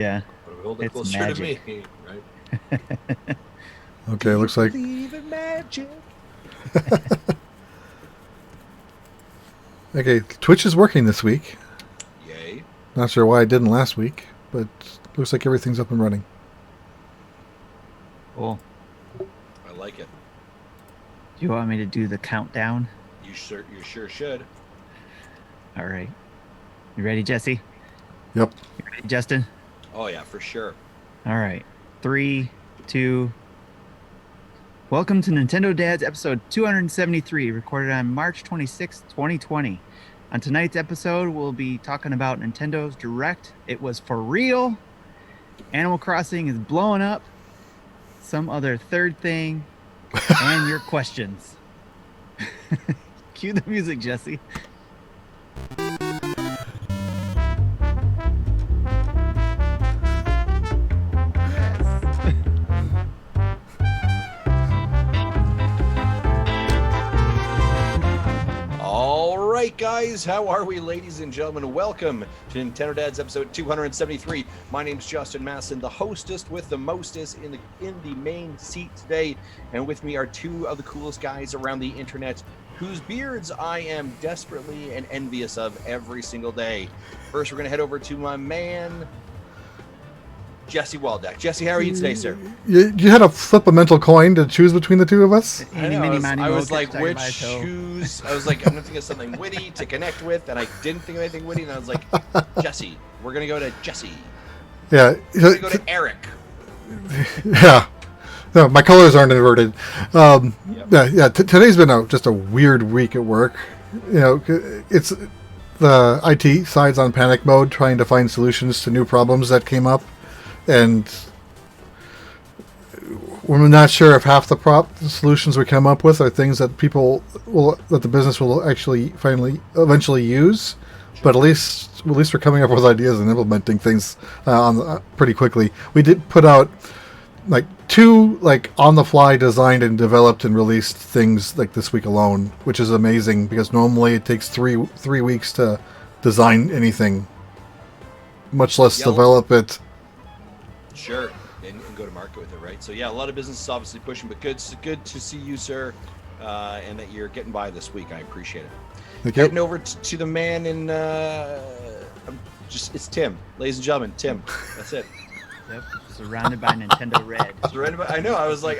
Yeah, But we hold it it's closer to magic. me, right? Okay, Do you looks like believe in magic? okay. Twitch is working this week. Yay. Not sure why it didn't last week, but looks like everything's up and running. Cool. I like it. Do you want me to do the countdown? You sure should. All right. You ready, Jesse? Yep. You ready, Justin? Oh yeah, for sure. All right. Three, two. Welcome to Nintendo Dads episode 273, recorded on March 26th, 2020. On tonight's episode, we'll be talking about Nintendo's Direct. It was for real. Animal Crossing is blowing up. Some other third thing. And your questions. Cue the music, Jesse. Yes. All right, guys, how are we, ladies and gentlemen? Welcome to Nintendo Dads episode 273. My name's Justin Masson, the hostess with the mostest in the main seat today, and with me are two of the coolest guys around the internet, whose beards I am desperately and envious of every single day. First, we're going to head over to my man, Jesse Waldeck. Jesse, how are you today, sir? You had to flip a mental coin to choose between the two of us. I was like, which shoes? I was like, I'm gonna think of something witty to connect with, and I didn't think of anything witty, and I was like, Jesse. We're gonna go to Jesse. Yeah. We're gonna go to Eric. Yeah. No, my colors aren't inverted. Yep. Yeah. Today's been just a weird week at work. You know, it's the IT side's on panic mode, trying to find solutions to new problems that came up, and we're not sure if half the solutions we come up with are things that that the business will actually eventually use. But at least we're coming up with ideas and implementing things pretty quickly. We did put out like two on the fly designed and developed and released things like this week alone, which is amazing because normally it takes three weeks to design anything, much less develop it. Sure, and go to market with it, right? So yeah, a lot of businesses obviously pushing, but good to see you, sir, and that you're getting by this week. I appreciate it. Thank you. Heading over to the man in it's Tim, ladies and gentlemen, Tim. That's it. Yep. Surrounded by Nintendo Red. I know. I was like,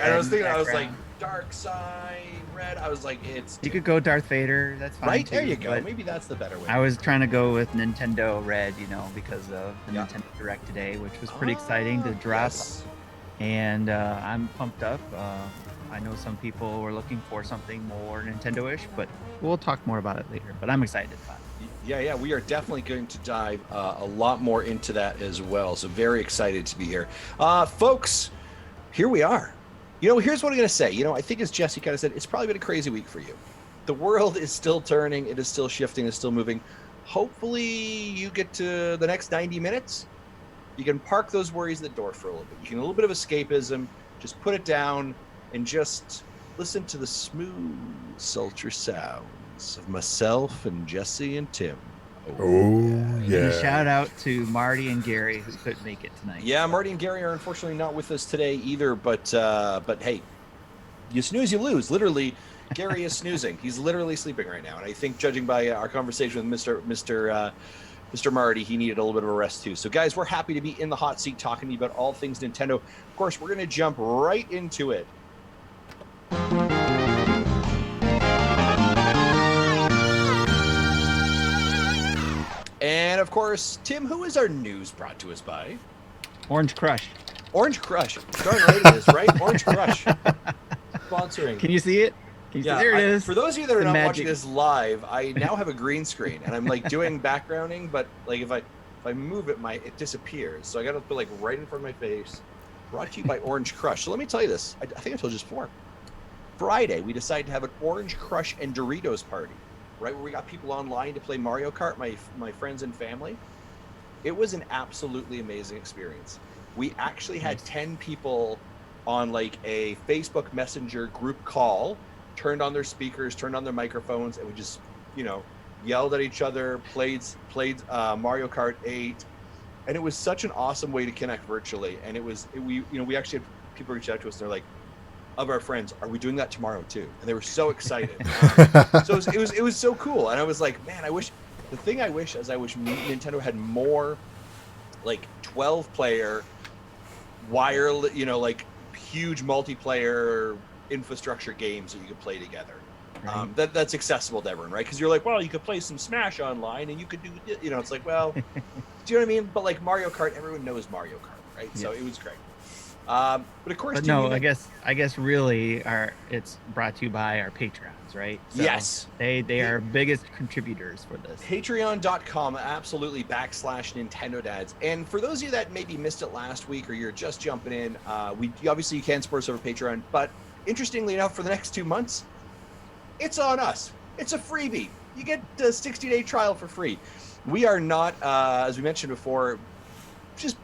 dark side red. I was like, it's Tim. You could go Darth Vader. That's fine. Right, too, there you go. Maybe that's the better way. I was trying to go with Nintendo Red, because of the Nintendo Direct today, which was pretty exciting to drop. Yes. And I'm pumped up. I know some people were looking for something more Nintendo-ish, but we'll talk more about it later. But I'm excited about it. Yeah, we are definitely going to dive a lot more into that as well. So very excited to be here. Folks, here we are. Here's what I'm going to say. I think as Jesse kind of said, it's probably been a crazy week for you. The world is still turning. It is still shifting. It's still moving. Hopefully you get to the next 90 minutes. You can park those worries at the door for a little bit. You can a little bit of escapism. Just put it down and just listen to the smooth, sultry sound of myself and Jesse and Tim. Oh yeah. And a shout out to Marty and Gary who couldn't make it tonight. Yeah, Marty and Gary are unfortunately not with us today either, but hey, you snooze, you lose. Literally, Gary is snoozing. He's literally sleeping right now, and I think judging by our conversation with Mr. Marty, he needed a little bit of a rest too. So guys, we're happy to be in the hot seat talking to you about all things Nintendo. Of course, we're going to jump right into it. And of course, Tim, who is our news brought to us by? Orange Crush. Orange Crush. Darn right it is, right? Orange Crush. Sponsoring. Can you see it? There it is. For those of you that are not magic. watching this live, I now have a green screen and I'm doing backgrounding, but if I move it, it disappears. So I got to put right in front of my face. Brought to you by Orange Crush. So let me tell you this. I think I told you this before. Friday, we decided to have an Orange Crush and Doritos party, right? Where we got people online to play Mario Kart, my friends and family. It was an absolutely amazing experience. We actually had 10 people on a Facebook Messenger group call, turned on their speakers, turned on their microphones, and we just, yelled at each other, played Mario Kart 8, And it was such an awesome way to connect virtually. And we actually had people reach out to us and they're like, of our friends, are we doing that tomorrow too? And they were so excited. So it was so cool. And I was like, man, I wish Nintendo had more like 12 player wireless, like huge multiplayer infrastructure games that you could play together. Right. That's accessible to everyone, right? Because you're like, well, you could play some Smash online and you could do, it's like, well, do you know what I mean? But like Mario Kart, everyone knows Mario Kart, right? Yes. So it was great. But of course, I guess really it's brought to you by our Patreons, right? So yes, they are biggest contributors for this. Patreon.com, absolutely /Nintendo Dads. And for those of you that maybe missed it last week or you're just jumping in, obviously you can support us over Patreon, but interestingly enough, for the next 2 months, it's on us. It's a freebie. You get the 60-day trial for free. We are not, as we mentioned before, just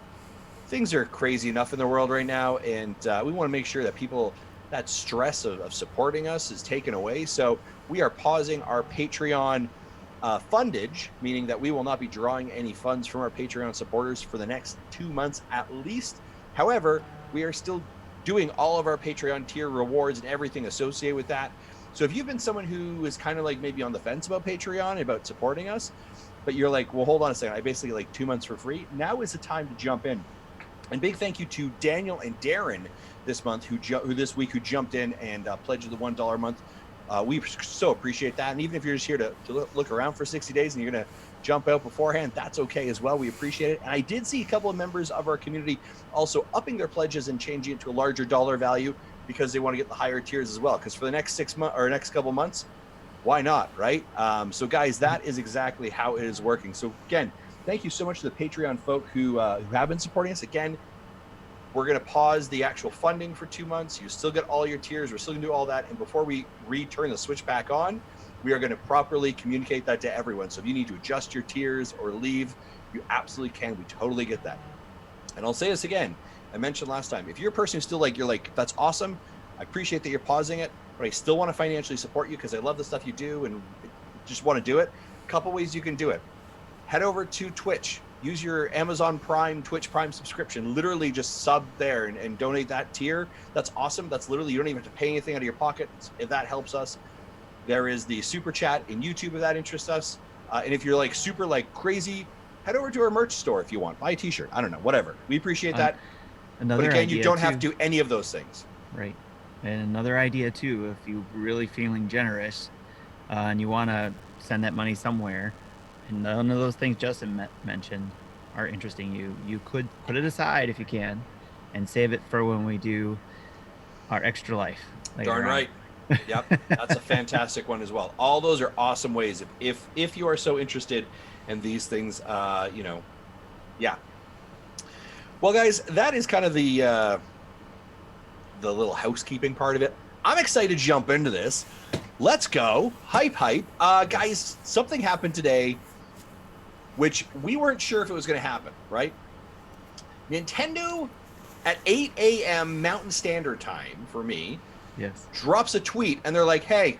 things are crazy enough in the world right now, and we want to make sure that that stress of supporting us is taken away. So we are pausing our Patreon fundage, meaning that we will not be drawing any funds from our Patreon supporters for the next 2 months at least. However, we are still doing all of our Patreon tier rewards and everything associated with that. So if you've been someone who is kind of like maybe on the fence about Patreon, about supporting us, but you're like, well, hold on a second, I basically like 2 months for free. Now is the time to jump in. And big thank you to Daniel and Darren this month, who this week jumped in and pledged the $1 a month. We so appreciate that. And even if you're just here to look around for 60 days and you're going to jump out beforehand, that's okay as well. We appreciate it. And I did see a couple of members of our community also upping their pledges and changing it to a larger dollar value because they want to get the higher tiers as well. Because for the next 6 months or next couple of months, why not, right? So guys, that is exactly how it is working. So again, thank you so much to the Patreon folk who have been supporting us. Again, we're going to pause the actual funding for 2 months. You still get all your tiers. We're still going to do all that. And before we return the switch back on, we are going to properly communicate that to everyone. So if you need to adjust your tiers or leave, you absolutely can. We totally get that. And I'll say this again. I mentioned last time, if you're a person who's still you're like, that's awesome. I appreciate that you're pausing it, but I still want to financially support you because I love the stuff you do and just want to do it. A couple ways you can do it. Head over to Twitch. Use your Amazon Prime, Twitch Prime subscription. Literally just sub there and donate that tier. That's awesome. That's literally, you don't even have to pay anything out of your pocket if that helps us. There is the super chat in YouTube if that interests us. And if you're super crazy, head over to our merch store if you want. Buy a t-shirt. I don't know, whatever. We appreciate that. But again, you don't have to do any of those things. Right. And another idea too, if you're really feeling generous and you want to send that money somewhere, and none of those things Justin mentioned are interesting you could put it aside if you can and save it for when we do our extra life. Darn right. Yep. That's a fantastic one as well. All those are awesome ways if you are so interested in these things, yeah. Well, guys, that is kind of the little housekeeping part of it. I'm excited to jump into this. Let's go. Hype. Guys, something happened today which we weren't sure if it was going to happen, right? Nintendo at 8 a.m. Mountain Standard Time for me, yes, drops a tweet and they're like, hey,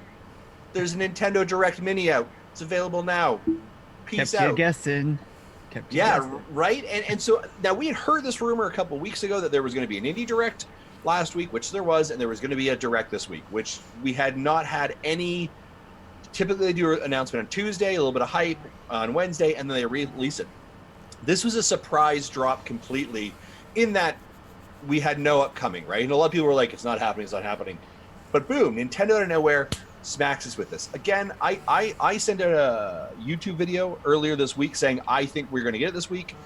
there's a Nintendo Direct Mini out. It's available now. Peace out. Kept you guessing. Right? And so now we had heard this rumor a couple weeks ago that there was going to be an Indie Direct last week, which there was, and there was going to be a Direct this week, which we had not had any. Typically they do an announcement on Tuesday, a little bit of hype on Wednesday, and then they release it. This was a surprise drop completely in that we had no upcoming, right? And a lot of people were like, it's not happening. But boom, Nintendo out of nowhere smacks us with this. Again, I sent out a YouTube video earlier this week saying I think we're going to get it this week.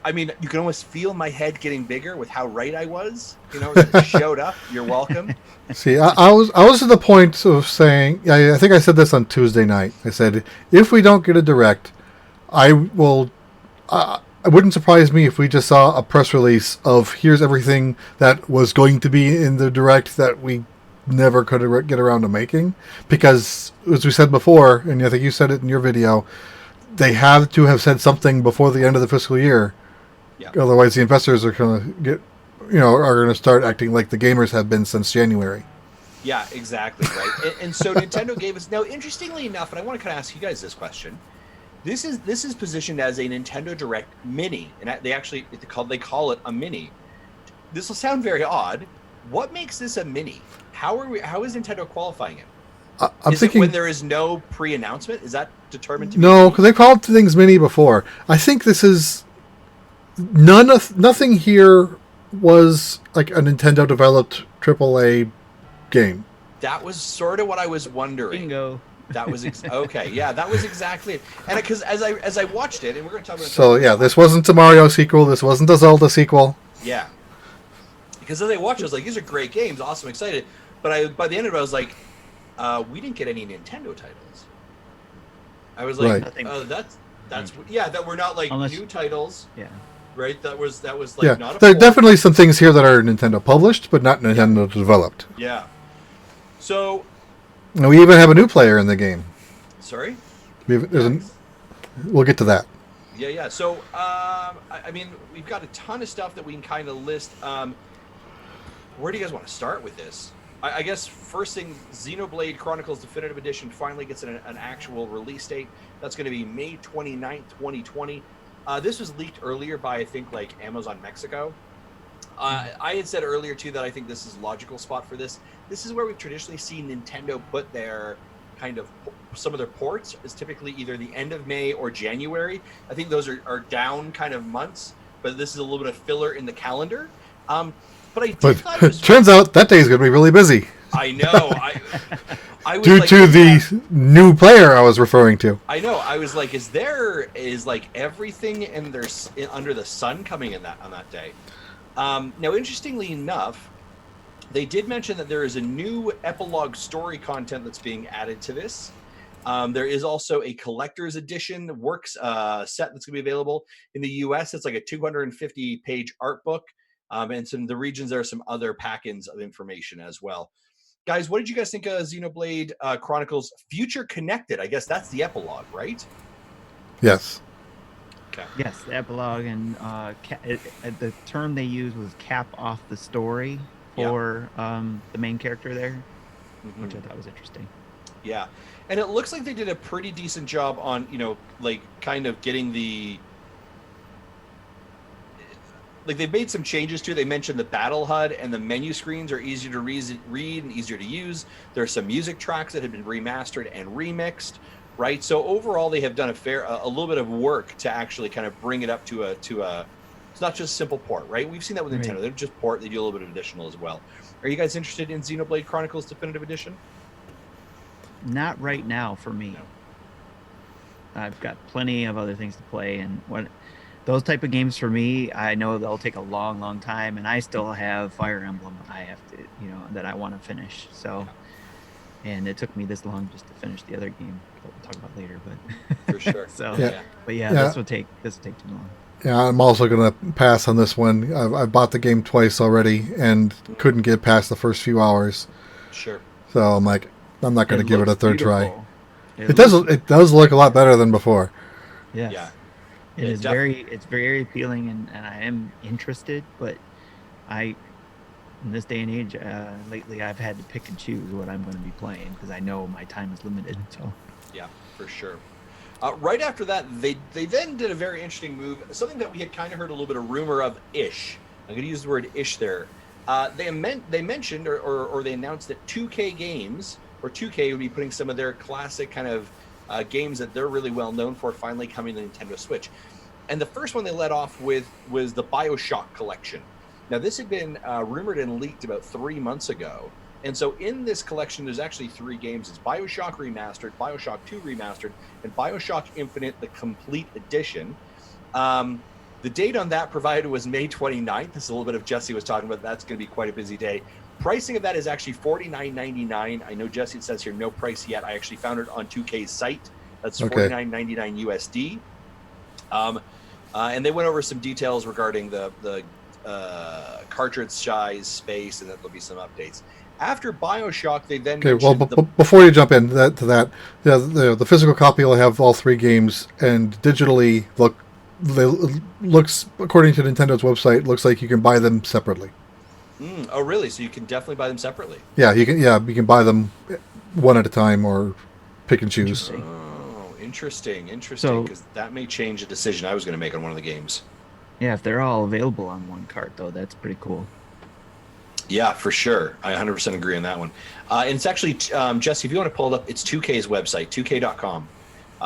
I mean, you can almost feel my head getting bigger with how right I was. It showed up. You're welcome. See, I was at the point of saying, I think I said this on Tuesday night. I said, if we don't get a Direct, I will. It wouldn't surprise me if we just saw a press release of here's everything that was going to be in the Direct that we never could get around to making. Because, as we said before, and I think you said it in your video, they have to have said something before the end of the fiscal year. Yeah. Otherwise, the investors are going to get, are going to start acting like the gamers have been since January. Yeah, exactly, right. and so Nintendo gave us. Now, interestingly enough, and I want to kind of ask you guys this question: This is positioned as a Nintendo Direct Mini, and they call it a Mini. This will sound very odd. What makes this a Mini? How is Nintendo qualifying it? I'm thinking it when there is no pre-announcement? Is that determined to be no, because they called things Mini before. I think this is nothing here was like a Nintendo developed AAA game. That was sort of what I was wondering. Bingo. That was okay. Yeah, that was exactly it. And because as I watched it, and we're going to talk about. So yeah, this wasn't a Mario sequel. This wasn't a Zelda sequel. Yeah. Because as I watched, I was like, "These are great games, awesome, excited." But by the end of it, I was like, "We didn't get any Nintendo titles." I was like, Right. "That's that we're not like new titles." Yeah. Right. That was like Yeah, not. there are definitely some things here that are Nintendo published, but not Nintendo developed. Yeah. So. And we even have a new player in the game. Sorry. We'll get to that. Yeah. So, I mean, we've got a ton of stuff that we can kind of list. Where do you guys want to start with this? I guess first thing, Xenoblade Chronicles Definitive Edition finally gets an actual release date. That's going to be May 29th, 2020. This was leaked earlier by, I think, like Amazon Mexico. I had said earlier, too, that I think this is a logical spot for this. This is where we've traditionally seen Nintendo put their kind of some of their ports is typically either the end of May or January. I think those are down kind of months, but this is a little bit of filler in the calendar. But turns out that day is going to be really busy. I know. I was due like, to the new player I was referring to. I know. I was like, is like everything under the sun coming on that day? Now, interestingly enough, they did mention that there is a new epilogue story content that's being added to this. There is also a collector's edition works set that's going to be available in the US. It's like a 250-page art book. And the regions, there are some other pack-ins of information as well. Guys, what did you guys think of Xenoblade Chronicles Future Connected? I guess that's the epilogue, right? Yes. Okay. Yes, the epilogue, and the term they used was cap off the story for the main character there, which I thought was interesting. Yeah, and it looks like they did a pretty decent job on, like kind of getting the... Like they've made some changes too. They mentioned the battle HUD and the menu screens are easier to read and easier to use. There are some music tracks that have been remastered and remixed, right? So overall, they have done a little bit of work to actually kind of bring it up to a. It's not just simple port, right? We've seen that with Nintendo. Right. They don't just port; they do a little bit of additional as well. Are you guys interested in Xenoblade Chronicles Definitive Edition? Not right now for me. No. I've got plenty of other things to play, and those type of games for me, I know they'll take a long, long time, and I still have Fire Emblem I have to, that I want to finish. So, and it took me this long just to finish the other game that we'll talk about later. But for sure. So, yeah. But this will take too long. Yeah, I'm also going to pass on this one. I bought the game twice already and couldn't get past the first few hours. Sure. So I'm like, I'm not going to give it a third try. It does look a lot better than before. Yes. Yeah. It's very appealing, and I am interested, but in this day and age, lately I've had to pick and choose what I'm going to be playing because I know my time is limited. So yeah, for sure. Right after that, they then did a very interesting move, something that we had kind of heard a little bit of rumor of ish. I'm going to use the word ish there. They mentioned or they announced that 2K Games or 2K would be putting some of their classic kind of games that they're really well known for finally coming to Nintendo Switch. And the first one they led off with was the Bioshock Collection. Now, this had been rumored and leaked about 3 months ago. And so in this collection, there's actually 3 games. It's Bioshock Remastered, Bioshock 2 Remastered, and Bioshock Infinite, the Complete Edition. The date on that provided was May 29th. This is a little bit of Jesse was talking about. That's going to be quite a busy day. Pricing of that is actually $49.99. I know Jesse, it says here no price yet. I actually found it on 2K's site. That's $49.99 USD. And they went over some details regarding the cartridge size, space, and that there'll be some updates. After Bioshock, they then before you jump in to that, the physical copy will have all 3 games, and digitally looks according to Nintendo's website, looks like you can buy them separately. Oh, really? So you can definitely buy them Yeah, you can buy them one at a time or pick and choose. Oh, Interesting, So because that may change a decision I was going to make on one of the games. yeah, if they're all available on one cart though, that's pretty cool. Yeah, for sure. I 100% agree on that one. And it's actually, Jesse, if you want to pull it up, it's 2K's website, 2K.com.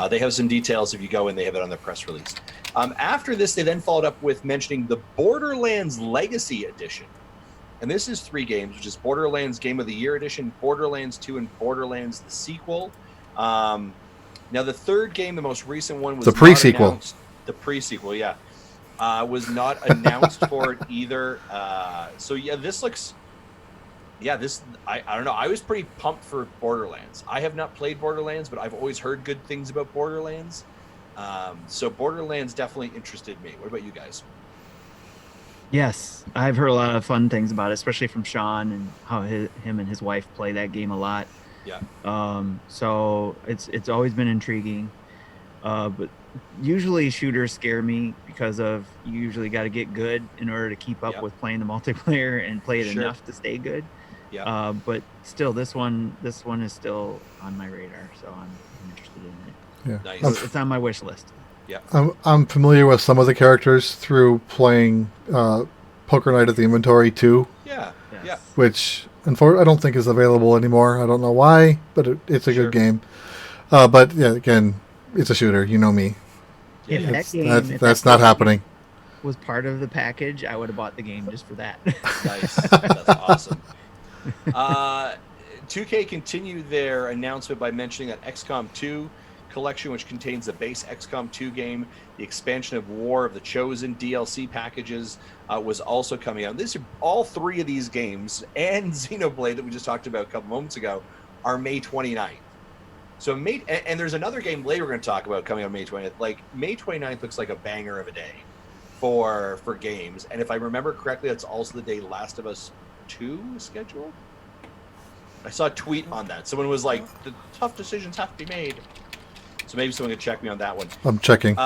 They have some details if you go in, they have it on their press release. After this, they then followed up with mentioning the Borderlands Legacy Edition. And this is 3 games, which is Borderlands Game of the Year Edition, Borderlands 2, and Borderlands the Sequel. Now, the third game, the most recent one, was The pre-sequel. not announced. The pre-sequel, yeah. Was not announced for it either. So yeah, this looks. Yeah, this I don't know. I was pretty pumped for Borderlands. I have not played Borderlands, but I've always heard good things about Borderlands. So Borderlands definitely interested me. What about you guys? Yes, I've heard a lot of fun things about it, especially from Sean and how him and his wife play that game a lot. Yeah. So it's always been intriguing. But usually shooters scare me because of you usually got to get good in order to keep up Yep. with playing the multiplayer and play it Sure. enough to stay good. Yeah. But still, this one is still on my radar, so I'm interested in it. Yeah. Nice. It's on my wish list. Yeah. I'm familiar with some of the characters through playing Poker Night at the Inventory 2, Yeah. Yes. Yeah. which I don't think is available anymore. I don't know why, but it's a Sure. good game. But yeah, again, it's a shooter. You know me. If Yeah. that game, if That's that not game happening. was part of the package, I would have bought the game just for that. Nice. That's awesome. 2K continued their announcement by mentioning that XCOM 2 collection, which contains the base XCOM 2 game, the expansion of War of the Chosen DLC packages, was also coming out. These are all 3 of these games, and Xenoblade that we just talked about a couple moments ago, are May 29th. So and there's another game later we're going to talk about coming out May 20th. Like May 29th looks like a banger of a day for games, and if I remember correctly, that's also the day Last of Us 2 is scheduled. I saw a tweet on that. Someone was like, "The tough decisions have to be made." So maybe someone could check me on that one. I'm checking.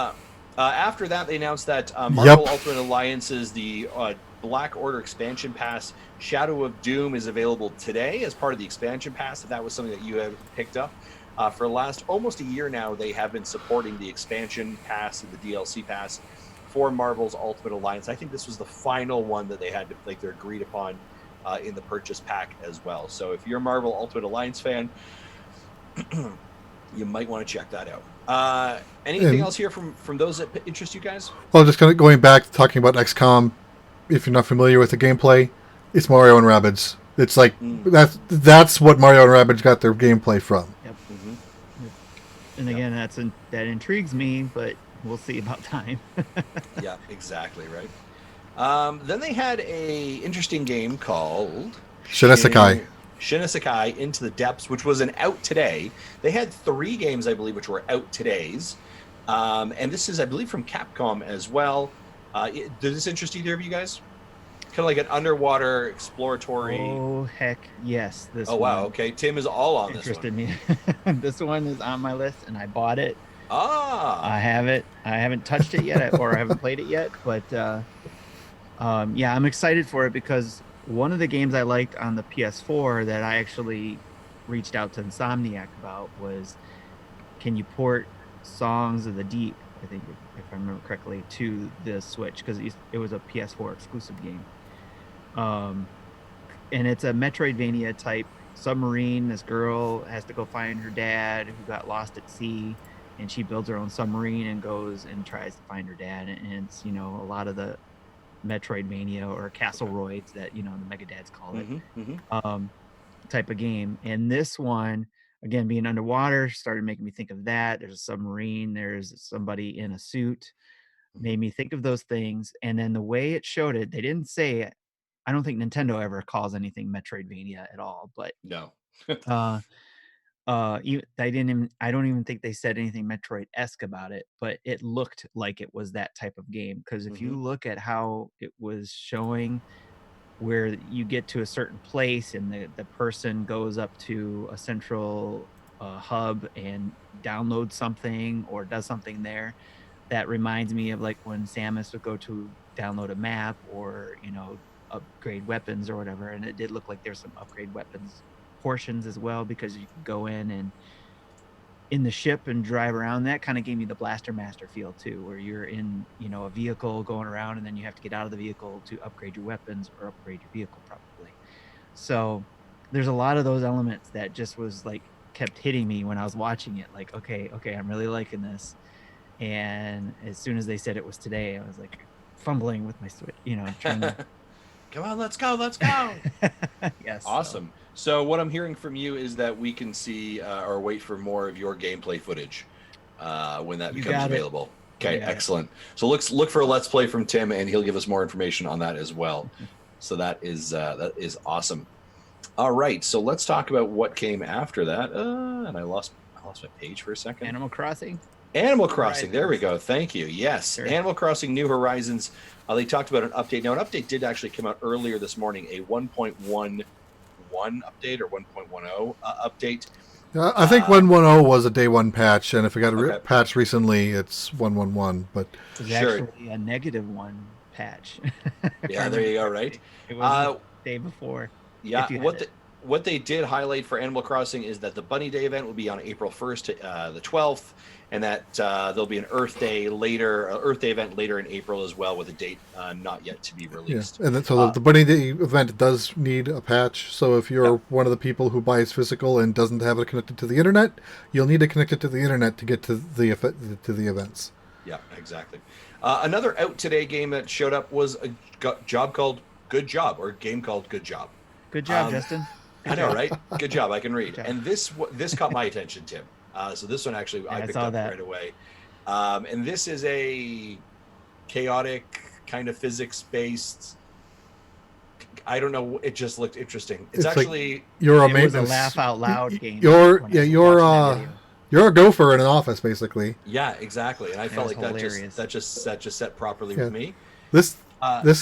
After that, they announced that Marvel Ultimate Alliance's the Black Order expansion pass, Shadow of Doom, is available today as part of the expansion pass. If that was something that you have picked up. For the last almost a year now, they have been supporting the expansion pass and the DLC pass for Marvel's Ultimate Alliance. I think this was the final one that they had to they're agreed upon in the purchase pack as well. So if you're a Marvel Ultimate Alliance fan, you might want to check that out. Anything else here from those that interest you guys? Well, just kind of going back talking about XCOM. If you're not familiar with the gameplay, it's Mario and Rabbids. It's like that's what Mario and Rabbids got their gameplay from. Yep. And again, that intrigues me, but we'll see about time. Yeah, exactly right. Then they had a interesting game called Shinisekai. Shinisekai Into the Depths, which was out today. They had 3 games, I believe, which were out today's. And this is, I believe, from Capcom as well. Does this interest either of you guys? Kind of like an underwater exploratory. Oh heck, yes! Wow. Okay, Tim is all on this interested one. me. This one is on my list, and I bought it. I have it. I haven't touched it yet, or I haven't played it yet. But yeah, I'm excited for it because one of the games I liked on the PS4 that I actually reached out to Insomniac about was, can you port Songs of the Deep, I think, if I remember correctly, to the Switch, because it was a PS4 exclusive game. And it's a Metroidvania type submarine. This girl has to go find her dad who got lost at sea, and she builds her own submarine and goes and tries to find her dad. And it's, a lot of the Metroidvania or Castleroids that, the Megadads call it, type of game. And this one, again, being underwater, started making me think of that. There's a submarine, there's somebody in a suit, made me think of those things. And then the way it showed it, they didn't say it. I don't think Nintendo ever calls anything Metroidvania at all, but No. I don't even think they said anything Metroid-esque about it, but it looked like it was that type of game. Because if you look at how it was showing, where you get to a certain place and the person goes up to a central hub and downloads something or does something there, that reminds me of like when Samus would go to download a map or upgrade weapons or whatever. And it did look like there's some upgrade weapons portions as well, because you can go in and in the ship and drive around. That kind of gave me the Blaster Master feel too, where you're in, a vehicle going around, and then you have to get out of the vehicle to upgrade your weapons or upgrade your vehicle probably. So there's a lot of those elements that just was like kept hitting me when I was watching it. Like, okay, I'm really liking this. And as soon as they said it was today, I was like fumbling with my Switch, trying to. Come on, let's go. Yes. Awesome. So what I'm hearing from you is that we can see or wait for more of your gameplay footage when that becomes available. Okay, excellent. So look for a Let's Play from Tim, and he'll give us more information on that as well. So that is awesome. All right, so let's talk about what came after that. And I lost my page for a second. Animal Crossing. There we go. Thank you. Yes, sure. Animal Crossing New Horizons. They talked about an update. Now, an update did actually come out earlier this morning, a 1.11 update or 1.10 update. I think 1.10 was a day one patch, and if it got patched recently, it's 1.11. But it's actually a -1 patch. Yeah, there you go. Right. It was the day before. Yeah. What they did highlight for Animal Crossing is that the Bunny Day event will be on April 1st to the 12th, and that there'll be an Earth Day event later in April as well, with a date not yet to be released. Yeah. And then, so the Bunny Day event does need a patch. So if you're one of the people who buys physical and doesn't have it connected to the internet, you'll need to connect it to the internet to get to the events. Yeah, exactly. Another out today game that showed up was a job called Good Job, or a game called Good Job. Good job, Justin. I know, right? Good job. I can read. And this caught my attention, Tim. So this one actually I picked up right away. And this is a chaotic kind of physics-based. I don't know. It just looked interesting. It's actually like you're a maintenance. It was a laugh out loud game. You're a gopher in an office, basically. Yeah, exactly. And I felt like that just set properly with me. This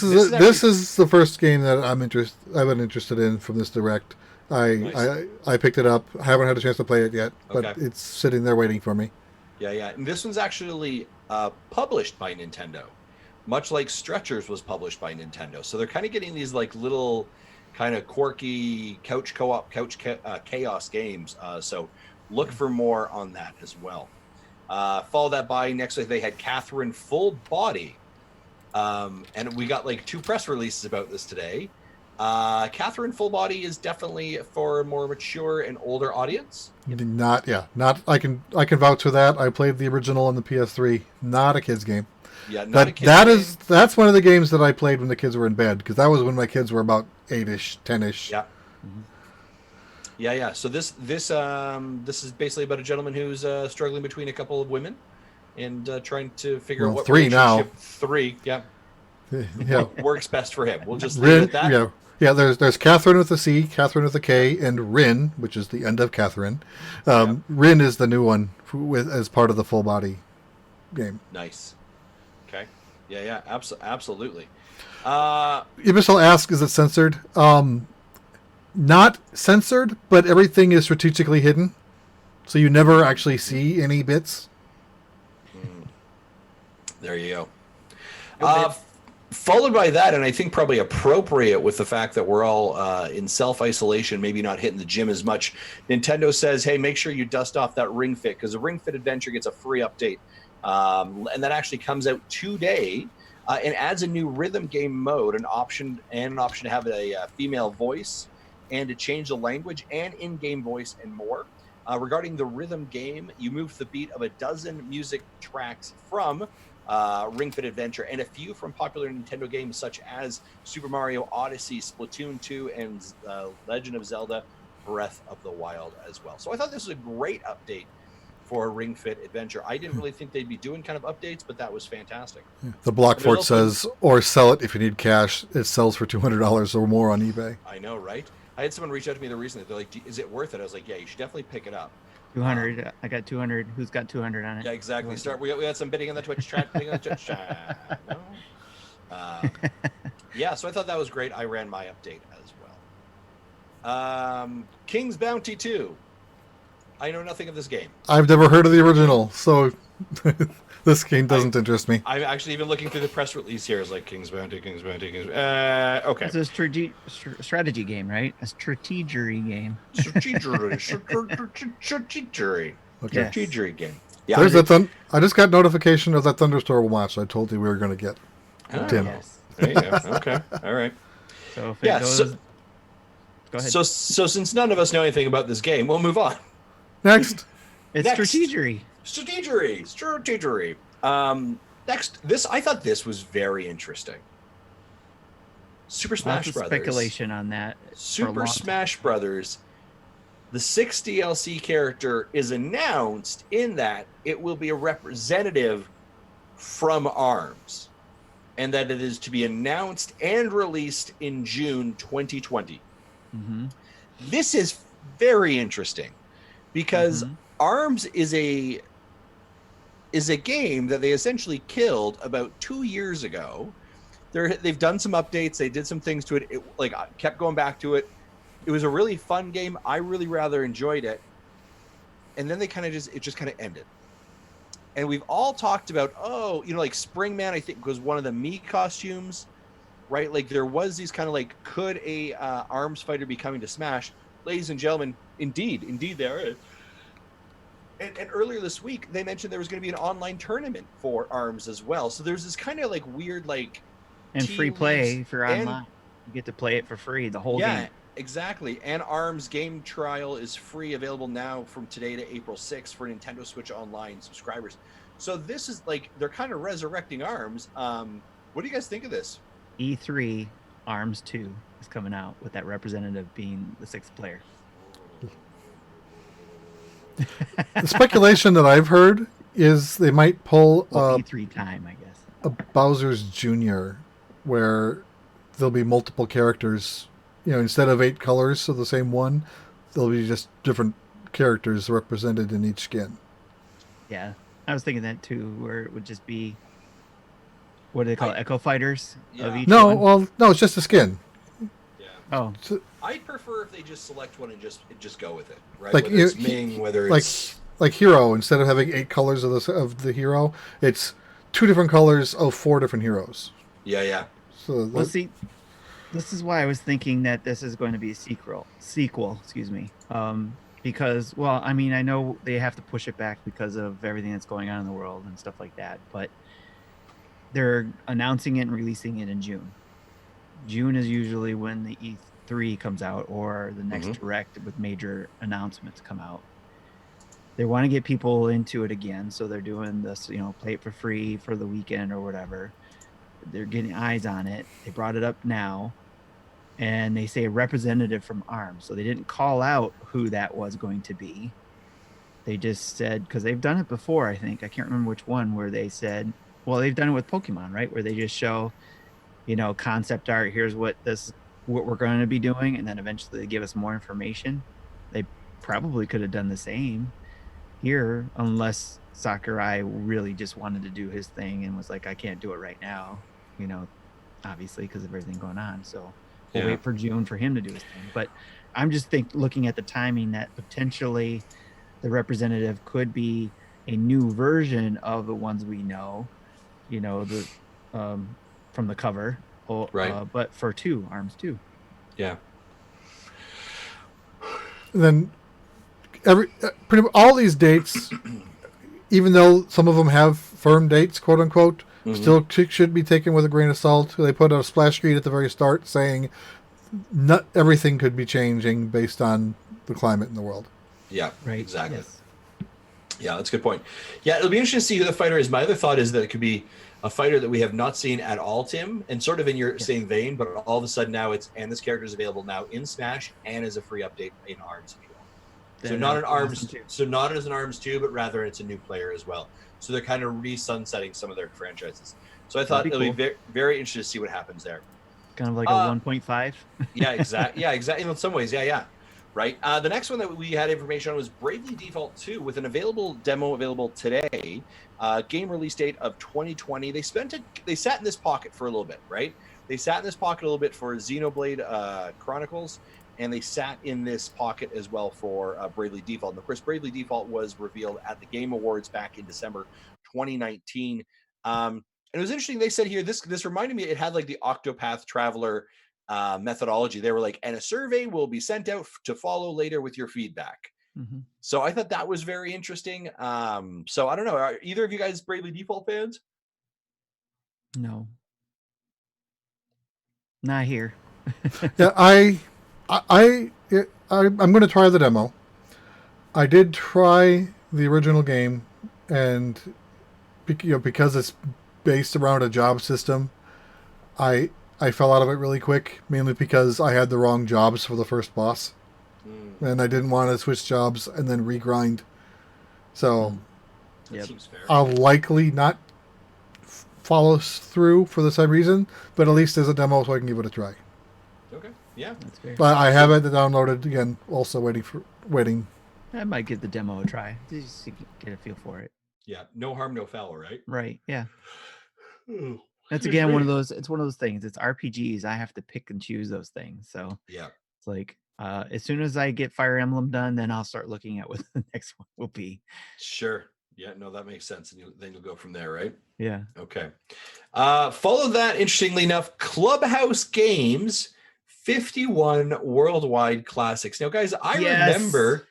is the first game that I've been interested in from this direct. I picked it up. I haven't had a chance to play it yet, but it's sitting there waiting for me. Yeah. And this one's actually published by Nintendo, much like Stretchers was published by Nintendo. So they're kind of getting these like little kind of quirky couch chaos games. So look for more on that as well. Follow that by next week they had Catherine Full Body. And we got like 2 press releases about this today. Catherine Full Body is definitely for a more mature and older audience. Not I can vouch for that. I played the original on the PS3. Not a kid's game. Yeah, not a kid's game. That's one of the games that I played when the kids were in bed, because that was when my kids were about 8-ish, 10-ish. Yeah. Mm-hmm. Yeah. So this is basically about a gentleman who's struggling between a couple of women and trying to figure out what 3 now. 3, yeah. Yeah. Works best for him. We'll just leave it at that. Yeah. There's Catherine with a C, Catherine with a K, and Rin, which is the end of Catherine. Rin is the new one as part of the Full Body game. Nice. Okay. Yeah. Absolutely. Ibisal asks, is it censored? Not censored, but everything is strategically hidden, so you never actually see any bits. There you go. Followed by that, and I think probably appropriate with the fact that we're all in self-isolation, maybe not hitting the gym as much, Nintendo says, hey, make sure you dust off that Ring Fit, because the Ring Fit Adventure gets a free update. And that actually comes out today and adds a new rhythm game mode, an option to have a female voice, and to change the language and in-game voice and more. Regarding the rhythm game, you move the beat of a dozen music tracks from Ring Fit Adventure and a few from popular Nintendo games such as Super Mario Odyssey, Splatoon 2, and Legend of Zelda Breath of the Wild as well. So I thought this was a great update for Ring Fit Adventure. I didn't really think they'd be doing kind of updates, but that was fantastic. The Block Fort says, or sell it if you need cash. It sells for $200 or more on eBay. I know, right? I had someone reach out to me recently. They're like, is it worth it? I was like, yeah, you should definitely pick it up. 200. I got 200. Who's got 200 on it? Yeah, exactly. We got some bidding on the Twitch chat. Yeah, so I thought that was great. I ran my update as well. King's Bounty 2. I know nothing of this game. I've never heard of the original, so this game doesn't interest me. I'm actually even looking through the press release here. It's like King's Bounty. Okay. It's a strategy game, right? A strategery game. Strategery. Okay. Strategery game. Yeah. There's that. I just got notification of that thunderstorm watch I told you we were going to get. Tim. Yes. There you go. Okay. All right. So if it Yeah. goes, go ahead. So since none of us know anything about this game, we'll move on. Next. It's Next. strategery. Strategery. Next, I thought this was very interesting. Super Smash Lots of Brothers. speculation on that. Super Smash Brothers. The 6th DLC character is announced in that it will be a representative from ARMS, and that it is to be announced and released in June 2020. Mm-hmm. This is very interesting because ARMS is a game that they essentially killed about 2 years ago. They've done some updates. They did some things to it. I kept going back to it. It was a really fun game. I really rather enjoyed it. And then it just kind of ended. And we've all talked about, like Springman, I think, was one of the Mii costumes, right? Like there was these kind of like, could a ARMS fighter be coming to Smash? Ladies and gentlemen, indeed there is. And earlier this week, they mentioned there was going to be an online tournament for ARMS as well. So there's this kind of like weird and free play for online. You get to play it for free, the whole game. Exactly. And ARMS game trial is free, available now from today to April 6th for Nintendo Switch Online subscribers. So this is they're kind of resurrecting ARMS. What do you guys think of this? E3 ARMS 2 is coming out with that representative being the 6th player. The speculation that I've heard is they might pull E3 time, I guess. A Bowser's Jr., where there'll be multiple characters. Instead of 8 colors of the same one, there'll be just different characters represented in each skin. Yeah, I was thinking that too, where it would just be, what do they call it, Echo Fighters of each one? No, it's just a skin. Yeah. Oh. So, I'd prefer if they just select one and just go with it, right? Like whether it's Ming, whether it's like Hero, instead of having 8 colors of the hero, it's 2 different colors of 4 different heroes. Yeah. So see, this is why I was thinking that this is going to be a sequel, because, I know they have to push it back because of everything that's going on in the world and stuff like that, but they're announcing it and releasing it in June. June is usually when the E3 comes out, or the next Direct with major announcements come out. They want to get people into it again, so they're doing this, play it for free for the weekend or whatever. They're getting eyes on it. They brought it up now, and they say a representative from ARMS. So they didn't call out who that was going to be. They just said, because they've done it before, I think. I can't remember which one, where they said, well, they've done it with Pokemon, right? Where they just show, concept art. Here's what we're going to be doing, and then eventually they give us more information. They probably could have done the same here, unless Sakurai really just wanted to do his thing and was like, I can't do it right now, obviously because of everything going on. So we'll wait for June for him to do his thing. But I'm just looking at the timing that potentially the representative could be a new version of the ones we know, the from the cover, right? But for ARMS 2. Yeah. Then pretty much all these dates, even though some of them have firm dates, quote unquote, still should be taken with a grain of salt. They put a splash screen at the very start saying not everything could be changing based on the climate in the world. Yeah, right. Exactly. Yes. Yeah, that's a good point. Yeah, it'll be interesting to see who the fighter is. My other thought is that it could be a fighter that we have not seen at all, Tim, and sort of in your same vein, but all of a sudden now and this character is available now in Smash and as a free update in ARMS. So not an ARMS, not as an ARMS 2, but rather it's a new player as well. So they're kind of re-sunsetting some of their franchises. So I thought it'll be very, very interesting to see what happens there. Kind of like a 1.5. Yeah, exactly. Yeah, exactly. In some ways, yeah. Right. The next one that we had information on was Bravely Default 2 with an demo available today. Game release date of 2020. They sat in this pocket for a little bit, right? They sat in this pocket a little bit for Xenoblade Chronicles, and they sat in this pocket as well for Bravely Default. And of course, Bravely Default was revealed at the Game Awards back in December 2019. And it was interesting. They said here, this reminded me, it had like the Octopath Traveler methodology. They were like, and a survey will be sent out to follow later with your feedback. Mhm. So I thought that was very interesting. So I don't know. Are either of you guys Bravely Default fans? No, not here. Yeah, I'm going to try the demo. I did try the original game, and because it's based around a job system, I I fell out of it really quick, mainly because I had the wrong jobs for the first boss, and I didn't want to switch jobs and then regrind. So That Yep. seems fair. I'll likely not follow through for the same reason, but at least there's a demo so I can give it a try. Okay. Yeah. That's fair. But I have it downloaded again. Also waiting. I might give the demo a try just to get a feel for it. Yeah. No harm, no foul, right? Right. Yeah. Ooh. That's again one of those. It's one of those things. It's RPGs. I have to pick and choose those things. So Yeah. it's like as soon as I get Fire Emblem done, then I'll start looking at what the next one will be. Sure. Yeah. No, that makes sense. And then you'll go from there, right? Yeah. Okay. Follow that, interestingly enough, Clubhouse Games 51 worldwide classics. Now, guys, I remember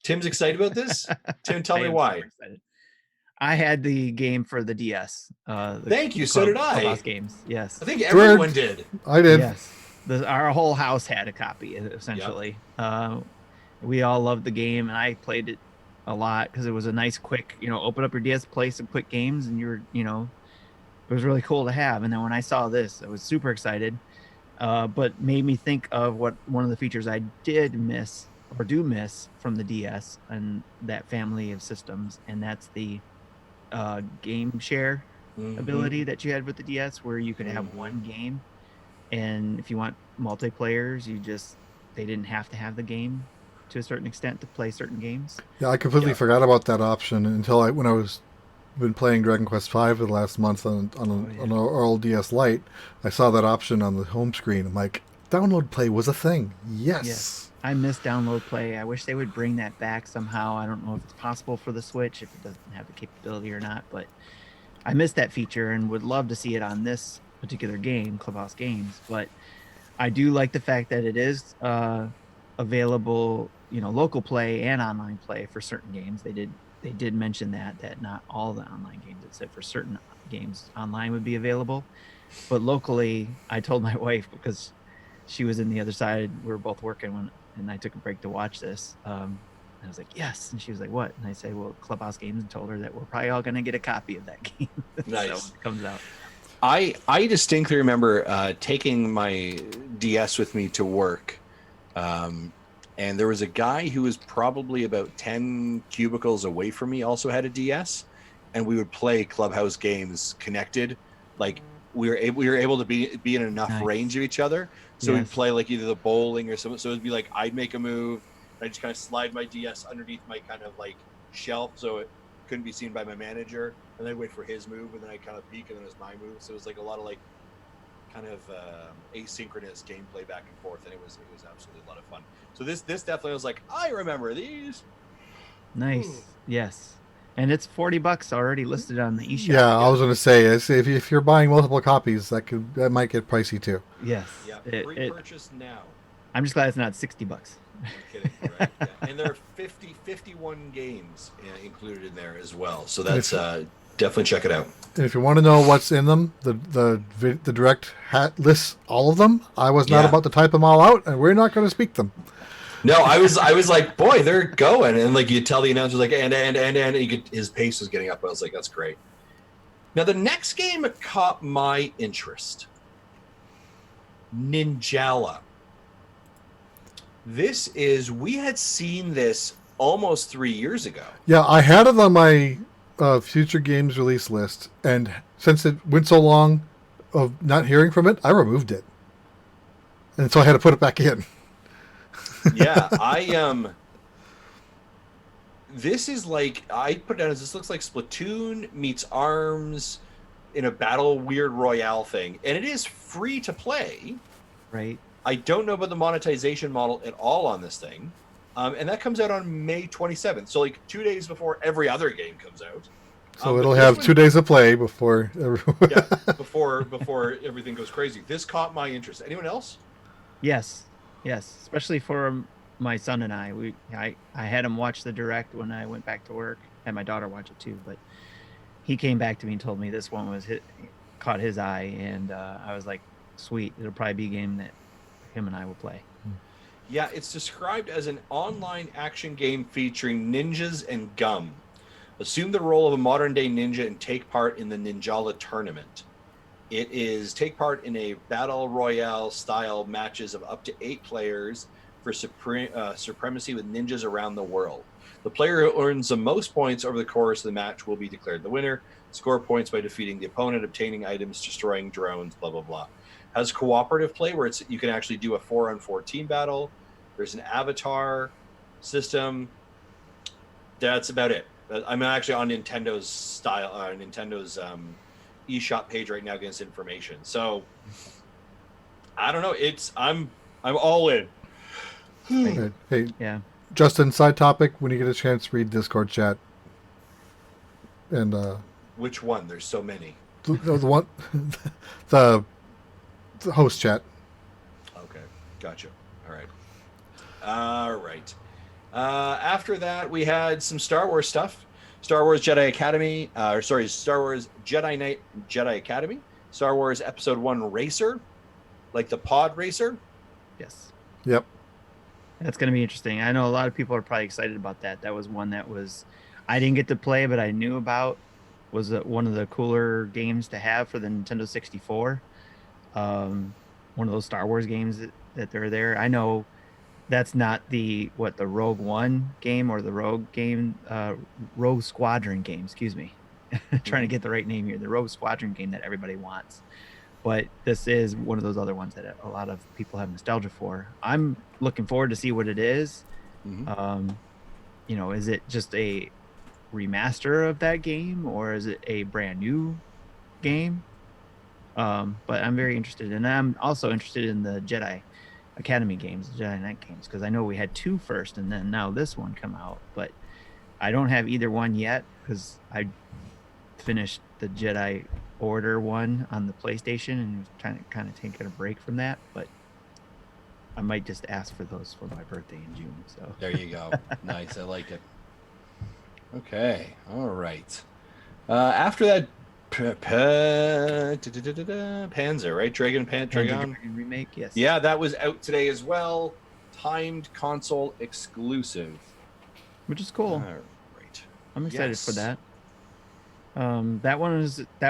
Tim's excited about this. Tim, tell me why. Excited. I had the game for the DS. Thank you. So did I. Clubhouse Games. Yes. I think everyone did. I did. Yes. Our whole house had a copy, essentially. We all loved the game, and I played it a lot because it was a nice, quick, open up your DS, play some quick games, and it was really cool to have. And then when I saw this, I was super excited. But made me think of one of the features I did miss or do miss from the DS and that family of systems, and that's the game share ability that you had with the DS, where you could have one game, and if you want multiplayers, they didn't have to have the game to a certain extent to play certain games. Yeah, I completely forgot about that option until when I was been playing Dragon Quest V the last month on our old DS Lite. I saw that option on the home screen. I'm like, download play was a thing. Yes. I miss download play. I wish they would bring that back somehow. I don't know if it's possible for the Switch, if it doesn't have the capability or not, but I miss that feature and would love to see it on this particular game, Clubhouse Games. But I do like the fact that it is available, local play and online play for certain games. They did mention that not all the online games, except for certain games, online would be available. But locally, I told my wife, because she was in the other side, we were both working and I took a break to watch this. And I was like, yes. And she was like, what? And I said, well, Clubhouse Games, and told her that we're probably all going to get a copy of that game. Nice. So when it comes out. I distinctly remember taking my DS with me to work. And there was a guy who was probably about 10 cubicles away from me, also had a DS, and we would play Clubhouse Games connected. Like we were able to be in enough range of each other. So we'd play like either the bowling or something. So it'd be like, I'd make a move, and I'd just kind of slide my DS underneath my kind of like shelf so it couldn't be seen by my manager. And then I'd wait for his move, and then I'd kind of peek, and then it was my move. So it was like a lot of like kind of asynchronous gameplay back and forth, and it was absolutely a lot of fun. So this definitely was like, I remember these. Nice. Ooh. Yes. And it's $40 already listed on the eShop. Yeah, I was going to say, if you're buying multiple copies, that might get pricey too. Yes. Yeah, pre-purchase now. I'm just glad it's not $60. I'm kidding, right? Yeah. And there are 51 games included in there as well. So that's definitely check it out. And if you want to know what's in them, the direct hat lists all of them. I was not about to type them all out, and we're not going to speak them. No, I was like, boy, they're going, and like you tell the announcer like, and his pace was getting up. I was like, that's great. Now the next game caught my interest. Ninjala. We had seen this almost 3 years ago. Yeah, I had it on my future games release list, and since it went so long of not hearing from it, I removed it, and so I had to put it back in. Yeah, this is like, I put it down as, this looks like Splatoon meets ARMS in a battle weird royale thing, and it is free to play. Right. I don't know about the monetization model at all on this thing. And that comes out on May 27th. So like 2 days before every other game comes out. So it'll have 2 days of play before before everything goes crazy. This caught my interest. Anyone else? Yes. Especially for my son and I had him watch the direct when I went back to work. Had my daughter watch it too, but he came back to me and told me this one caught his eye, and I was like, sweet, it'll probably be a game that him and I will play. Yeah, it's described as an online action game featuring ninjas and gum. Assume the role of a modern-day ninja and take part in the Ninjala tournament. It is take part in a battle royale style matches of up to 8 players for supremacy with ninjas around the world. The player who earns the most points over the course of the match will be declared the winner. Score points by defeating the opponent, obtaining items, destroying drones, blah, blah, blah. Has cooperative play where you can actually do a 4-on-4 team battle. There's an avatar system. That's about it. I'm actually on Nintendo's eShop page right now against information. So I don't know. I'm all in. Hey, Yeah. Justin, side topic, when you get a chance, read Discord chat. And Which one? There's so many. the one the host chat. Okay, gotcha. All right. After that, we had some Star Wars stuff. Star Wars Jedi Academy, Star Wars Jedi Knight Jedi Academy, Star Wars Episode 1 Racer, like the pod racer. Yes. Yep. That's going to be interesting. I know a lot of people are probably excited about that. That was one that I didn't get to play, but I knew about. Was one of the cooler games to have for the Nintendo 64. One of those Star Wars games that they're there. I know that's not the Rogue One game or the Rogue game, Rogue Squadron game, excuse me. Trying to get the right name here. The Rogue Squadron game that everybody wants. But this is one of those other ones that a lot of people have nostalgia for. I'm looking forward to see what it is. Is it just a remaster of that game, or is it a brand new game? But I'm very interested, and I'm also interested in the Jedi Academy games, the Jedi Knight games, because I know we had 2 first, and then now this one come out. But I don't have either one yet because I finished the Jedi Order one on the PlayStation and trying to kind of taking a break from that. But I might just ask for those for my birthday in June. So there you go. Nice, I like it. Okay, all right. After that, Panzer, right? Dragon remake, yes. Yeah, that was out today as well. Timed console exclusive, which is cool. All right. I'm excited for that. That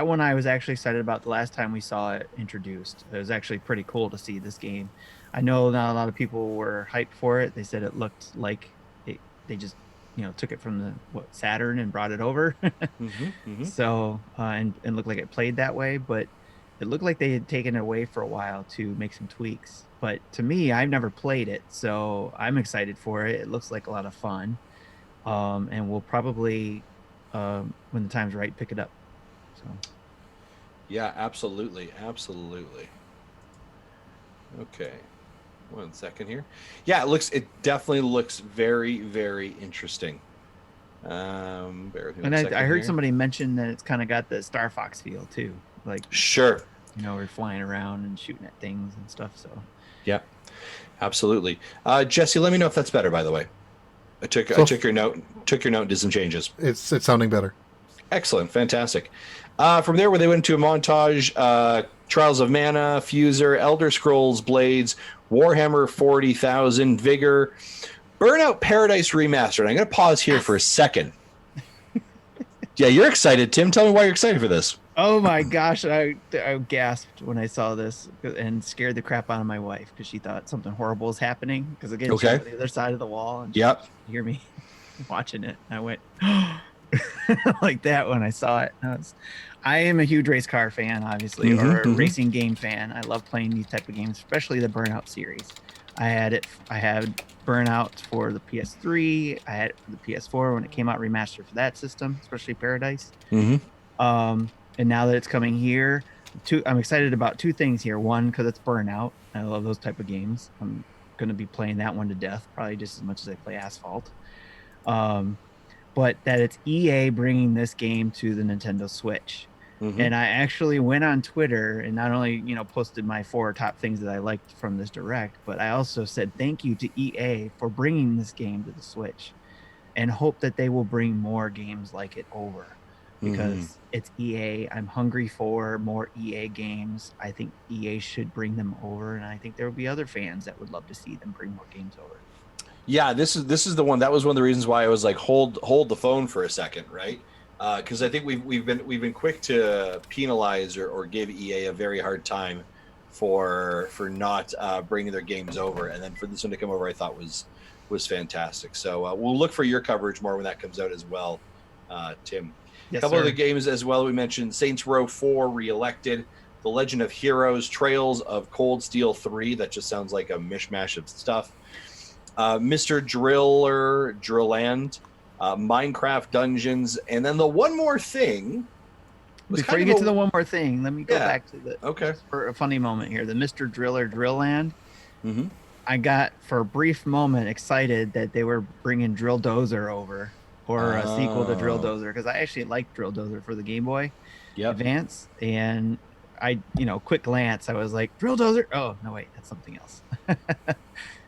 one I was actually excited about the last time we saw it introduced. It was actually pretty cool to see this game. I know not a lot of people were hyped for it. They said it looked like they just took it from the Saturn and brought it over. So and looked like it played that way, but it looked like they had taken it away for a while to make some tweaks. But to me, I've never played it, so I'm excited for it. It looks like a lot of fun, and we'll probably when the time's right pick it up. So yeah, absolutely. Okay, 1 second here. Yeah, it definitely looks very, very interesting. Bear with me. And I heard somebody mention that it's kind of got the Star Fox feel too, like sure, we're flying around and shooting at things and stuff. So yeah, absolutely. Jesse, let me know if that's better. By the way, I took your note, and did some changes. It's sounding better. Excellent, fantastic. From there, where they went into a montage, Trials of Mana, Fuser, Elder Scrolls Blades, Warhammer 40,000, Vigor, Burnout Paradise Remastered. I'm going to pause here for a second. Yeah, you're excited, Tim. Tell me why you're excited for this. Oh my gosh, I gasped when I saw this and scared the crap out of my wife because she thought something horrible was happening. Because again, she was on the other side of the wall and she could hear me watching it. I went like that when I saw it. I am a huge race car fan, obviously, or a racing game fan. I love playing these type of games, especially the Burnout series. I had Burnout for the PS3. I had it for the PS4 when it came out remastered for that system, especially Paradise. And now that it's coming here, I'm excited about 2 things here. One, because it's Burnout. I love those type of games. I'm going to be playing that one to death, probably just as much as I play Asphalt. But that it's EA bringing this game to the Nintendo Switch. And I actually went on Twitter and not only, posted my 4 top things that I liked from this direct, but I also said thank you to EA for bringing this game to the Switch and hope that they will bring more games like it over because it's EA. I'm hungry for more EA games. I think EA should bring them over, and I think there will be other fans that would love to see them bring more games over. Yeah, this is the one. That was one of the reasons why I was like, hold the phone for a second, right? Because I think we've been quick to penalize or give EA a very hard time for not bringing their games over, and then for this one to come over, I thought was fantastic. So we'll look for your coverage more when that comes out as well, Tim. Yes, a couple sir. of the games as well. We mentioned Saints Row 4 Reelected, The Legend of Heroes, Trails of Cold Steel 3. That just sounds like a mishmash of stuff. Mr. Drillland, Minecraft Dungeons, and then the one more thing. Before you get to the one more thing, let me go back to the for a funny moment here. The Mr. Drillland. Mm-hmm. I got for a brief moment excited that they were bringing Drill Dozer over or a sequel to Drill Dozer because I actually liked Drill Dozer for the Game Boy Advance, and I, quick glance, I was like, Drill Dozer. Oh no, wait, that's something else.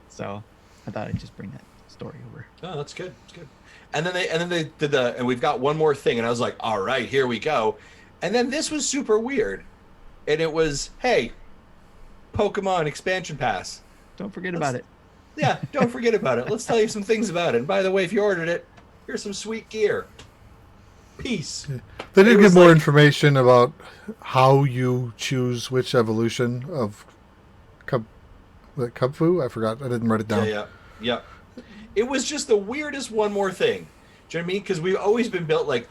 So I thought I'd just bring that story over. Oh, that's good. That's good. And then they did and we've got one more thing, and I was like, all right, here we go. And then this was super weird, and it was, hey, Pokemon expansion pass. Don't forget about it. Yeah, don't forget about it. Let's tell you some things about it. And by the way, if you ordered it, here's some sweet gear. Peace. Yeah. They did give more information about how you choose which evolution of Kubfu. I forgot. I didn't write it down. Yeah. It was just the weirdest one more thing. Do you know what I mean? Because we've always been built like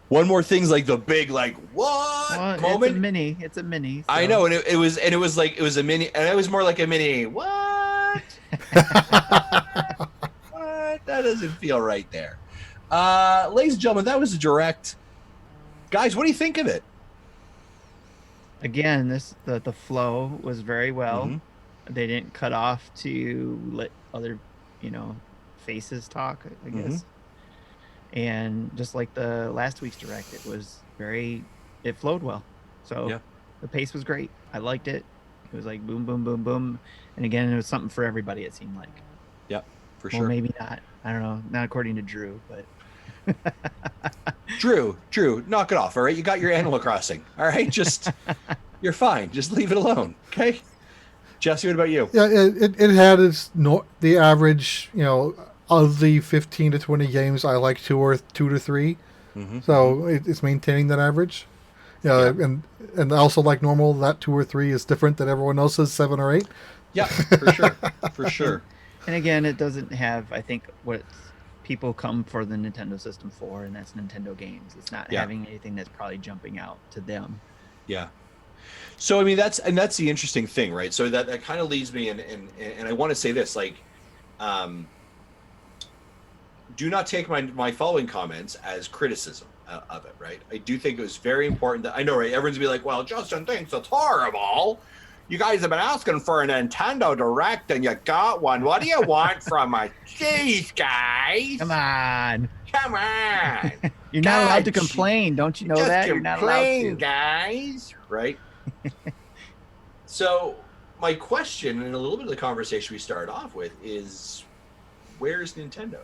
one more thing's like the big like what moment. It's a mini. So. I know, and it was a mini, and it was more like a mini. What? What? That doesn't feel right there. Ladies and gentlemen, that was a direct. Guys, what do you think of it? Again, the flow was very well. Mm-hmm. They didn't cut off to let other, faces talk, I guess. And just like the last week's direct, it flowed well. So the pace was great. I liked it. It was like boom, boom, boom, boom. And again, it was something for everybody, it seemed like. Yeah, for sure. Well, maybe not. I don't know. Not according to Drew, but. Drew, knock it off. All right. You got your Animal Crossing. All right. Just, you're fine. Just leave it alone. Okay. Jesse, what about you? Yeah, it had the average, of the 15 to 20 games, I like 2 to 3. Mm-hmm. So it's maintaining that average. Yeah. And also like normal, that 2 or 3 is different than everyone else's 7 or 8. Yeah, for sure. For sure. And again, it doesn't have, I think, what people come for the Nintendo system for, and that's Nintendo games. It's not having anything that's probably jumping out to them. Yeah. So I mean that's the interesting thing, right? So that kind of leads me, and I want to say this, like, do not take my following comments as criticism of it, right? I do think it was very important that I know, right? Everyone's gonna be like, well, Justin thinks it's horrible. You guys have been asking for a Nintendo Direct, and you got one. What do you want from us? Jeez, guys. Come on. You're God, not allowed to complain. Don't you know that? You're not allowed to. Guys. Right? So my question, and a little bit of the conversation we started off with, is where's Nintendo?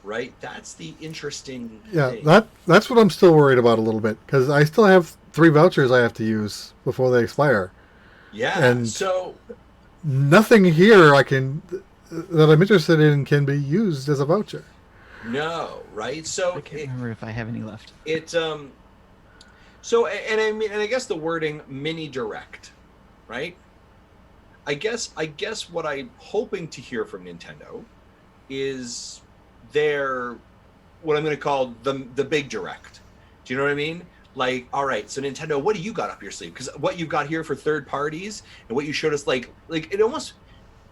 Right? That's the interesting thing. That's what I'm still worried about a little bit, because I still have 3 vouchers I have to use before they expire. Yeah. And so nothing here that I'm interested in can be used as a voucher. No, right? So I can't remember if I have any left. So I guess the wording mini direct, right? I guess what I'm hoping to hear from Nintendo is what I'm going to call the big direct. Do you know what I mean? Like, all right, so Nintendo, what do you got up your sleeve? Because what you've got here for third parties and what you showed us, like it almost,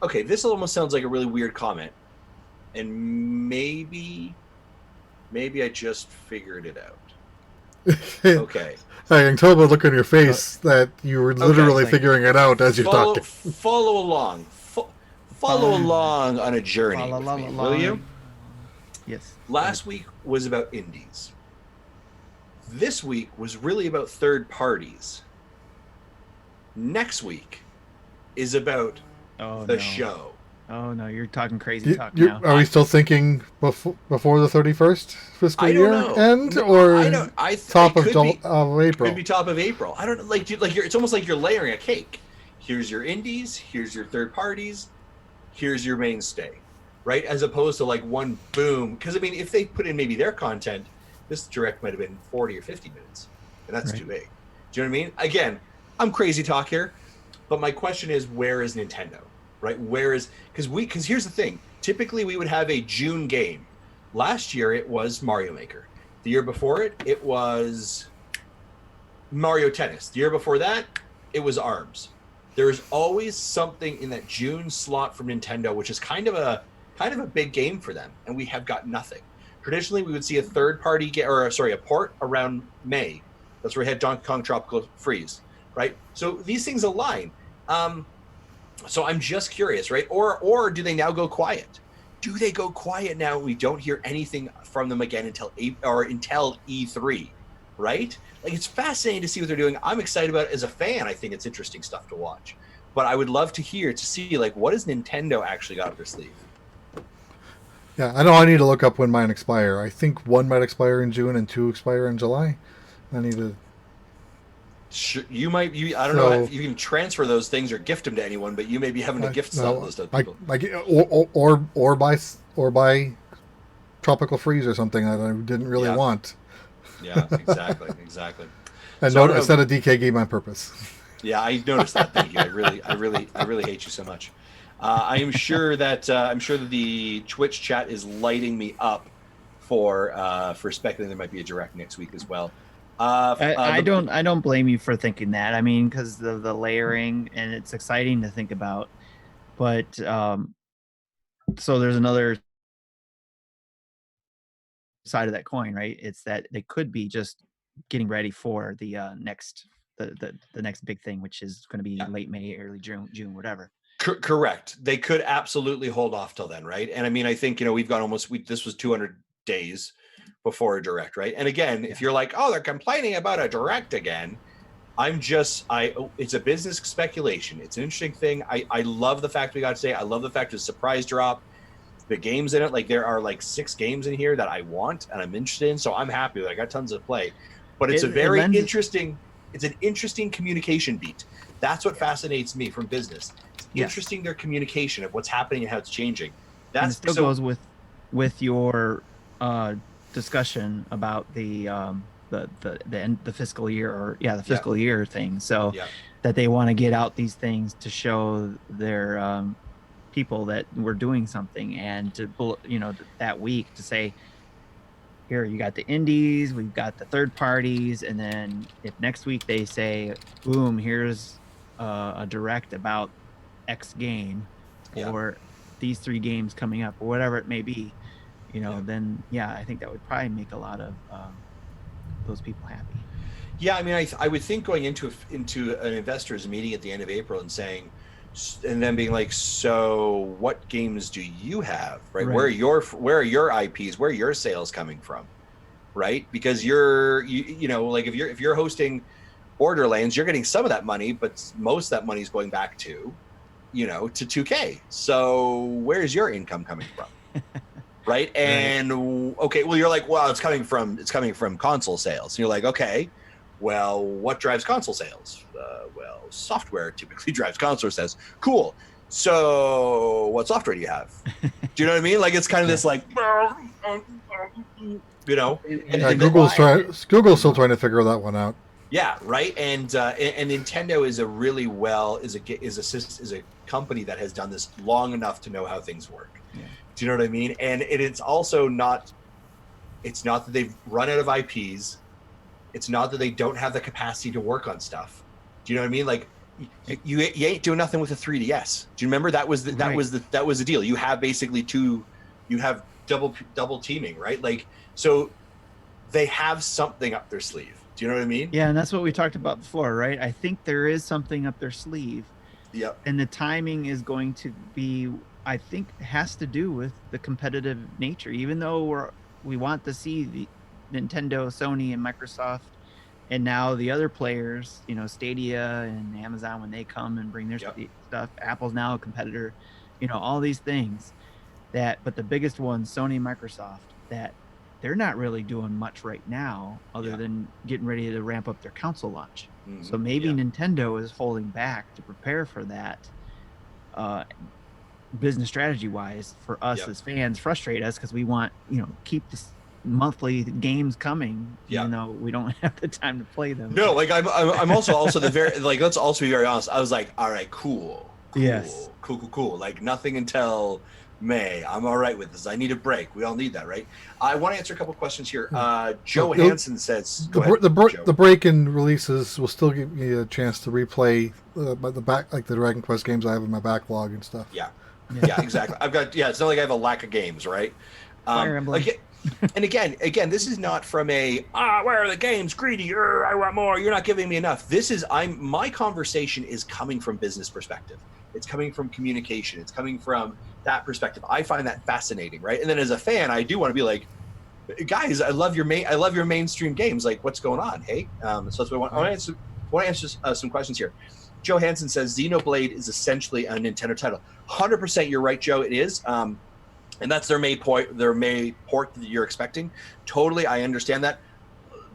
okay, this almost sounds like a really weird comment, and maybe I just figured it out. Okay. I can tell by the look on your face that you were literally figuring it out as you're talking. Follow along. Follow along on a journey with me, will you? Yes. Last week was about indies. This week was really about third parties. Next week is about the show. Oh no, you're talking crazy talk You, now. are we still thinking before the 31st fiscal I don't year know. end, No, or I don't. top It of, could be, of April? could be top of April. I don't like. It's almost like you're layering a cake. Here's your indies. Here's your third parties. Here's your mainstay, right? As opposed to like one boom. Because I mean, if they put in maybe their content, this direct might have been 40 or 50 minutes, and that's too big. Do you know what I mean? Again, I'm crazy talk here, but my question is, where is Nintendo? Right? Where is, because here's the thing. Typically, we would have a June game. Last year, it was Mario Maker. The year before it, it was Mario Tennis. The year before that, it was ARMS. There's always something in that June slot from Nintendo, which is kind of a big game for them, and we have got nothing. Traditionally, we would see a third-party a port around May. That's where we had Donkey Kong Tropical Freeze, right? So these things align. So I'm just curious, right? Or do they now go quiet? Do they go quiet now? We don't hear anything from them again until E3, right? Like, it's fascinating to see what they're doing. I'm excited about it as a fan. I think it's interesting stuff to watch. But I would love to see like, what has Nintendo actually got up their sleeve? Yeah, I know I need to look up when mine expire. I think one might expire in June and two expire in July. I need to. You might. I don't know if you can transfer those things or gift them to anyone, but you may be having to gift some of those to people. Or buy Tropical Freeze or something that I didn't really want. Yeah, exactly. And so I set a DK game on purpose. Yeah, I noticed that. Thank you. I really hate you so much. I am sure that the Twitch chat is lighting me up for speculating there might be a direct next week as well. I don't blame you for thinking that. I mean, because the layering, and it's exciting to think about. But so there's another side of that coin, right? It's that they could be just getting ready for the next big thing, which is going to be late May, early June, whatever. Correct. They could absolutely hold off till then, right? And I mean, I think we've got this was 200 days before a direct, right? And again, if you're like, oh, they're complaining about a direct again, it's a business speculation. It's an interesting thing. I love the fact we got today. I love the fact it's a surprise drop. The games in it, like there are like 6 games in here that I want and I'm interested in, so I'm happy that I got tons of play. But it's it's an interesting communication beat. That's what fascinates me from business. It's interesting, their communication of what's happening and how it's changing. That still goes with your discussion about the fiscal year, or the fiscal year thing. So that they want to get out these things to show their people that we're doing something, and to that week to say, here, you got the indies, we've got the third parties, and then if next week they say, boom, here's a direct about X game, or these 3 games coming up, or whatever it may be, then I think that would probably make a lot of those people happy. Yeah, I mean, I would think going into an investors meeting at the end of April and saying, and then being like, so what games do you have, right? Where are your IPs, where are your sales coming from, right? Because like if you're hosting Borderlands, you're getting some of that money, but most of that money is going back to 2K. So where's your income coming from? Right? And okay, well, you're like, well, it's coming from console sales. And you're like, okay, well, what drives console sales? Well, software typically drives console sales. Cool. So what software do you have? Do you know what I mean? Like, it's kind of this like, Google's still trying to figure that one out. Yeah, right. And Nintendo is a company that has done this long enough to know how things work. Yeah. Do you know what I mean? And it's also not. It's not that they've run out of IPs. It's not that they don't have the capacity to work on stuff. Do you know what I mean? Like, you ain't doing nothing with a 3DS. Do you remember that was the deal? You have basically you have double teaming, right? Like, so they have something up their sleeve. Do you know what I mean? Yeah, and that's what we talked about before, right? I think there is something up their sleeve. Yep. And the timing is going to be, I think, has to do with the competitive nature. Even though we want to see Nintendo, Sony, and Microsoft, and now the other players, Stadia and Amazon, when they come and bring their Yep. stuff, Apple's now a competitor, all these things but the biggest one, Sony, Microsoft, that they're not really doing much right now other than getting ready to ramp up their console launch. So maybe Nintendo is holding back to prepare for that. Business strategy wise, for us as fans, frustrate us because we want keep this monthly games coming, even though we don't have the time to play them. No, like I'm also the very like, let's also be very honest. I was like, all right, cool. Yes. Cool. Like nothing until May. I'm all right with this. I need a break. We all need that, right? I want to answer a couple questions here. Joe Hansen says the break in releases will still give me a chance to replay the Dragon Quest games I have in my backlog and stuff. Yeah, exactly. I've got it's not like I have a lack of games, right? Fire Emblem. And again, this is not from a where are the games? Greedy, I want more. You're not giving me enough. My conversation is coming from business perspective. It's coming from communication. It's coming from that perspective. I find that fascinating, right? And then as a fan, I do want to be like, guys, I love your mainstream games. Like, what's going on? Hey, so that's what I want. I want to answer some questions here. Joe Hansen says Xenoblade is essentially a Nintendo title. 100%, you're right, Joe. It is. And that's their May port that you're expecting. Totally, I understand that.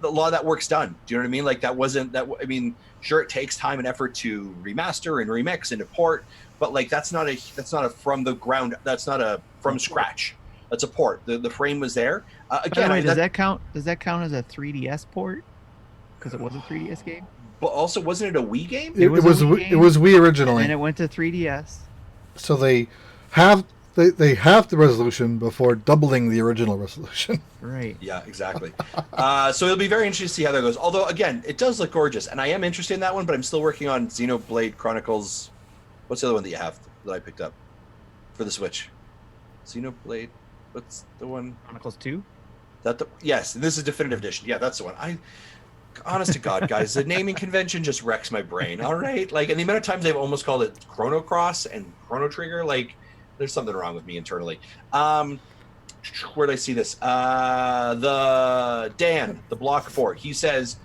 A lot of that work's done. Do you know what I mean? Like that wasn't that. I mean, sure, it takes time and effort to remaster and remix and to port, but like that's not a from the ground. That's not a from scratch. That's a port. The frame was there. Again, by the way, does that count? Does that count as a 3DS port? Because it was a 3DS game. But also, wasn't it a Wii game? It was Wii originally, and it went to 3DS. So they have the resolution before doubling the original resolution. Right. Yeah, exactly. So it'll be very interesting to see how that goes. Although, again, it does look gorgeous, and I am interested in that one, but I'm still working on Xenoblade Chronicles. What's the other one that you have that I picked up for the Switch? Xenoblade. What's the one? Chronicles 2? Yes, this is Definitive Edition. Yeah, that's the one. Honest to God, guys, the naming convention just wrecks my brain. All right? Like, and the amount of times they've almost called it Chrono Cross and Chrono Trigger, like, there's something wrong with me internally. Where did I see this? The Block 4. He says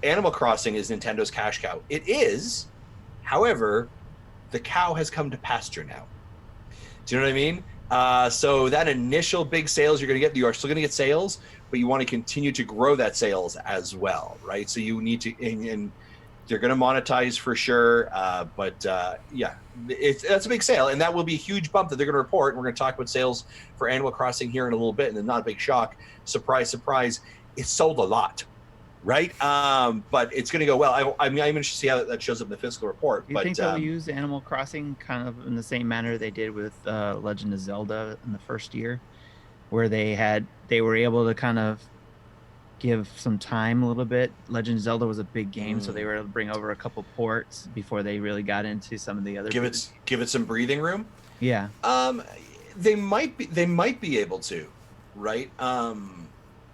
Animal Crossing is Nintendo's cash cow. It is. However, the cow has come to pasture now. Do you know what I mean? So that initial big sales you're going to get, you are still going to get sales, but you want to continue to grow that sales as well, right? So you need to, and they're going to monetize for sure. Yeah, that's a big sale, and that will be a huge bump that they're going to report. We're going to talk about sales for Animal Crossing here in a little bit, and then not a big shock. Surprise, surprise, it sold a lot, right? But it's going to go well. I'm interested to see how that shows up in the fiscal report. Do you think they'll use Animal Crossing kind of in the same manner they did with Legend of Zelda in the first year, where they were able to kind of give some time a little bit? Legend of Zelda was a big game, so they were able to bring over a couple ports before they really got into some of the other. Give it some breathing room. Yeah. They might be able to, right?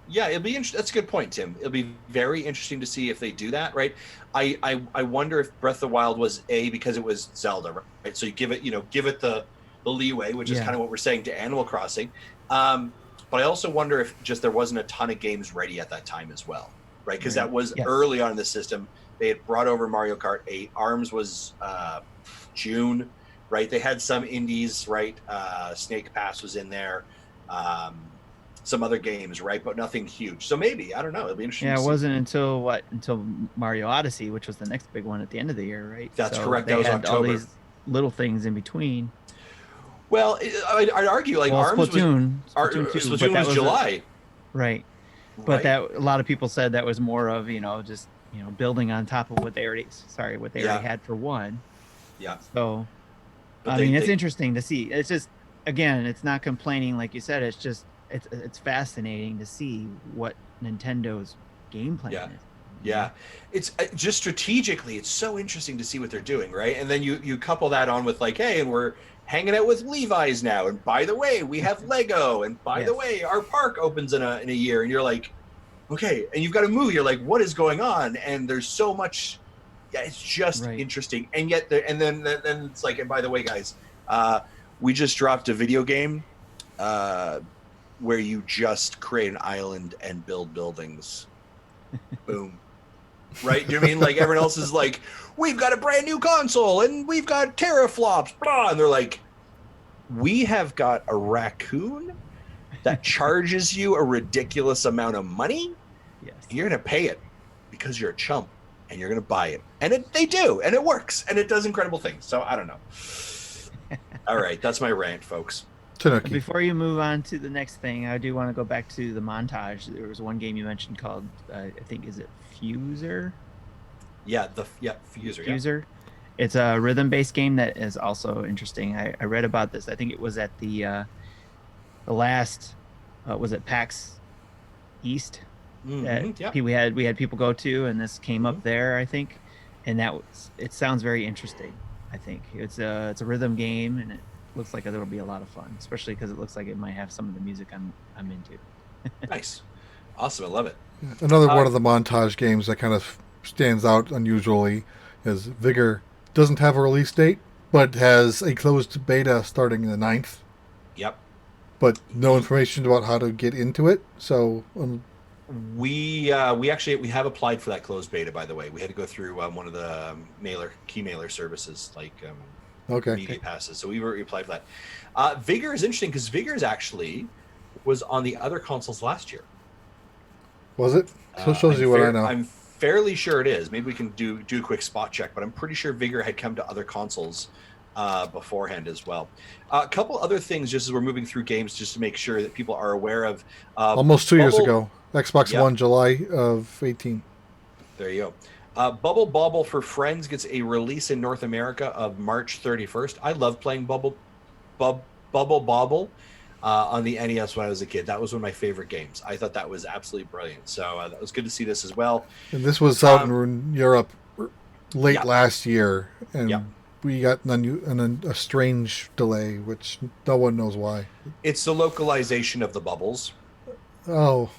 Yeah, it'll be interesting. That's a good point, Tim. It'll be very interesting to see if they do that, right? I wonder if Breath of the Wild was because it was Zelda, right? So you give it the leeway, which is kind of what we're saying to Animal Crossing. But I also wonder if just there wasn't a ton of games ready at that time as well, right? Because that was early on in the system. They had brought over Mario Kart 8. ARMS was June, right? They had some indies, right? Snake Pass was in there. Some other games, right? But nothing huge. So maybe, I don't know. It'll be interesting. Yeah, it wasn't until Mario Odyssey, which was the next big one at the end of the year, right? That's correct. That was October. All these little things in between. Well, I'd argue ARMS Splatoon was July, right? But that a lot of people said that was more of just building on top of what they already had for one. Yeah. So, it's interesting to see. It's just, again, it's not complaining like you said. It's just it's fascinating to see what Nintendo's game plan is. Yeah, it's just strategically, it's so interesting to see what they're doing, right? And then you couple that on with hey, and we're hanging out with Levi's now, and by the way, we have Lego, and by the way, our park opens in a year, and you're like, okay, and you've got a movie, you're like, what is going on? And there's so much, it's just interesting, and yet and then it's and by the way, guys, we just dropped a video game where you just create an island and build buildings. Boom. Right? Do you mean like everyone else is like, we've got a brand new console and we've got teraflops, blah, and they're like, we have got a raccoon that charges you a ridiculous amount of money. Yes. You're going to pay it because you're a chump and you're going to buy it. And they do, and it works, and it does incredible things. So I don't know. All right, that's my rant, folks. Tanuki. Before you move on to the next thing, I do want to go back to the montage. There was one game you mentioned called, I think, is it Fuser? Yeah, Fuser. Fuser. It's a rhythm-based game that is also interesting. I read about this. I think it was at the last, was it PAX East? Mm-hmm, We had people go to, and this came up there, I think, and it sounds very interesting. I think it's a rhythm game, and it looks like it'll be a lot of fun, especially because it looks like it might have some of the music I'm into. Nice, awesome, I love it. Another one of the montage games that kind of stands out unusually is Vigor. Doesn't have a release date, but has a closed beta starting the 9th. Yep. But no information about how to get into it. So we have applied for that closed beta. By the way, we had to go through one of the key mailer services like media passes. So we applied for that. Vigor is interesting because Vigor actually was on the other consoles last year. Was it? So it shows you what I know. I'm fairly sure it is. Maybe we can do a quick spot check, but I'm pretty sure Vigor had come to other consoles beforehand as well. A couple other things, just as we're moving through games, just to make sure that people are aware of. Almost 2 years ago, Xbox One, July of 18. There you go. Bubble Bobble for Friends gets a release in North America of March 31st. I love playing Bubble Bobble on the NES when I was a kid. That was one of my favorite games. I thought that was absolutely brilliant. So that was good to see this as well. And this was out in Europe late last year, and we got a strange delay, which no one knows why. It's the localization of the bubbles. Oh.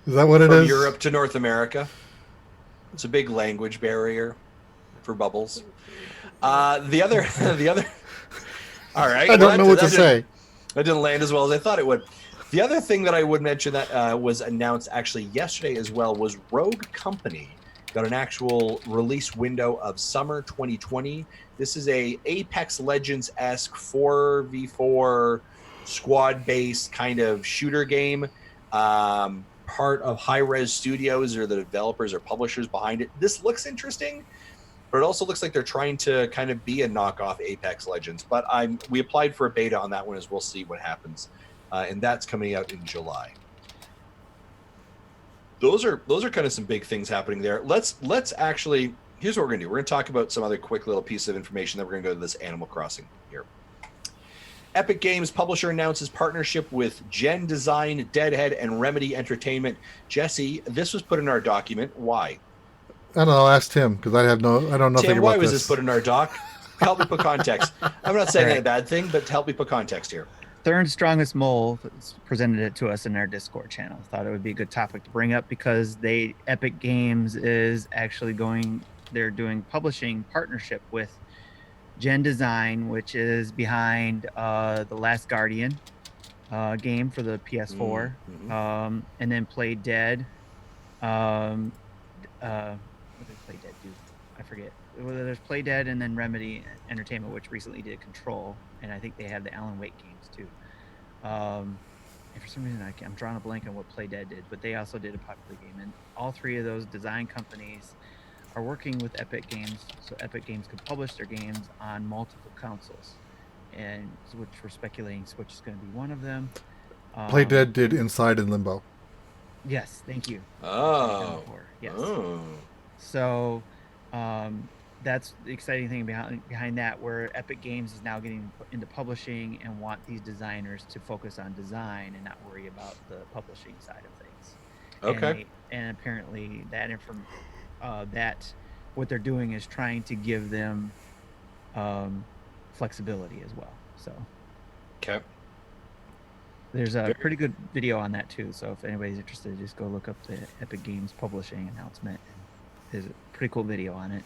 Is that what it is? From Europe to North America. It's a big language barrier for bubbles. The other all right. I don't know what to say. That didn't land as well as I thought it would. The other thing that I would mention that was announced actually yesterday as well was Rogue Company got an actual release window of summer 2020. This is a Apex Legends-esque 4v4 squad-based kind of shooter game. Part of Hi-Res Studios are the developers or publishers behind it. This looks interesting, but it also looks like they're trying to kind of be a knockoff Apex Legends. But we applied for a beta on that one as we'll see what happens. And that's coming out in July. Those are kind of some big things happening there. Let's actually, here's what we're gonna do. We're gonna talk about some other quick little piece of information. Then we're gonna go to this Animal Crossing here. Epic Games publisher announces partnership with Gen Design, Deadhead, and Remedy Entertainment. Jesse, this was put in our document. Why? I don't know. Ask Tim because I don't know nothing Tim, about this. why was this put in our doc? Help me put context. I'm not saying a bad thing, but help me put context here. Third Strongest Mole presented it to us in our Discord channel. Thought it would be a good topic to bring up because Epic Games is actually they're doing publishing partnership with Gen Design, which is behind the Last Guardian game for the PS4, and then Play Dead. What did Play Dead do? I forget. There's Play Dead and then Remedy Entertainment, which recently did Control, and I think they have the Alan Wake games too. And for some reason, I'm drawing a blank on what Play Dead did, but they also did a popular game, and all three of those design companies are working with Epic Games, so Epic Games could publish their games on multiple consoles, and which we're speculating Switch is going to be one of them. Play Dead did Inside and Limbo. Yes, thank you. Oh. Yes. Oh. So that's the exciting thing behind that, where Epic Games is now getting into publishing and want these designers to focus on design and not worry about the publishing side of things. Okay. And apparently that what they're doing is trying to give them flexibility as well. So okay. There's a pretty good video on that too. So if anybody's interested, just go look up the Epic Games publishing announcement. There's a pretty cool video on it.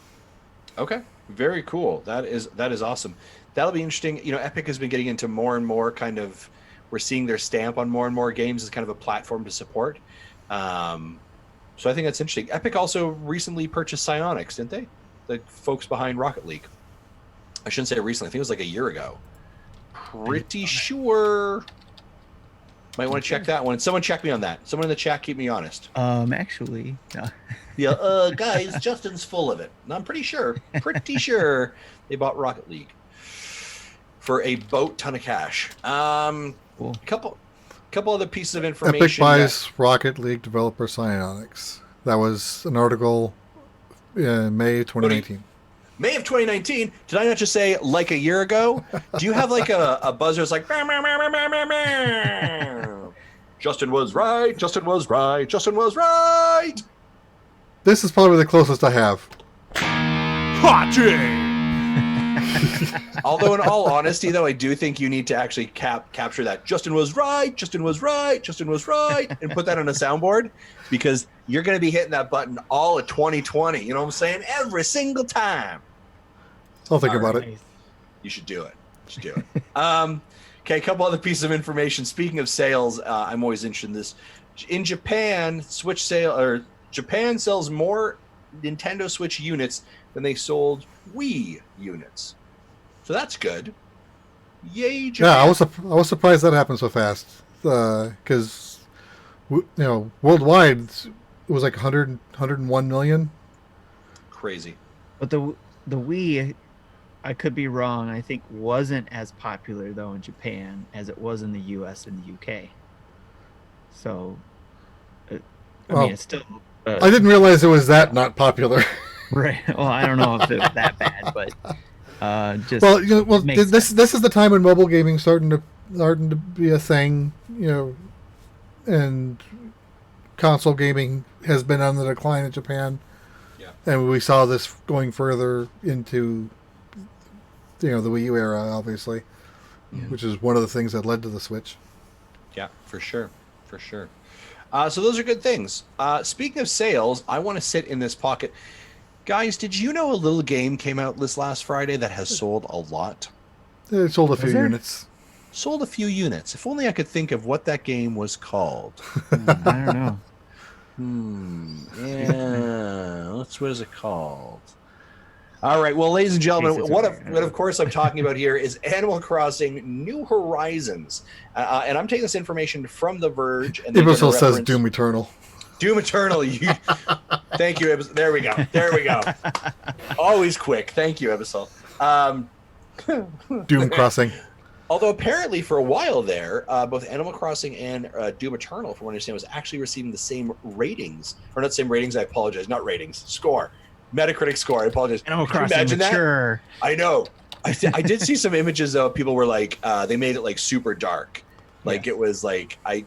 Okay, very cool. That is awesome. That'll be interesting. You know, Epic has been getting into more and more kind of we're seeing their stamp on more and more games as kind of a platform to support. So I think that's interesting. Epic also recently purchased Psyonix, didn't they? The folks behind Rocket League. I shouldn't say recently. I think it was like a year ago. Pretty sure. Might want to check that one. Someone check me on that. Someone in the chat, keep me honest. Actually, no. Yeah, guys, Justin's full of it. And I'm pretty sure they bought Rocket League for a boat ton of cash. Cool. Couple other pieces of information. Epic buys Rocket League developer Psyonix. That was an article in May 2019. May of 2019. Did I not just say like a year ago? Do you have like a buzzer that's like Justin was right, Justin was right, Justin was right? This is probably the closest I have. Hot take! Although in all honesty, though, I do think you need to actually capture that Justin was right, Justin was right, Justin was right, and put that on a soundboard, because you're going to be hitting that button all of 2020. You know what I'm saying? Every single time. I'll think about it. You should do it. Okay, a couple other pieces of information. Speaking of sales, I'm always interested in this. In Japan, Japan sells more Nintendo Switch units than they sold Wii units. So that's good. Yay, Japan. Yeah, I was surprised that happened so fast. Because worldwide it was like 101 million. Crazy. But the Wii, I could be wrong, I think wasn't as popular though in Japan as it was in the US and the UK. So I mean, it's still I didn't realize it was that not popular. Right. Well, I don't know if it was that bad, but just this is the time when mobile gaming starting to be a thing, and console gaming has been on the decline in Japan. Yeah. And we saw this going further into the Wii U era, obviously, which is one of the things that led to the Switch. Yeah, for sure. So those are good things. Speaking of sales, I want to sit in this pocket. Guys, did you know a little game came out this last Friday that has sold a lot? It sold a few units. Sold a few units. If only I could think of what that game was called. I don't know. Yeah. What is it called? All right. Well, ladies and gentlemen, what of course I'm talking about here is Animal Crossing New Horizons. And I'm taking this information from The Verge. And Imbecile says Doom Eternal. Doom Eternal. Thank you. There we go. Always quick. Thank you, Imbecile. Doom Crossing. Although apparently for a while there, both Animal Crossing and Doom Eternal, from what I understand, was actually receiving the same ratings. Or not same ratings, I apologize. Not ratings. Score. Metacritic score. I apologize. Animal Crossing, imagine mature. That? I know. I did see some images though. People were like, they made it like super dark. Like it was like I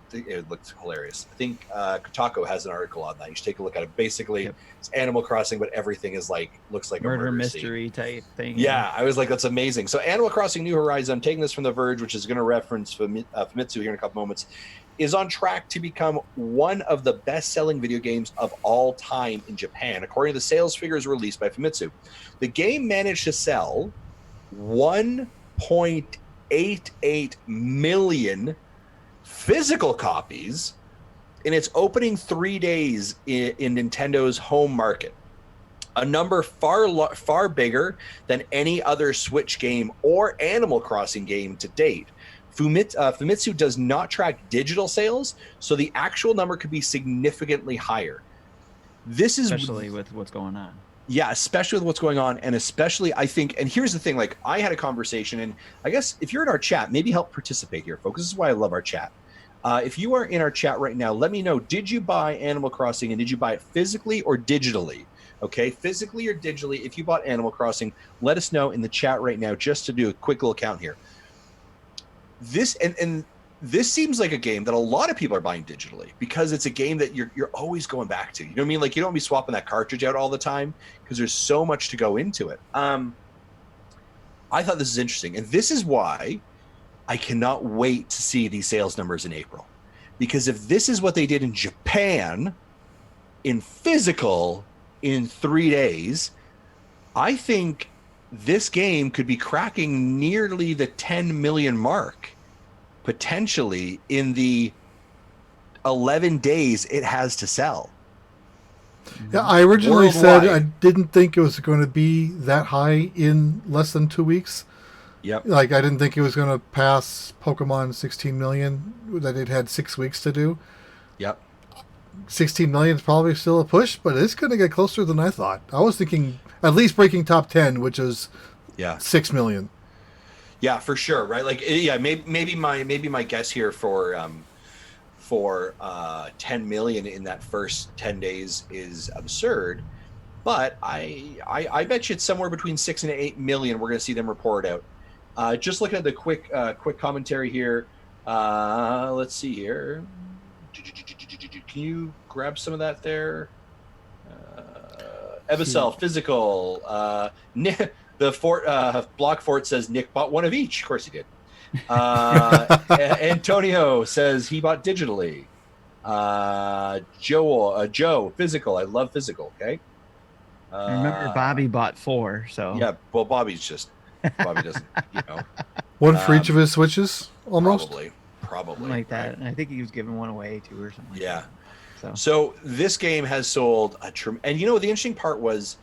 think it looked hilarious. I think Kotaku has an article on that. You should take a look at it. Basically, it's Animal Crossing, but everything is looks like murder a mystery type thing. Yeah, I was like, that's amazing. So Animal Crossing New Horizons, I'm taking this from The Verge, which is going to reference Famitsu here in a couple moments, is on track to become one of the best-selling video games of all time in Japan, according to the sales figures released by Famitsu. The game managed to sell 1.88 million physical copies in its opening 3 days in Nintendo's home market, a number far bigger than any other Switch game or Animal Crossing game to date. Famitsu does not track digital sales, so the actual number could be significantly higher. Especially with what's going on. Yeah, especially with what's going on, and especially I think, and here's the thing, like I had a conversation, and I guess if you're in our chat, maybe help participate here, folks. This is why I love our chat. If you are in our chat right now, let me know, did you buy Animal Crossing, and did you buy it physically or digitally? Okay, physically or digitally. If you bought Animal Crossing, let us know in the chat right now, just to do a quick little count here. This seems like a game that a lot of people are buying digitally because it's a game that you're always going back to. You know what I mean? Like you don't be swapping that cartridge out all the time because there's so much to go into it. I thought this is interesting, and this is why I cannot wait to see these sales numbers in April. Because if this is what they did in Japan, in physical, in 3 days, I think this game could be cracking nearly the 10 million mark potentially in the 11 days it has to sell. Yeah, I originally said I Worldwide. didn't think it was going to be that high in less than 2 weeks. Yep. Like, I didn't think it was going to pass Pokemon 16 million, that it had 6 weeks to do. Yep. 16 million is probably still a push, but it's going to get closer than I thought. I was thinking at least breaking top 10, which is Yeah. 6 million. Yeah, for sure. Right. Like, yeah, maybe my guess here for 10 million in that first 10 days is absurd, but I bet you it's somewhere between 6 and 8 million. We're going to see them report out. Just looking at the quick commentary here. Let's see here. Can you grab some of that there? Ebicel, physical. Nick, the Fort Block Fort says Nick bought one of each. Of course he did. Antonio says he bought digitally. Joe, physical. I love physical. Okay. Remember, Bobby bought 4. So Yeah. Well, Bobby doesn't. One for each of his Switches, almost. Probably something like that. right? And I think he was giving one away too, or something. Yeah. Like that. So this game has sold and the interesting part was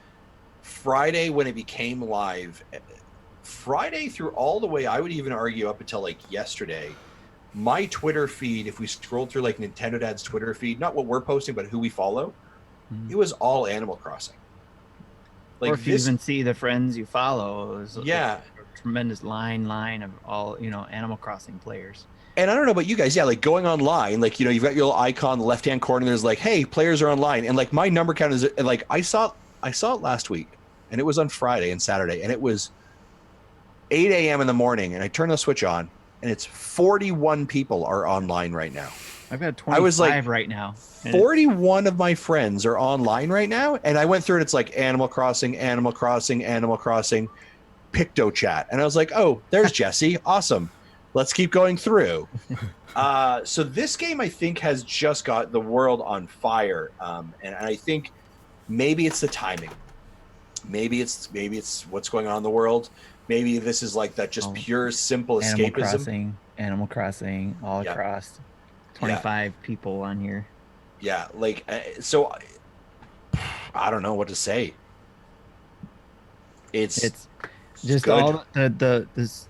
Friday when it became live. Friday through all the way, I would even argue up until like yesterday, my Twitter feed, if we scrolled through like Nintendo Dad's Twitter feed, not what we're posting, but who we follow, it was all Animal Crossing. Like, or if you even see the friends you follow, it's a tremendous line of all, Animal Crossing players. And I don't know about you guys, like going online, like, you've got your little icon in the left-hand corner, and there's like, hey, players are online. And like my number count is like, I saw it last week, and it was on Friday and Saturday, and it was 8 a.m. in the morning, and I turned the Switch on, and it's 41 people are online right now. I've got 25 right now. 41 of my friends are online right now, and I went through it. It's like Animal Crossing, Picto Chat, and I was like, oh, there's Jesse. Awesome. Let's keep going through. So this game, I think, has just got the world on fire, and I think maybe it's the timing. Maybe it's what's going on in the world. Maybe this is like that just pure, simple escapism. Animal Crossing, all across 25 people on here. Yeah, like, so I don't know what to say. It's just good. All this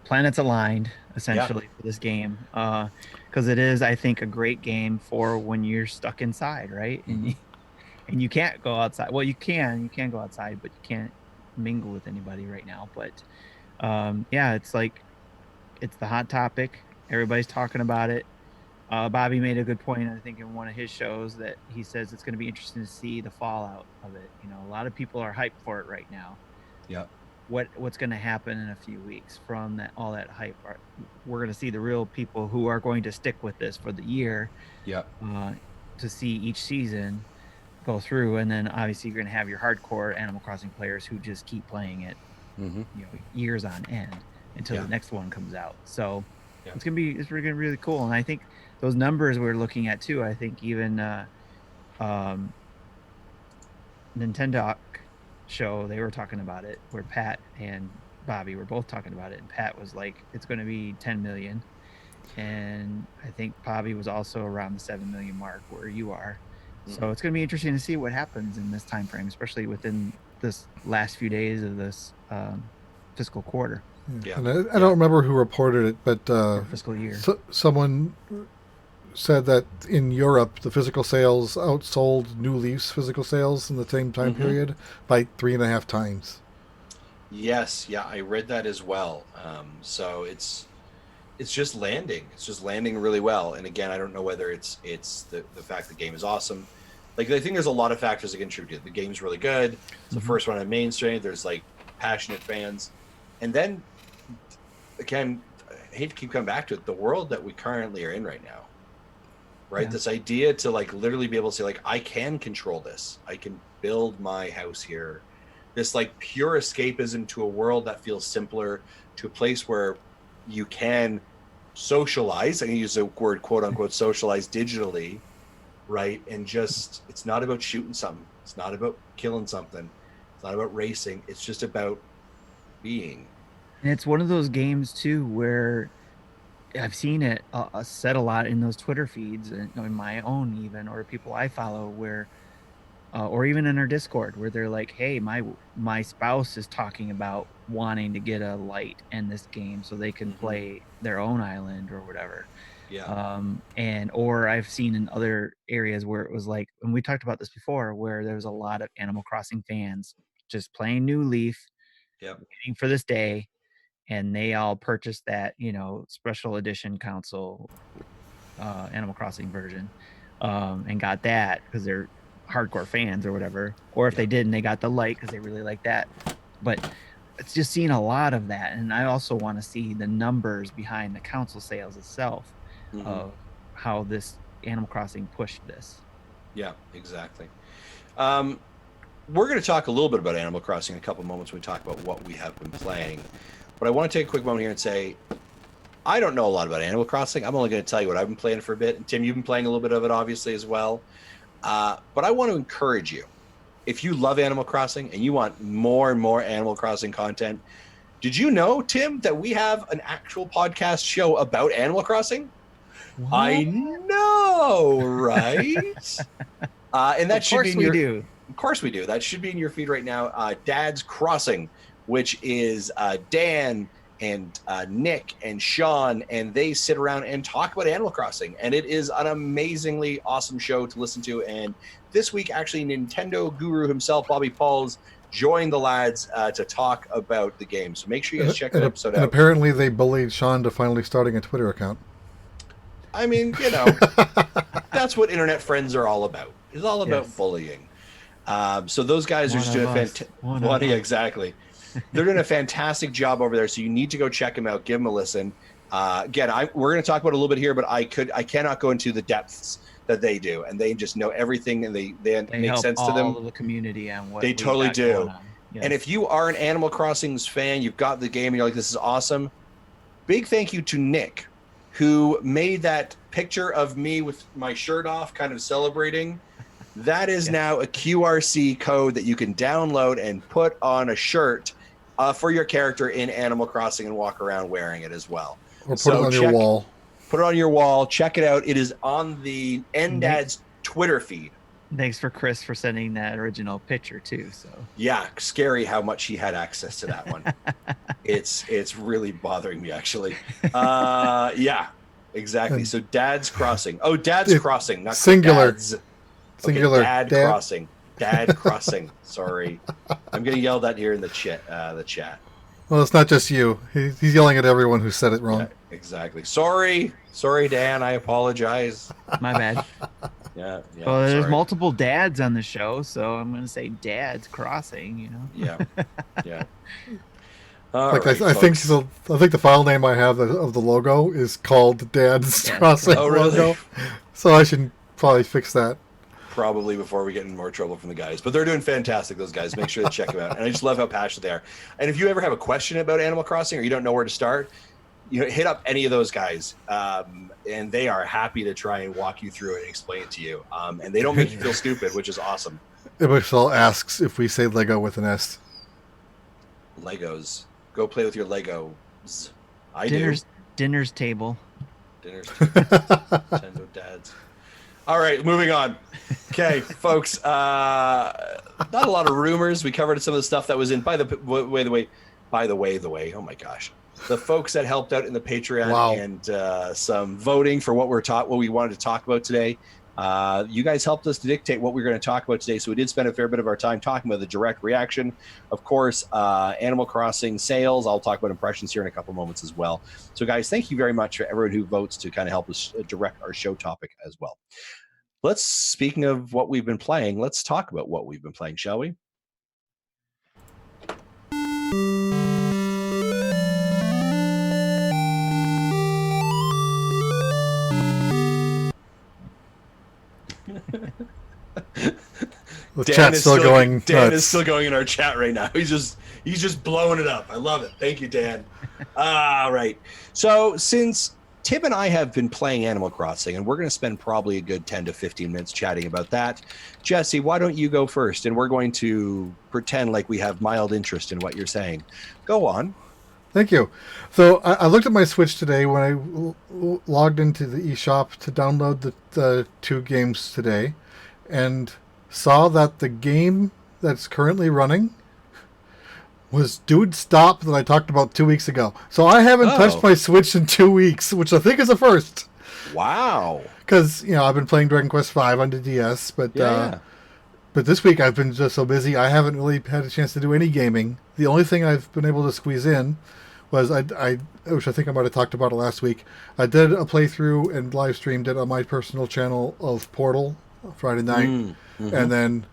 planets aligned essentially for this game, because it is, I think, a great game for when you're stuck inside, right? And you can't go outside. Well, you can go outside, but you can't mingle with anybody right now. But it's like, it's the hot topic. Everybody's talking about it. Bobby made a good point, I think, in one of his shows, that he says it's going to be interesting to see the fallout of it. A lot of people are hyped for it right now. Yeah. What's going to happen in a few weeks from all that hype? We're going to see the real people who are going to stick with this for the year. Yeah. To see each season go through, and then obviously you're going to have your hardcore Animal Crossing players who just keep playing it, years on end until the next one comes out. So it's going to be really cool. And I think those numbers we're looking at too, I think even Nintendo show, they were talking about it, where Pat and Bobby were both talking about it, and Pat was like, it's going to be 10 million, and I think Bobby was also around the 7 million mark where you are. So it's going to be interesting to see what happens in this time frame, especially within this last few days of this fiscal quarter. And I don't remember who reported it, but fiscal year. Someone said that in Europe, the physical sales outsold New Leaf's physical sales in the same time period by 3.5 times. Yes, I read that as well. So it's just landing. It's just landing really well. And again, I don't know whether it's the fact the game is awesome. Like, I think there's a lot of factors that contribute. The game's really good. It's the first one on mainstream. There's like passionate fans, and then again, I hate to keep coming back to it, the world that we currently are in right now. Right? Yeah. This idea to like literally be able to say, like, I can control this. I can build my house here. This like pure escapism to a world that feels simpler, to a place where you can socialize. I can use the word quote unquote socialize digitally, right? And just, it's not about shooting something. It's not about killing something. It's not about racing. It's just about being. And it's one of those games too where I've seen it said a lot in those Twitter feeds and in my own even, or people I follow where, or even in our Discord where they're like, "Hey, my spouse is talking about wanting to get a light in this game so they can play their own island or whatever." Yeah. And or I've seen in other areas where it was like, and we talked about this before, where there was a lot of Animal Crossing fans just playing New Leaf, Yep. waiting for this day, and they all purchased that, special edition console, Animal Crossing version, and got that because they're hardcore fans or whatever. Or if they didn't, they got the light because they really like that. But it's just seeing a lot of that, and I also want to see the numbers behind the console sales itself of how this Animal Crossing pushed this. Yeah, exactly. We're going to talk a little bit about Animal Crossing in a couple of moments when we talk about what we have been playing. But I want to take a quick moment here and say, I don't know a lot about Animal Crossing. I'm only going to tell you what I've been playing for a bit. And Tim, you've been playing a little bit of it, obviously, as well. But I want to encourage you. If you love Animal Crossing and you want more and more Animal Crossing content, did you know, Tim, that we have an actual podcast show about Animal Crossing? What? I know, right? And that should be in your... do. Of course we do. That should be in your feed right now. Dad's Crossing, which is Dan and Nick and Sean, and they sit around and talk about Animal Crossing. And it is an amazingly awesome show to listen to. And this week, actually, Nintendo guru himself, Bobby Pauls, joined the lads to talk about the game. So make sure you guys check that episode out. And apparently they bullied Sean to finally starting a Twitter account. I mean, that's what internet friends are all about. It's all about bullying. So those guys are just doing exactly. They're doing a fantastic job over there. So you need to go check them out. Give them a listen. Again, we're going to talk about it a little bit here, but I cannot go into the depths that they do, and they just know everything, and they make sense to them. All of the community and what they totally do. Yes. And if you are an Animal Crossing's fan, you've got the game, and you're like, "This is awesome." Big thank you to Nick, who made that picture of me with my shirt off, kind of celebrating. That is now a QRC code that you can download and put on a shirt for your character in Animal Crossing and walk around wearing it as well. Or put it on your wall. Put it on your wall. Check it out. It is on the NDad's Twitter feed. Thanks for Chris for sending that original picture too. So yeah, scary how much he had access to that one. It's really bothering me actually. Yeah, exactly. So Dad's Crossing. Oh, Dad's Crossing, not singular. Dad's. Singular. Okay, Dad Crossing. Dad Crossing. Sorry, I'm getting yelled at here in the chat. Well, it's not just you. He's yelling at everyone who said it wrong. Yeah, exactly. Sorry, Dan. I apologize. My bad. Yeah. Well, there's multiple dads on the show, so I'm going to say Dad's Crossing. Yeah. I think the file name I have of the logo is called Dad's Crossing logo. So I should probably fix that. Probably before we get in more trouble from the guys. But they're doing fantastic, those guys. Make sure to check them out. And I just love how passionate they are. And if you ever have a question about Animal Crossing or you don't know where to start, hit up any of those guys. And they are happy to try and walk you through it and explain it to you. And they don't make you feel stupid, which is awesome. Ibixel asks if we say Lego with an S. Legos. Go play with your Legos. Dinner's table. Nintendo dads. All right, moving on. Okay, folks. Not a lot of rumors. We covered some of the stuff that was in. By the way. Oh my gosh, the folks that helped out in the Patreon and some voting for what we wanted to talk about today. You guys helped us to dictate what we're going to talk about today. So we did spend a fair bit of our time talking about the direct reaction. Of course, Animal Crossing sales. I'll talk about impressions here in a couple moments as well. So guys, thank you very much for everyone who votes to kind of help us direct our show topic as well. Speaking of what we've been playing, let's talk about what we've been playing, shall we? The chat's still going. Dan is still going in our chat right now. He's just blowing it up. I love it. Thank you, Dan. All right. So since Tim and I have been playing Animal Crossing, and we're going to spend probably a good 10 to 15 minutes chatting about that. Jesse, why don't you go first? And we're going to pretend like we have mild interest in what you're saying. Go on. Thank you. So I looked at my Switch today when I logged into the eShop to download the two games today, and saw that the game that's currently running was Dude Stop that I talked about 2 weeks ago. So I haven't touched my Switch in 2 weeks, which I think is a first. Wow. Because I've been playing Dragon Quest V on the DS, but Yeah. but this week I've been just so busy I haven't really had a chance to do any gaming. The only thing I've been able to squeeze in was which I think I might have talked about it last week. I did a playthrough and live streamed it on my personal channel of Portal Friday night, Mm-hmm. and then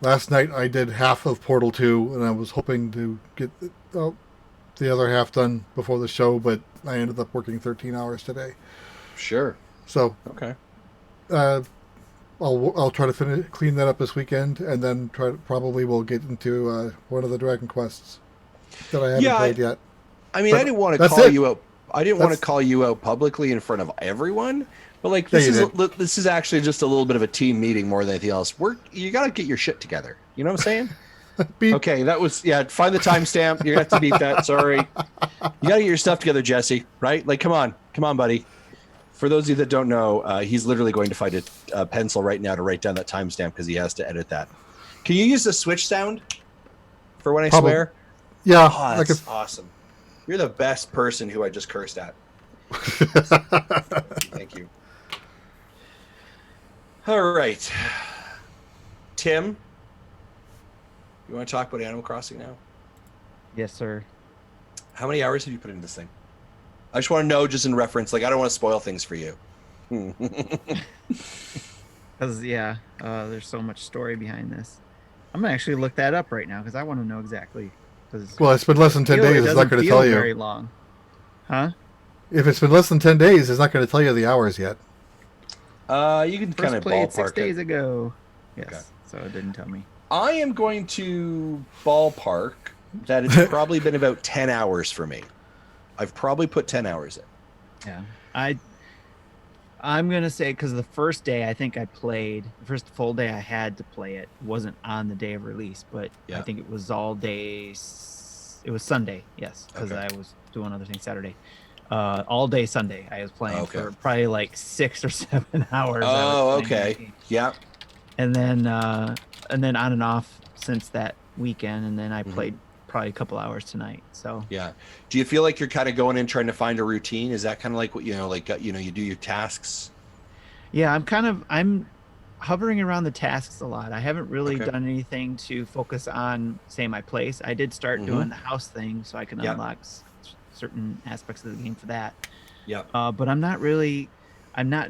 last night I did half of Portal 2, and I was hoping to get the other half done before the show, but I ended up working 13 hours today. Sure. So Okay. I'll try to clean that up this weekend, and then probably we'll get into one of the Dragon Quests that I haven't played yet. I mean, But I didn't want to that's call it. you out. I didn't want to That's- call you out publicly in front of everyone, but like Yeah, this you is this is actually just a little bit of a team meeting more than anything else. You got to get your shit together. You know what I'm saying? Beep. Okay, that was find the timestamp. You're gonna have to beat that. Sorry, you got to get your stuff together, Jesse. Right? Like, come on, buddy. For those of you that don't know, he's literally going to find a pencil right now to write down that timestamp because he has to edit that. Can you use the switch sound for when I Probably. swear? Yeah, Oh, I that's could. awesome. You're the best person who I just cursed at. Thank you. All right. Tim, you want to talk about Animal Crossing now? Yes, sir. How many hours have you put into this thing? I just want to know, just in reference, like I don't want to spoil things for you. Because there's so much story behind this. I'm gonna actually look that up right now because I want to know exactly. Because Well, it's been less than 10 days. It's not going to tell you. very long, huh? If it's been less than 10 days, it's not going to tell you the hours yet. You can First kind of played 6 ballpark days it. ago. Yes, Okay. so it didn't tell me. I am going to ballpark that it's probably been about 10 hours for me. I've probably put 10 hours in. Yeah, I'm gonna say because the first day I think I played, the first full day I had to play it wasn't on the day of release, but Yeah. I think it was all day. It was Sunday, yes, because Okay. I was doing other things Saturday. All day Sunday I was playing Okay. for probably like 6 or 7 hours. I Oh, was playing that okay. game. Yeah. And then on and off since that weekend, and then I Mhm. played probably a couple hours tonight. So Yeah. Do you feel like you're kind of going in trying to find a routine? Is that kind of like what, you do your tasks? yeah, I'm hovering around the tasks a lot. I haven't really Okay. done anything to focus on, say, my place. I did start Mhm. doing the house thing so I can Yep. unlock certain aspects of the game for that. Yeah. But I'm not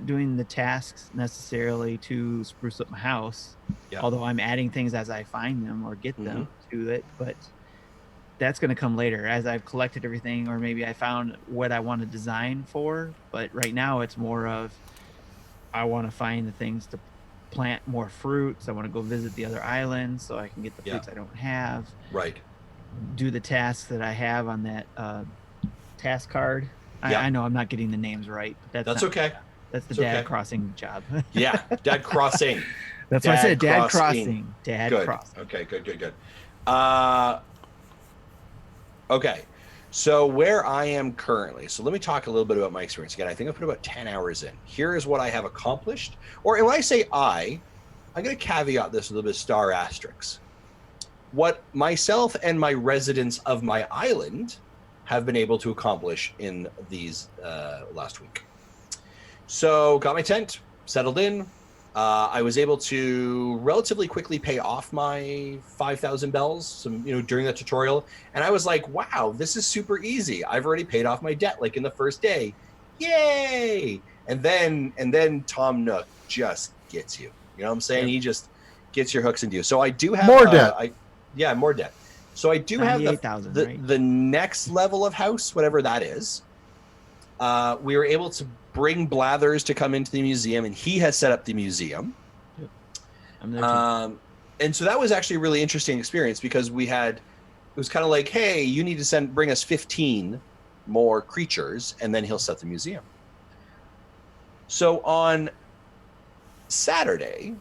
doing the tasks necessarily to spruce up my house. Yeah. Although I'm adding things as I find them or get them to it, but that's going to come later as I've collected everything, or maybe I found what I want to design for. But right now it's more of I want to find the things to plant more fruits. I want to go visit the other islands so I can get the Yeah. fruits I don't have. Right. Do the tasks that I have on that task card. Yeah. I know I'm not getting the names right, but That's not- okay. That's the It's dad okay. crossing job. Yeah. Dad crossing. That's what I said. Dad Crossing. crossing. Dad Good. crossing. Okay. Good. Okay. So where I am currently, so let me talk a little bit about my experience. Again, I think I put about 10 hours in. Here is what I have accomplished. And when I say I'm going to caveat this with a little bit of star asterisks. What myself and my residents of my island have been able to accomplish in these last week. So got my tent, settled in. I was able to relatively quickly pay off my 5,000 bells, during the tutorial. And I was like, wow, this is super easy. I've already paid off my debt like in the first day. Yay! And then Tom Nook just gets you. You know what I'm saying? Yep. He just gets your hooks into you. So I do have More debt. More debt. So I do have 98,000, right? the next level of house, whatever that is. We were able to bring Blathers to come into the museum, and he has set up the museum. I'm there too. And so that was actually a really interesting experience because it was kind of like, hey, you need to bring us 15 more creatures, and then he'll set the museum. So on Saturday,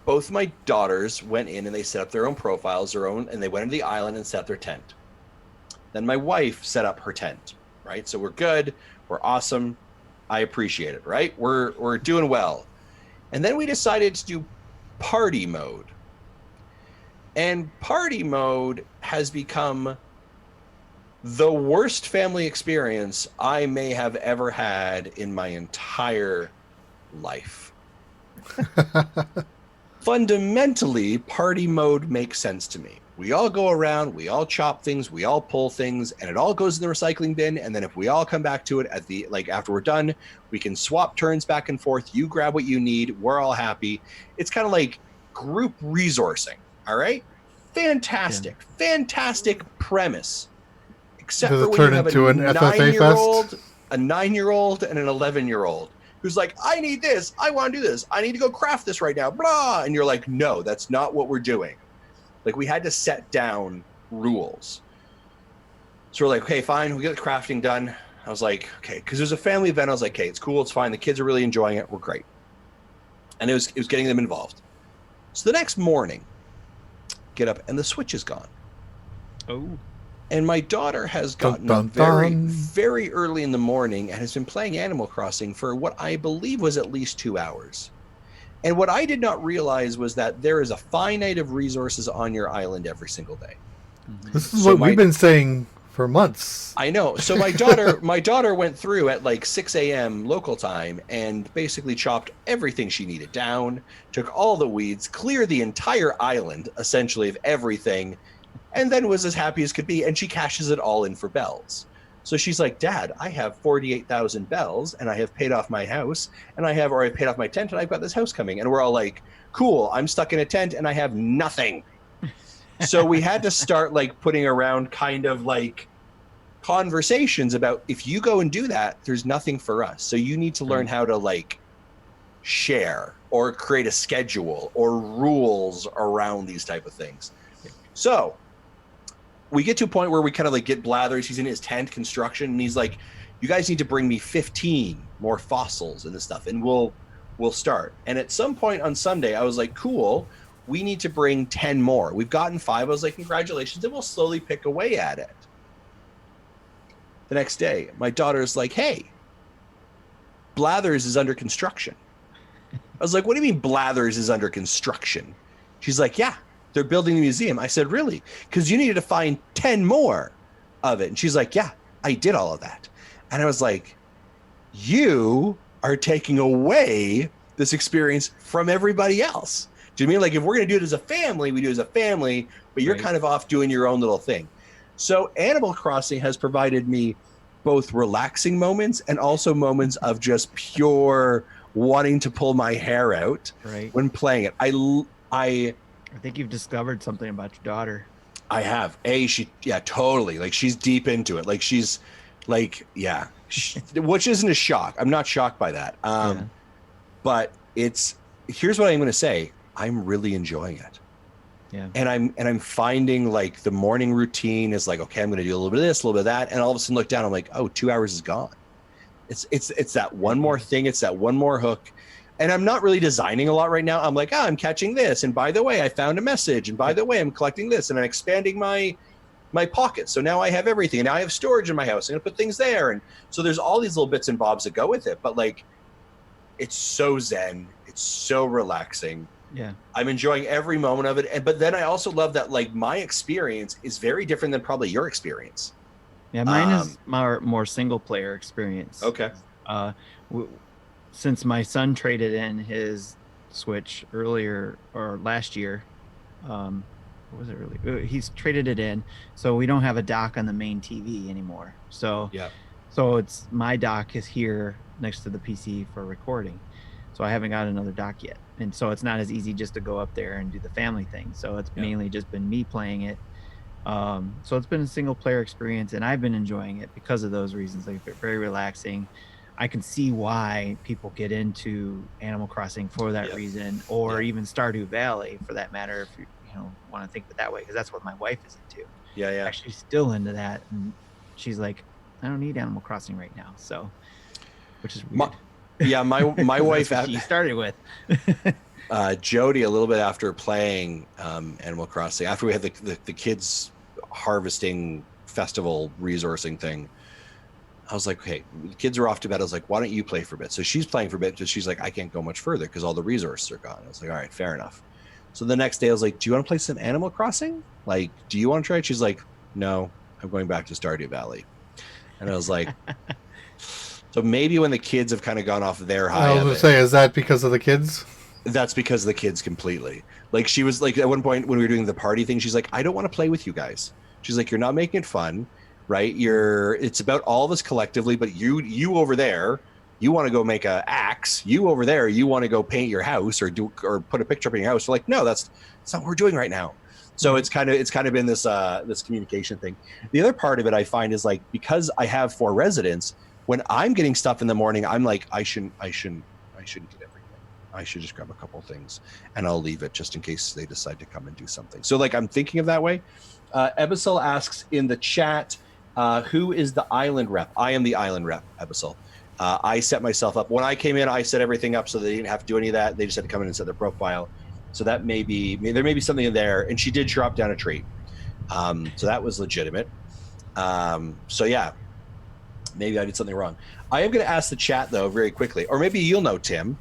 both my daughters went in and they set up their own profiles, and they went into the island and set their tent. Then my wife set up her tent, right? So we're good. We're awesome. I appreciate it, right? We're doing well. And then we decided to do party mode. And party mode has become the worst family experience I may have ever had in my entire life. Fundamentally, party mode makes sense to me. We all go around, we all chop things, we all pull things, and it all goes in the recycling bin. And then if we all come back to it at the after we're done, we can swap turns back and forth. You grab what you need, we're all happy. It's kind of like group resourcing. All right, fantastic premise. Except Does for it when turn you have into an FFA fest? a 9-year-old, and an 11-year-old who's like, I need this, I want to do this, I need to go craft this right now, blah. And you're like, no, that's not what we're doing. Like, we had to set down rules. So we're like, okay, fine, we get the crafting done. I was like, okay, because there's a family event. I was like, okay, it's cool, it's fine. The kids are really enjoying it. We're great. And it was getting them involved. So the next morning, get up, and the Switch is gone. Oh. And my daughter has gotten up very early in the morning and has been playing Animal Crossing for what I believe was at least 2 hours. And what I did not realize was that there is a finite of resources on your island every single day. This is what we've been saying for months. I know. So my daughter went through at like 6 a.m. local time and basically chopped everything she needed down, took all the weeds, cleared the entire island, essentially, of everything, and then was as happy as could be. And she cashes it all in for bells. So she's like, Dad, I have 48,000 bells, and I have paid off my house, and I've paid off my tent, and I've got this house coming. And we're all like, cool, I'm stuck in a tent, and I have nothing. So we had to start like putting around kind of like conversations about, if you go and do that, there's nothing for us. So you need to learn how to like share or create a schedule or rules around these type of things. So we get to a point where we kind of like get Blathers. He's in his tent construction, and he's like, you guys need to bring me 15 more fossils and this stuff, and we'll start. And at some point on Sunday, I was like, cool, we need to bring 10 more. We've gotten 5. I was like, congratulations, and we'll slowly pick away at it. The next day, my daughter's like, hey, Blathers is under construction. I was like, what do you mean Blathers is under construction? She's like, yeah, they're building a museum. I said, really? Because you needed to find 10 more of it. And she's like, yeah, I did all of that. And I was like, you are taking away this experience from everybody else. Do you mean, like, if we're going to do it as a family, we do it as a family, but you're kind of off doing your own little thing. So Animal Crossing has provided me both relaxing moments and also moments of just pure wanting to pull my hair out when playing it. I think you've discovered something about your daughter. I have. Totally. Like, she's deep into it. Like, she's like, which isn't a shock. I'm not shocked by that. But here's what I'm going to say. I'm really enjoying it. Yeah. And I'm finding like the morning routine is like, okay, I'm going to do a little bit of this, a little bit of that. And all of a sudden look down, I'm like, oh, 2 hours is gone. It's that one more thing. It's that one more hook. And I'm not really designing a lot right now. I'm like, I'm catching this. And by the way, I found a message. And by the way, I'm collecting this. And I'm expanding my pocket. So now I have everything. And now I have storage in my house. I'm going to put things there. And so there's all these little bits and bobs that go with it. But like, it's so zen. It's so relaxing. Yeah. I'm enjoying every moment of it. But then I also love that like my experience is very different than probably your experience. Yeah, mine is more single player experience. Okay. Since my son traded in his Switch earlier or last year, what was it really? He's traded it in, so we don't have a dock on the main TV anymore. So it's my dock is here next to the PC for recording. So I haven't got another dock yet, and so it's not as easy just to go up there and do the family thing. So it's mainly just been me playing it. So it's been a single player experience, and I've been enjoying it because of those reasons. Like, very relaxing. I can see why people get into Animal Crossing for that reason, or even Stardew Valley for that matter, if you want to think of it that way, because that's what my wife is into. Actually still into that, and she's like, I don't need Animal Crossing right now, so, which is weird. My wife she started with Jody, a little bit after playing Animal Crossing, after we had the kids harvesting festival resourcing thing. I was like, okay, the kids are off to bed. I was like, why don't you play for a bit? So she's playing for a bit because she's like, I can't go much further because all the resources are gone. I was like, all right, fair enough. So the next day I was like, do you want to play some Animal Crossing? Like, do you want to try it? She's like, no, I'm going back to Stardew Valley. And I was like, so maybe when the kids have kind of gone off their high, I was going to say, is that because of the kids? That's because of the kids completely. Like, she was like, at one point when we were doing the party thing, she's like, I don't want to play with you guys. She's like, you're not making it fun, right? It's about all of us collectively, but you over there, you want to go make a axe. You over there, you want to go paint your house or put a picture up in your house. We're like, no, that's not what we're doing right now. So it's kind of been this communication thing. The other part of it I find is like, because I have 4 residents, when I'm getting stuff in the morning, I'm like, I shouldn't get everything. I should just grab a couple things and I'll leave it just in case they decide to come and do something. So like, I'm thinking of that way. Ebisol asks in the chat, who is the island rep? I am the island rep, Ebisol. I set myself up. When I came in, I set everything up so they didn't have to do any of that. They just had to come in and set their profile. So that there may be something in there. And she did drop down a tree. So that was legitimate. So yeah, maybe I did something wrong. I am going to ask the chat though, very quickly, or maybe you'll know, Tim.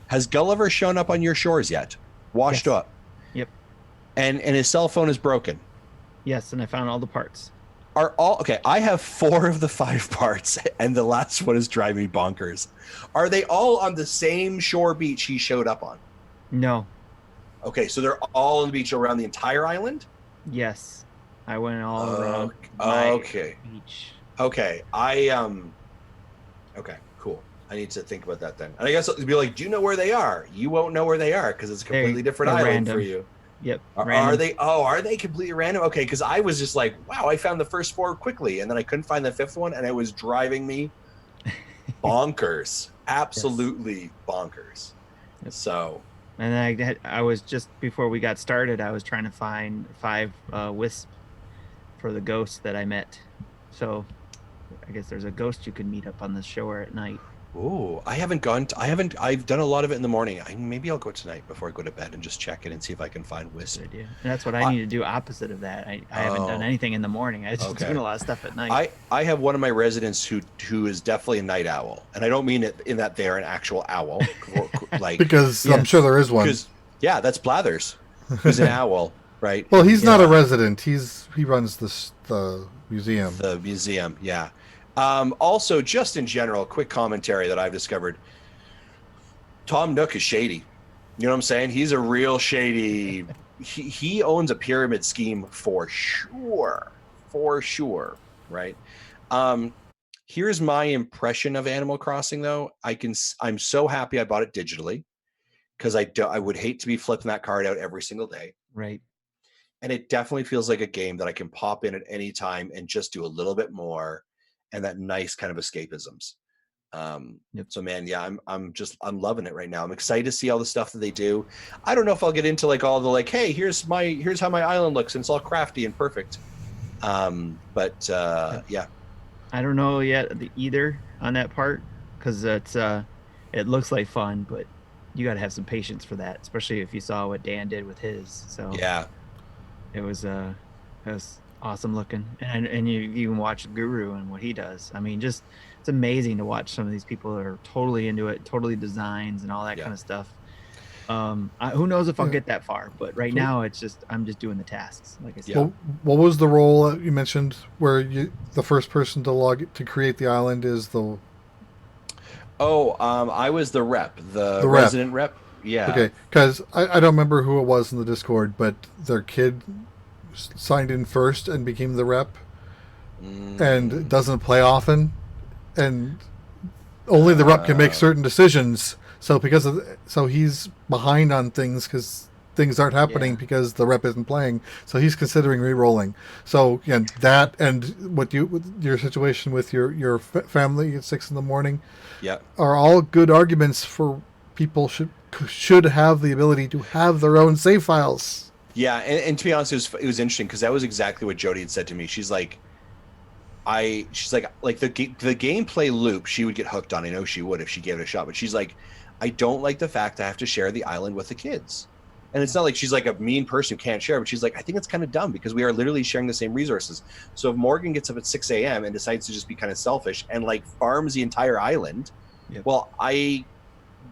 Has Gulliver shown up on your shores yet? Washed up? Yep. And his cell phone is broken? Yes, and I found all the parts. Okay, I have 4 of the 5 parts, and the last one is driving me bonkers. Are they all on the same shore beach he showed up on? No. Okay, so they're all on the beach around the entire island? Yes. I went all around beach. Okay, okay, cool. I need to think about that then. And I guess it'd be like, do you know where they are? You won't know where they are because it's a completely different island random. For you. Yep. Are they completely random? Okay, because I was just like, wow, I found the first 4 quickly, and then I couldn't find the 5th one, and it was driving me bonkers. Absolutely bonkers. Yep. So. And I was just before we got started, I was trying to find 5 wisp for the ghost that I met. So I guess there's a ghost you could meet up on the shore at night. Oh, I've done a lot of it in the morning. Maybe I'll go tonight before I go to bed and just check it and see if I can find wisp. Good idea. And that's what I need to do opposite of that. I haven't done anything in the morning. I just doing a lot of stuff at night. I have one of my residents who is definitely a night owl. And I don't mean it in that they're an actual owl. Like because I'm sure there is one. Yeah, that's Blathers. Who's an owl, right? Well, he's not a resident. He runs the museum. The museum, yeah. Also, just in general, quick commentary that I've discovered. Tom Nook is shady. You know what I'm saying? He's a real shady. He owns a pyramid scheme for sure. For sure, right? Here's my impression of Animal Crossing, though. I'm so happy I bought it digitally because I would hate to be flipping that card out every single day. Right. And it definitely feels like a game that I can pop in at any time and just do a little bit more. And that nice kind of escapisms. So man, yeah, I'm loving it right now. I'm excited to see all the stuff that they do. I don't know if I'll get into like all the like, hey, here's how my island looks and it's all crafty and perfect. Yeah. I don't know yet either on that part because it looks like fun, but you got to have some patience for that, especially if you saw what Dan did with his. So yeah, it was awesome looking, and you even watch Guru and what he does. I mean, just it's amazing to watch some of these people that are totally into it, totally designs and all that kind of stuff. Who knows if I'll get that far, but right now I'm just doing the tasks, like I said. Well, what was the role that you mentioned where the first person to create the island is the? I was the rep, the resident rep. Yeah. Okay, because I don't remember who it was in the Discord, but their kid signed in first and became the rep, and doesn't play often, and only the rep can make certain decisions. So so he's behind on things because things aren't happening because the rep isn't playing. So he's considering re-rolling. So again, that and your situation with your family at 6 a.m. are all good arguments for people should have the ability to have their own save files. Yeah, and to be honest, it was interesting because that was exactly what Jody had said to me. She's like the gameplay loop she would get hooked on. I know she would if she gave it a shot, but she's like, I don't like the fact I have to share the island with the kids. And it's not like she's like a mean person who can't share, but she's like, I think it's kind of dumb because we are literally sharing the same resources. So if Morgan gets up at 6 a.m. and decides to just be kind of selfish and like farms the entire island, well, a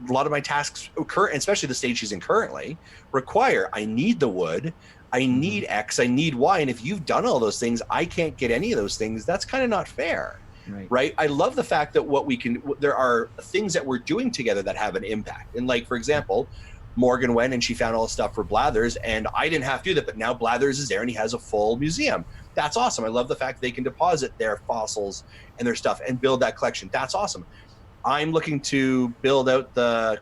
lot of my tasks occur, especially the stage she's in currently, require, I need the wood, I need X, I need Y. And if you've done all those things, I can't get any of those things. That's kind of not fair. Right. I love the fact that there are things that we're doing together that have an impact. And like, for example, Morgan went and she found all the stuff for Blathers, and I didn't have to do that, but now Blathers is there and he has a full museum. That's awesome. I love the fact they can deposit their fossils and their stuff and build that collection. That's awesome. I'm looking to build out the,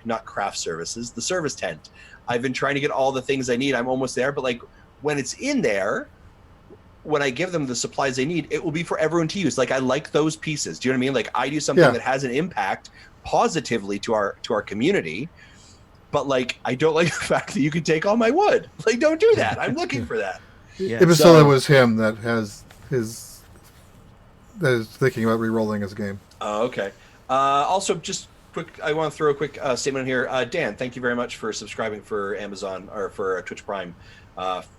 not craft services, the service tent. I've been trying to get all the things I need. I'm almost there, but like when it's in there, when I give them the supplies they need, it will be for everyone to use. Like I like those pieces. Do you know what I mean? Like I do something that has an impact positively to our community, but like I don't like the fact that you can take all my wood. Like don't do that. I'm looking for that. It was so it was him that is thinking about re-rolling his game. Oh, okay. Also, just quick, I want to throw a quick statement in here. Dan, thank you very much for subscribing for Amazon or for Twitch Prime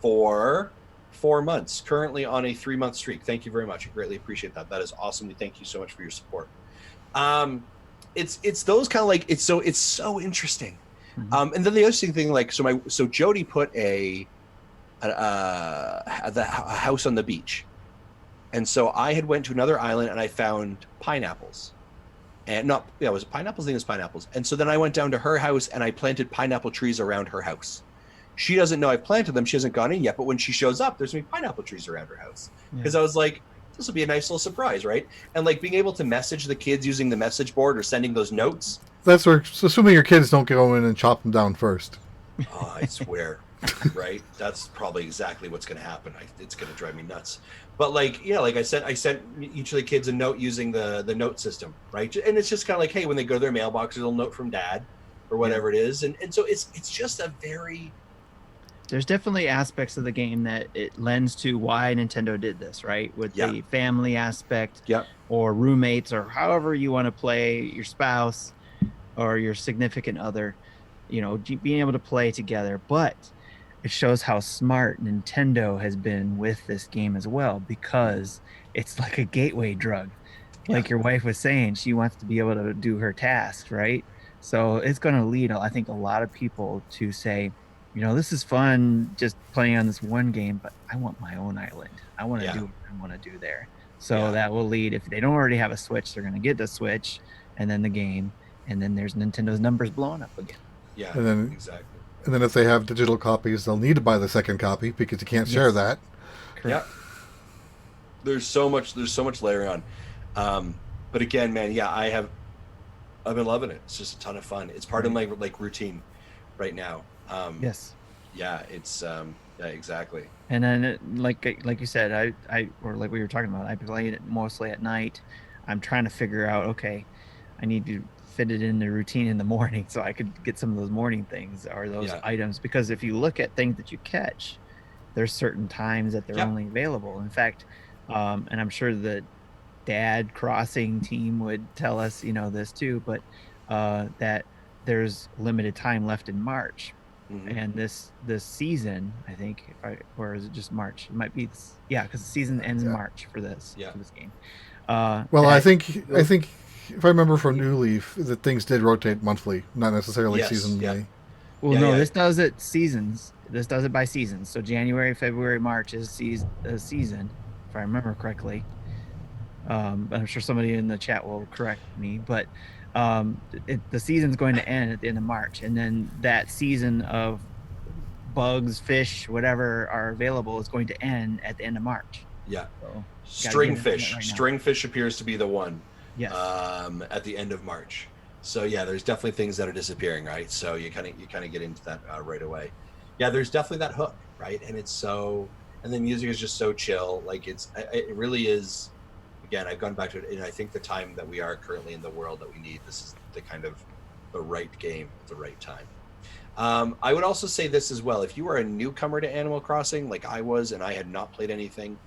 for 4 months, currently on a 3-month streak. Thank you very much. I greatly appreciate that. That is awesome. Thank you so much for your support. It's those kind of like, it's so interesting. And then the other thing, like, so Jody put a house on the beach. And so I had went to another island and I found pineapples. And was it pineapples? I think it was pineapples. And so then I went down to her house and I planted pineapple trees around her house. She doesn't know I planted them. She hasn't gone in yet. But when she shows up, there's going to be pineapple trees around her house. Because I was like, this will be a nice little surprise, right? And like being able to message the kids using the message board or sending those notes. That's where, assuming your kids don't go in and chop them down first. Oh, I swear. Right? That's probably exactly what's going to happen. It's going to drive me nuts. But like, yeah, like I sent each of the kids a note using the note system, right? And it's just kind of like, hey, when they go to their mailbox, there's a little note from dad or whatever it is. And so it's just a very... There's definitely aspects of the game that it lends to why Nintendo did this, right? With the family aspect or roommates or however you want to play, your spouse or your significant other, you know, being able to play together. But it shows how smart Nintendo has been with this game as well, because it's like a gateway drug. Like your wife was saying, she wants to be able to do her tasks, right? So it's going to lead, I think, a lot of people to say, you know, this is fun just playing on this one game, but I want my own island. I want to do what I want to do there. So that will lead, if they don't already have a Switch, they're going to get the Switch and then the game, and then there's Nintendo's numbers blowing up again. Yeah, and then, exactly. And then if they have digital copies, they'll need to buy the second copy because you can't share that. Correct. Yeah. There's so much layering on. But again, man, I've been loving it. It's just a ton of fun. It's part of my like routine right now. Yes. Yeah, it's exactly. And then like you said, I or like we were talking about, I play it mostly at night. I'm trying to figure out, okay, I need to fit it in the routine in the morning so I could get some of those morning things or those items, because if you look at things that you catch, there's certain times that they're only available. In fact, and I'm sure the Dad Crossing team would tell us, you know, this too, but that there's limited time left in March. And this season, I think, or is it just March? It might be, because the season ends in March for this game. Well, I think if I remember from New Leaf, that things did rotate monthly, not necessarily seasonally. Well, this does it seasons. This does it by seasons. So January, February, March is a season, if I remember correctly. But I'm sure somebody in the chat will correct me. But the season's going to end at the end of March, and then that season of bugs, fish, whatever are available is going to end at the end of March. Yeah. So, Stringfish appears to be the one. Yes. At the end of March. So there's definitely things that are disappearing, right? So you kind of get into that right away. Yeah, there's definitely that hook, right? And and the music is just so chill. Like it really is. Again, I've gone back to it, and I think the time that we are currently in the world that we need, this is the right game at the right time. I would also say this as well. If you are a newcomer to Animal Crossing, like I was, and I had not played anything,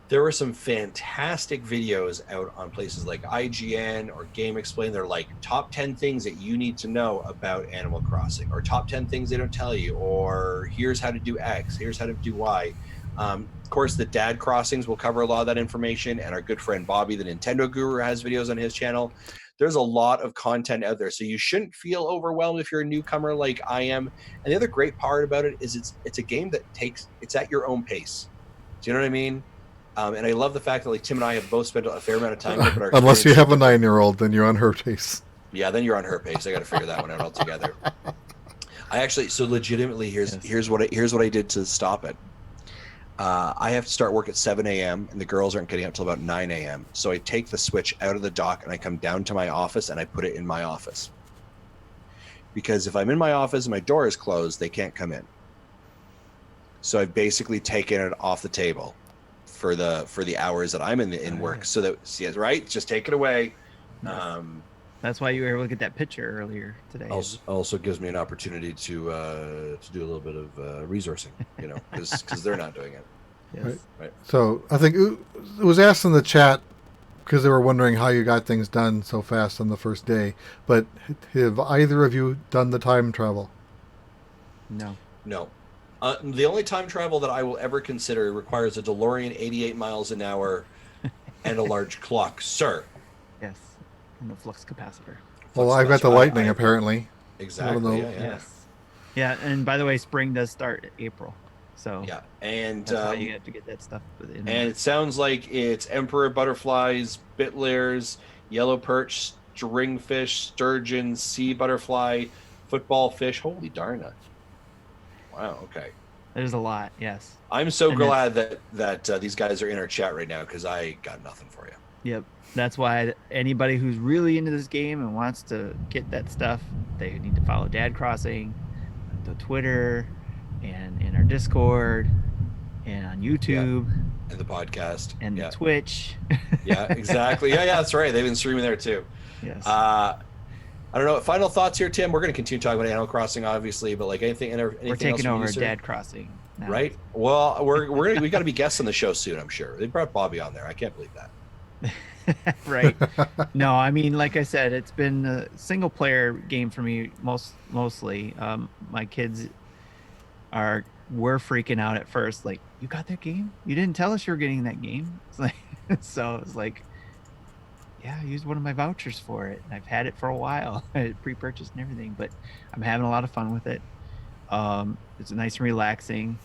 There were some fantastic videos out on places like IGN or Game Explain. They're like top 10 things that you need to know about Animal Crossing, or top 10 things they don't tell you, or here's how to do X, here's how to do Y. Of course, the Dad Crossings will cover a lot of that information, and our good friend Bobby, the Nintendo Guru, has videos on his channel. There's a lot of content out there, so you shouldn't feel overwhelmed if you're a newcomer like I am. And the other great part about it is it's a game that it's at your own pace. Do you know what I mean? And I love the fact that like Tim and I have both spent a fair amount of time here, but our Unless you have a different. 9-year-old, then you're on her pace. Yeah, then you're on her pace. I got to figure that one out altogether. I actually, so legitimately, here's what I did to stop it. I have to start work at 7 a.m. and the girls aren't getting up till about 9 a.m. So I take the Switch out of the dock and I come down to my office and I put it in my office. Because if I'm in my office and my door is closed, they can't come in. So I've basically taken it off the table for the hours that I'm in work. So that, right, just take it away. Yes. That's why you were able to get that picture earlier today. Also gives me an opportunity to do a little bit of resourcing, because they're not doing it. Yes. Right. So I think it was asked in the chat because they were wondering how you got things done so fast on the first day. But have either of you done the time travel? No. The only time travel that I will ever consider requires a DeLorean 88 miles an hour and a large clock, sir. Yes. And the flux capacitor. Well, I've got the lightning, apparently. Exactly. Yeah. Yes. Yeah, and by the way, spring does start in April. So yeah, and that's why you have to get that stuff. And it sounds like it's emperor butterflies, bittlers, yellow perch, stringfish, sturgeon, sea butterfly, football fish. Holy darn. Wow. Okay. There's a lot. Yes. I'm so glad that these guys are in our chat right now, because I got nothing for you. Yep. That's why anybody who's really into this game and wants to get that stuff, they need to follow Dad Crossing, the Twitter, and in our Discord, and on YouTube, and the podcast, and the Twitch. Yeah, exactly. Yeah, that's right. They've been streaming there too. Yes. I don't know. Final thoughts here, Tim. We're going to continue talking about Animal Crossing, obviously, but like anything we're taking else over Dad Crossing now. Right? Well, we got to be guests on the show soon, I'm sure. They brought Bobby on there. I can't believe that. Right. No, I mean, like I said, it's been a single player game for me mostly. My kids were freaking out at first, like, you got that game? You didn't tell us you were getting that game. It's like, so it's like, yeah, I used one of my vouchers for it. I've had it for a while. I had pre-purchased and everything, but I'm having a lot of fun with it. It's nice and relaxing.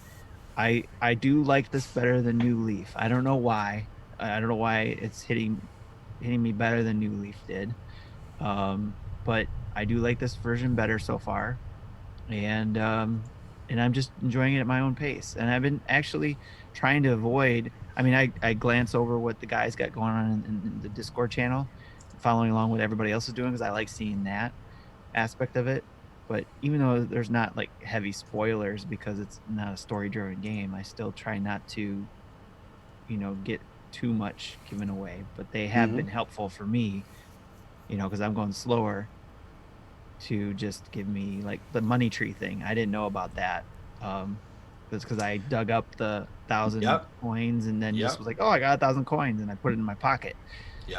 I do like this better than New Leaf. I don't know why. I don't know why it's hitting me better than New Leaf did. But I do like this version better so far. And I'm just enjoying it at my own pace. And I've been actually trying to avoid, I mean, I glance over what the guys got going on in the Discord channel, following along what everybody else is doing, because I like seeing that aspect of it. But even though there's not like heavy spoilers, because it's not a story-driven game, I still try not to, get too much given away. But they have been helpful for me, because I'm going slower, to just give me like the money tree thing. I didn't know about that. Because I dug up the 1,000 coins and then just was like, oh, I got 1,000 coins, and I put it in my pocket.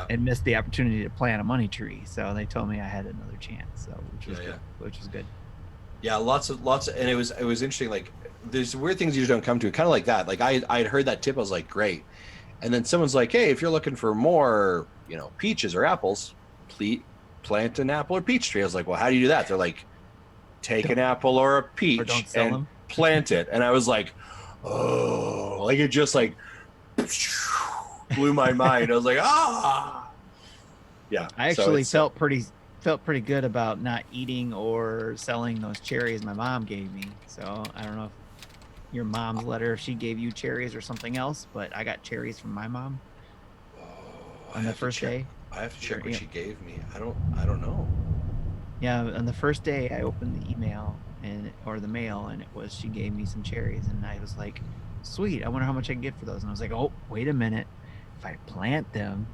And missed the opportunity to plant a money tree. So they told me I had another chance. So which was good. Yeah, lots of, and it was interesting. Like, there's weird things you just don't come to. Kind of like that. Like I'd heard that tip. I was like, great. And then someone's like, hey, if you're looking for more, peaches or apples, plant an apple or peach tree. I was like, well, how do you do that? They're like, take an apple or a peach and plant it. And I was like, oh, like it just like blew my mind. I was like, yeah. I actually felt pretty good about not eating or selling those cherries my mom gave me. So I don't know if your mom's letter, if she gave you cherries or something else, but I got cherries from my mom on the first day. I have to check what she gave me. I don't know. Yeah, on the first day I opened the email or the mail, and it was, she gave me some cherries, and I was like, sweet, I wonder how much I can get for those. And I was like, oh, wait a minute, if I plant them,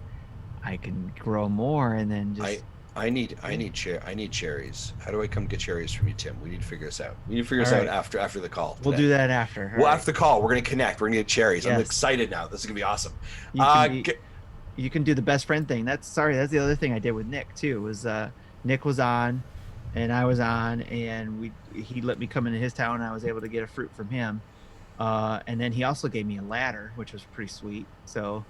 I can grow more, and then just I need cherries. How do I come get cherries from you, Tim? We need to figure this out. We need to figure All this out right. after the call. We'll Today. do that after. All Well, right. after the call, we're gonna connect. We're gonna get cherries. I'm Yes. excited now. This is gonna be awesome. You can Uh, be g- you can do the best friend thing. That's the other thing I did with Nick too, was Nick was on and I was on, and he let me come into his town and I was able to get a fruit from him. And then he also gave me a ladder, which was pretty sweet. So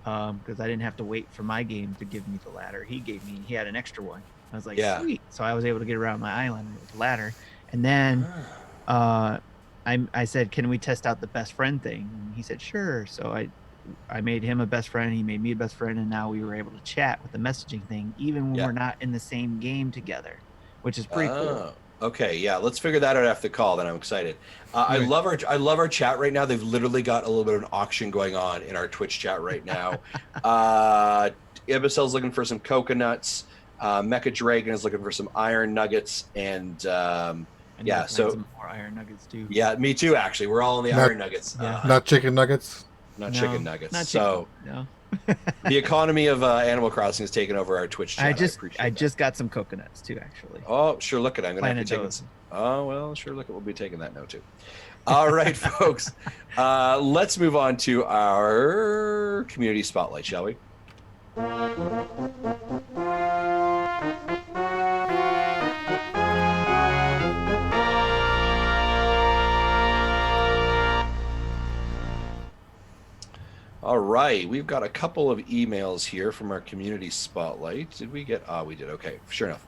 because I didn't have to wait for my game to give me the ladder. He had an extra one. I was like, Yeah. sweet. So I was able to get around my island with the ladder. And then uh I said, can we test out the best friend thing? And he said, sure. So I made him a best friend, he made me a best friend, and now we were able to chat with the messaging thing, even when Yeah. we're not in the same game together, which is pretty cool. Okay, yeah, let's figure that out after the call. Then I'm excited. I Right. love our chat right now. They've literally got a little bit of an auction going on in our Twitch chat right now. Ibisel's looking for some coconuts. Mecha Dragon is looking for some iron nuggets, and I need yeah, to find so some more iron nuggets too. yeah, me too. Actually, we're all in the Not- iron nuggets, Yeah. Not chicken nuggets. not No, chicken nuggets. not So chicken, no. the economy of Animal Crossing has taken over our Twitch chat. I appreciate just got some coconuts too, actually. that. Oh, sure. Look at I'm gonna have to Planted take those. it. Oh well, sure. Look, we'll be taking that note too. All right, folks. Let's move on to our community spotlight, shall we? All right, we've got a couple of emails here from our community spotlight. Did we get? We did. Okay, sure enough.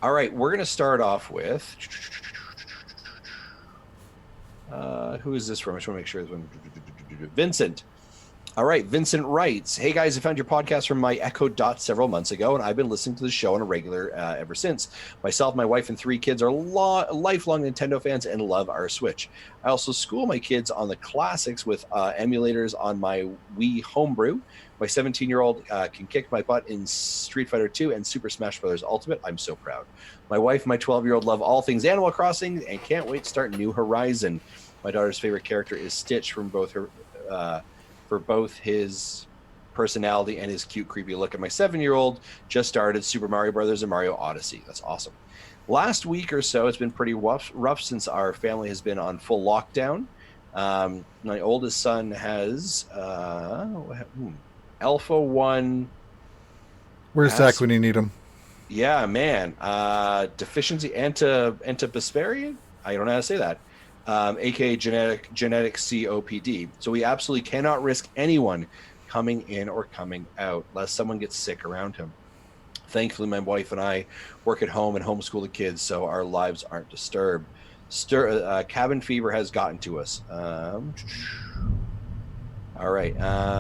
All right, we're going to start off with. Who is this from? I just want to make sure this one. Vincent. All right, Vincent writes, "Hey guys, I found your podcast from my Echo Dot several months ago, and I've been listening to the show on a regular ever since. Myself, my wife, and 3 kids are lifelong Nintendo fans and love our Switch. I also school my kids on the classics with emulators on my Wii Homebrew. My 17-year-old can kick my butt in Street Fighter 2 and Super Smash Bros. Ultimate. I'm so proud. My wife and my 12-year-old love all things Animal Crossing and can't wait to start New Horizon. My daughter's favorite character is Stitch from both her." For both his personality and his cute, creepy look. And my 7-year-old just started Super Mario Brothers and Mario Odyssey. That's awesome. Last week or so, it's been pretty rough since our family has been on full lockdown. My oldest son has Alpha 1. Where's Zach when you need him? Yeah, man. Deficiency antipisparian? I don't know how to say that. aka genetic COPD. So we absolutely cannot risk anyone coming in or coming out lest someone gets sick around him. Thankfully, my wife and I work at home and homeschool the kids, so our lives aren't disturbed. Cabin fever has gotten to us. All right.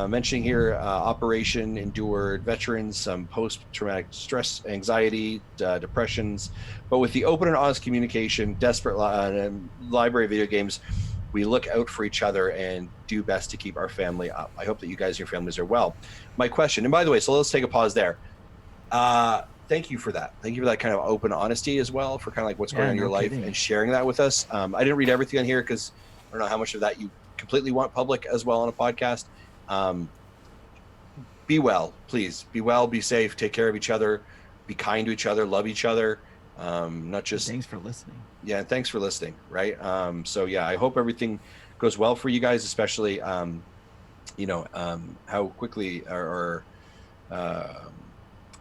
Mentioning here, Operation Endured veterans, some post-traumatic stress, anxiety, depressions. But with the open and honest communication, desperate library video games, we look out for each other and do best to keep our family up. I hope that you guys and your families are well. My question, and by the way, so let's take a pause there. Thank you for that. Thank you for that kind of open honesty as well, for kind of like what's going on in your life and sharing that with us. I didn't read everything on here because I don't know how much of that you completely want public as well on a podcast. Be well, please. Be well, be safe, take care of each other, be kind to each other, love each other. Not just thanks for listening. Yeah, and thanks for listening, right? So yeah, I hope everything goes well for you guys, especially how quickly or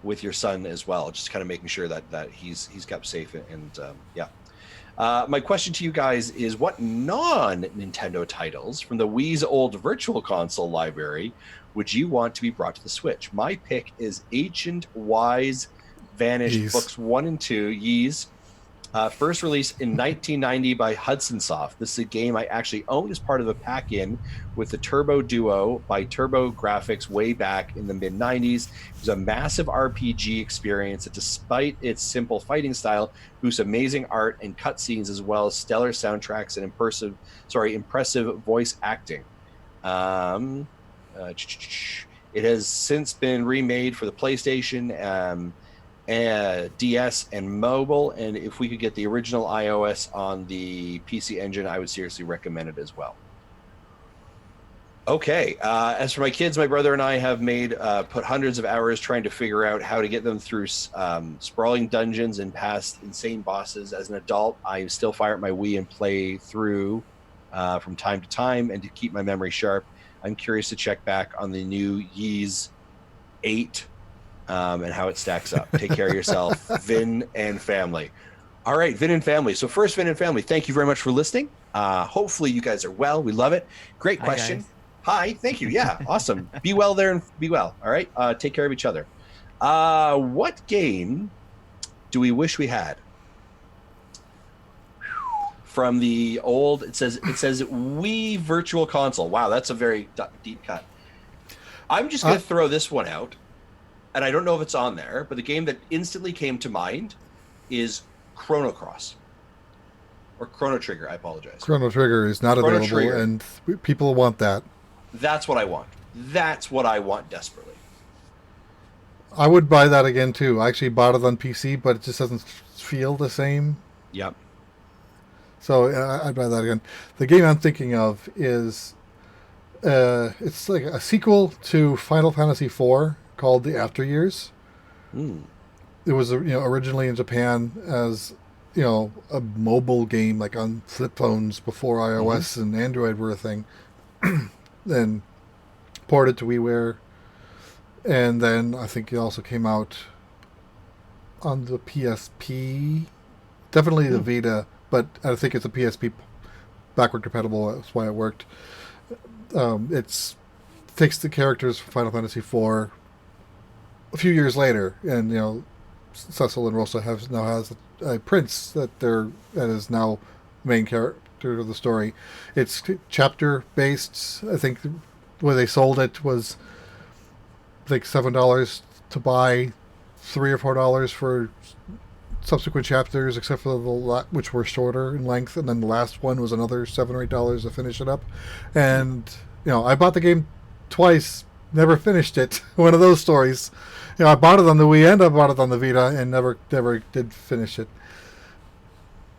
with your son as well, just kind of making sure that he's kept safe and yeah. My question to you guys is, what non-Nintendo titles from the Wii's old Virtual Console library would you want to be brought to the Switch? My pick is Ancient Wise Vanished Books 1 and 2, Ys. First released in 1990 by Hudson Soft. This is a game I actually owned as part of a pack-in with the Turbo Duo by Turbo Graphics way back in the mid-90s. It was a massive RPG experience that, despite its simple fighting style, boasts amazing art and cutscenes as well as stellar soundtracks and impressive voice acting. It has since been remade for the PlayStation, DS and mobile, and if we could get the original iOS on the PC Engine, I would seriously recommend it as well. Okay. As for my kids, my brother and I have put hundreds of hours trying to figure out how to get them through sprawling dungeons and past insane bosses. As an adult, I still fire up my Wii and play through from time to time, and to keep my memory sharp, I'm curious to check back on the new Ys 8 and how it stacks up. Take care of yourself, Vin and family. All right, Vin and family. So first, Vin and family, thank you very much for listening. Hopefully you guys are well. We love it. Great question. Hi, thank you. Yeah, awesome. Be well there and be well. All right, take care of each other. What game do we wish we had? From the old, it says Wii Virtual Console. Wow, that's a very deep cut. I'm just going to throw this one out, and I don't know if it's on there, but the game that instantly came to mind is Chrono Cross. Or Chrono Trigger, I apologize. Chrono Trigger is not Chrono available, Trigger. And people want that. That's what I want. That's what I want desperately. I would buy that again, too. I actually bought it on PC, but it just doesn't feel the same. Yep. So I'd buy that again. The game I'm thinking of is... it's like a sequel to Final Fantasy IV called The After Years. It was originally in Japan as a mobile game, like on flip phones before iOS and Android were a thing. Then ported to WiiWare, and then I think it also came out on the PSP, definitely the Vita, but I think it's a PSP backward compatible. That's why it worked. It's takes the characters from Final Fantasy IV a few years later, and Cecil and Rosa now has a prince that is now main character of the story. It's chapter based. I think the way they sold it was like $7 to buy, $3 or $4 for subsequent chapters, except for which were shorter in length, and then the last one was another $7 or $8 to finish it up. And I bought the game twice, never finished it. One of those stories. I bought it on the Wii and I bought it on the Vita, and never did finish it.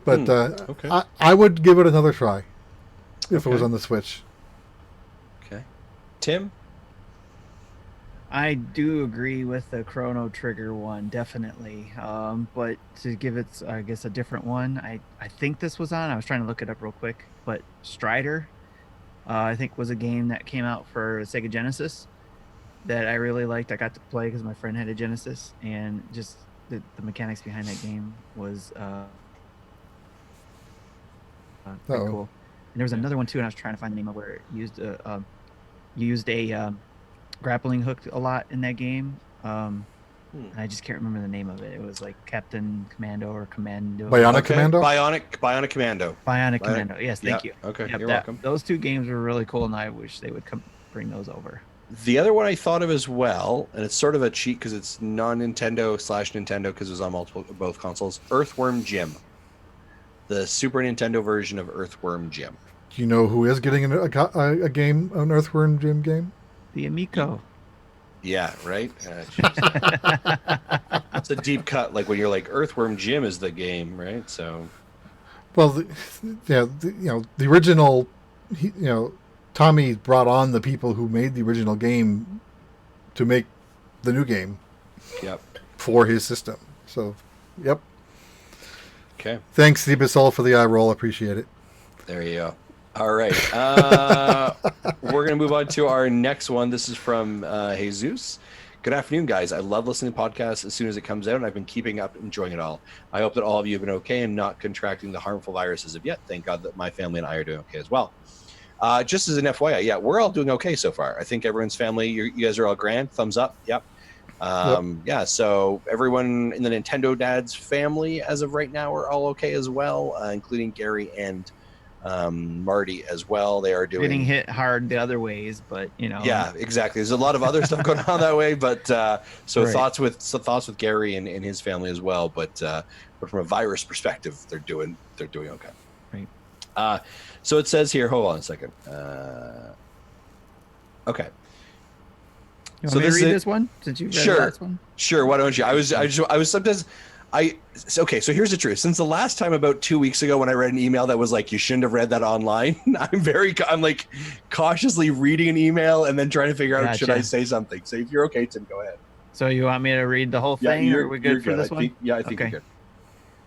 But okay. I would give it another try if it was on the Switch. Okay. Tim? I do agree with the Chrono Trigger one, definitely. But to give it, I guess, a different one, I think this was on. I was trying to look it up real quick. But Strider, I think, was a game that came out for Sega Genesis that I really liked. I got to play because my friend had a Genesis, and just the mechanics behind that game was pretty cool. And there was another one too, and I was trying to find the name of where it used a grappling hook a lot in that game. And I just can't remember the name of it. It was like Captain Commando or Commando. Bionic Commando? Bionic Commando. Bionic Commando. Yes, thank you. Okay, Yep, you're welcome. Those two games were really cool, and I wish they would bring those over. The other one I thought of as well, and it's sort of a cheat because it's non-Nintendo / Nintendo because it was on both consoles, Earthworm Jim. The Super Nintendo version of Earthworm Jim. Do you know who is getting a game, an Earthworm Jim game? The Amico. Yeah, right? It's a deep cut, like when you're like, Earthworm Jim is the game, right? So... Well, the original, Tommy brought on the people who made the original game to make the new game. Yep. For his system. So, yep. Okay. Thanks, Zebasol, for the eye roll. Appreciate it. There you go. All right. We're going to move on to our next one. This is from Jesus. Good afternoon, guys. I love listening to podcasts as soon as it comes out, and I've been keeping up, enjoying it all. I hope that all of you have been okay and not contracting the harmful viruses of yet. Thank God that my family and I are doing okay as well. Just as an FYI, yeah, we're all doing okay so far. I think everyone's family, you guys are all grand. Thumbs up. Yep. Yeah, so everyone in the Nintendo Dads family as of right now are all okay as well, including Gary and Marty as well. They are getting hit hard the other ways, but yeah, exactly. There's a lot of other stuff going on that way, but so right. thoughts with Gary and his family as well, but from a virus perspective, they're doing okay. Right. So it says here, hold on a second. Okay. You want me to read this one since you read the last one? Sure. Why don't you? I was sometimes Okay, so here's the truth. Since the last time about 2 weeks ago when I read an email that was like, you shouldn't have read that online, I'm like cautiously reading an email and then trying to figure out, should I Gotcha. say something? So if you're okay, Tim, go ahead. So you want me to read the whole Yeah, thing, or are we you're good for good. this one? I think you're Okay. good.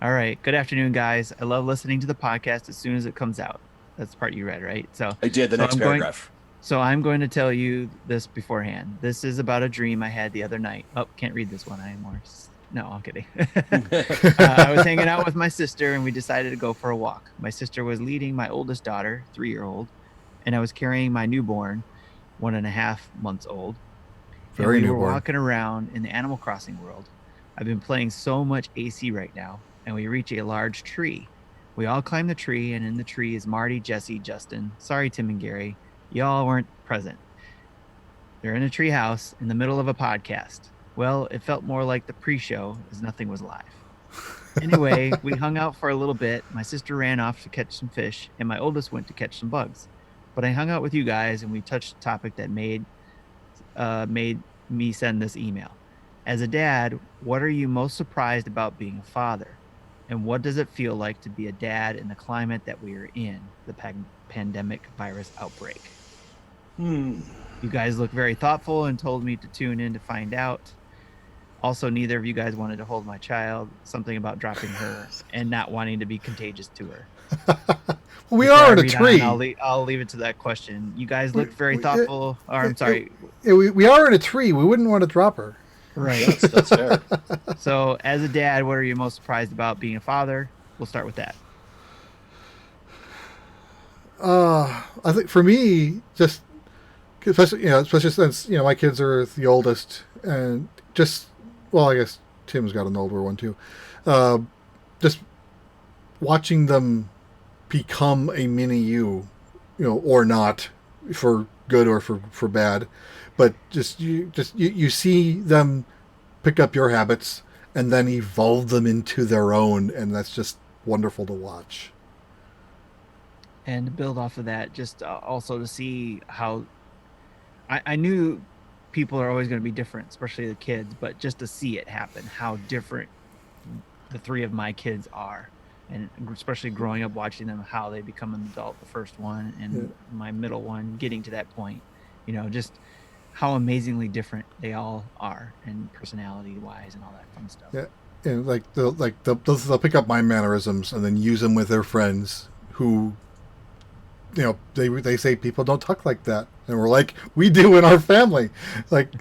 All right. Good afternoon, guys. I love listening to the podcast as soon as it comes out. That's the part you read, right? So I did the next I'm going. paragraph. So I'm going to tell you this beforehand. This is about a dream I had the other night. Oh, can't read this one anymore. No, I'm kidding. I was hanging out with my sister and we decided to go for a walk. My sister was leading my oldest daughter, 3-year-old, and I was carrying my newborn, 1.5 months old. And Very we were newborn. walking around in the Animal Crossing world. I've been playing so much AC right now, and we reach a large tree. We all climb the tree, and in the tree is Marty, Jesse, Justin. Sorry, Tim and Gary. Y'all weren't present. They're in a tree house in the middle of a podcast. Well, it felt more like the pre-show as nothing was live. Anyway, we hung out for a little bit. My sister ran off to catch some fish, and my oldest went to catch some bugs. But I hung out with you guys, and we touched a topic that made me send this email. As a dad, what are you most surprised about being a father? And what does it feel like to be a dad in the climate that we are in, the pandemic virus outbreak? You guys look very thoughtful and told me to tune in to find out. Also, neither of you guys wanted to hold my child, something about dropping her and not wanting to be contagious to her. We Before are I in a read tree. on, I'll leave it to that question. You guys looked very thoughtful. Or I'm sorry. We are in a tree. We wouldn't want to drop her. Right. That's fair. So, as a dad, what are you most surprised about being a father? We'll start with that. I think for me, just especially since my kids are the oldest, and I guess Tim's got an older one too. Just watching them become a mini you, or not, for good or for bad, but you see them pick up your habits and then evolve them into their own, and that's just wonderful to watch. And to build off of that, just also to see how I knew people are always going to be different, especially the kids, but just to see it happen, how different the three of my kids are. And especially growing up watching them, how they become an adult, the first one and my middle one getting to that point, just how amazingly different they all are, and personality wise and all that fun stuff. Yeah, and they'll pick up my mannerisms and then use them with their friends who, they say people don't talk like that, and we're like, we do in our family. Like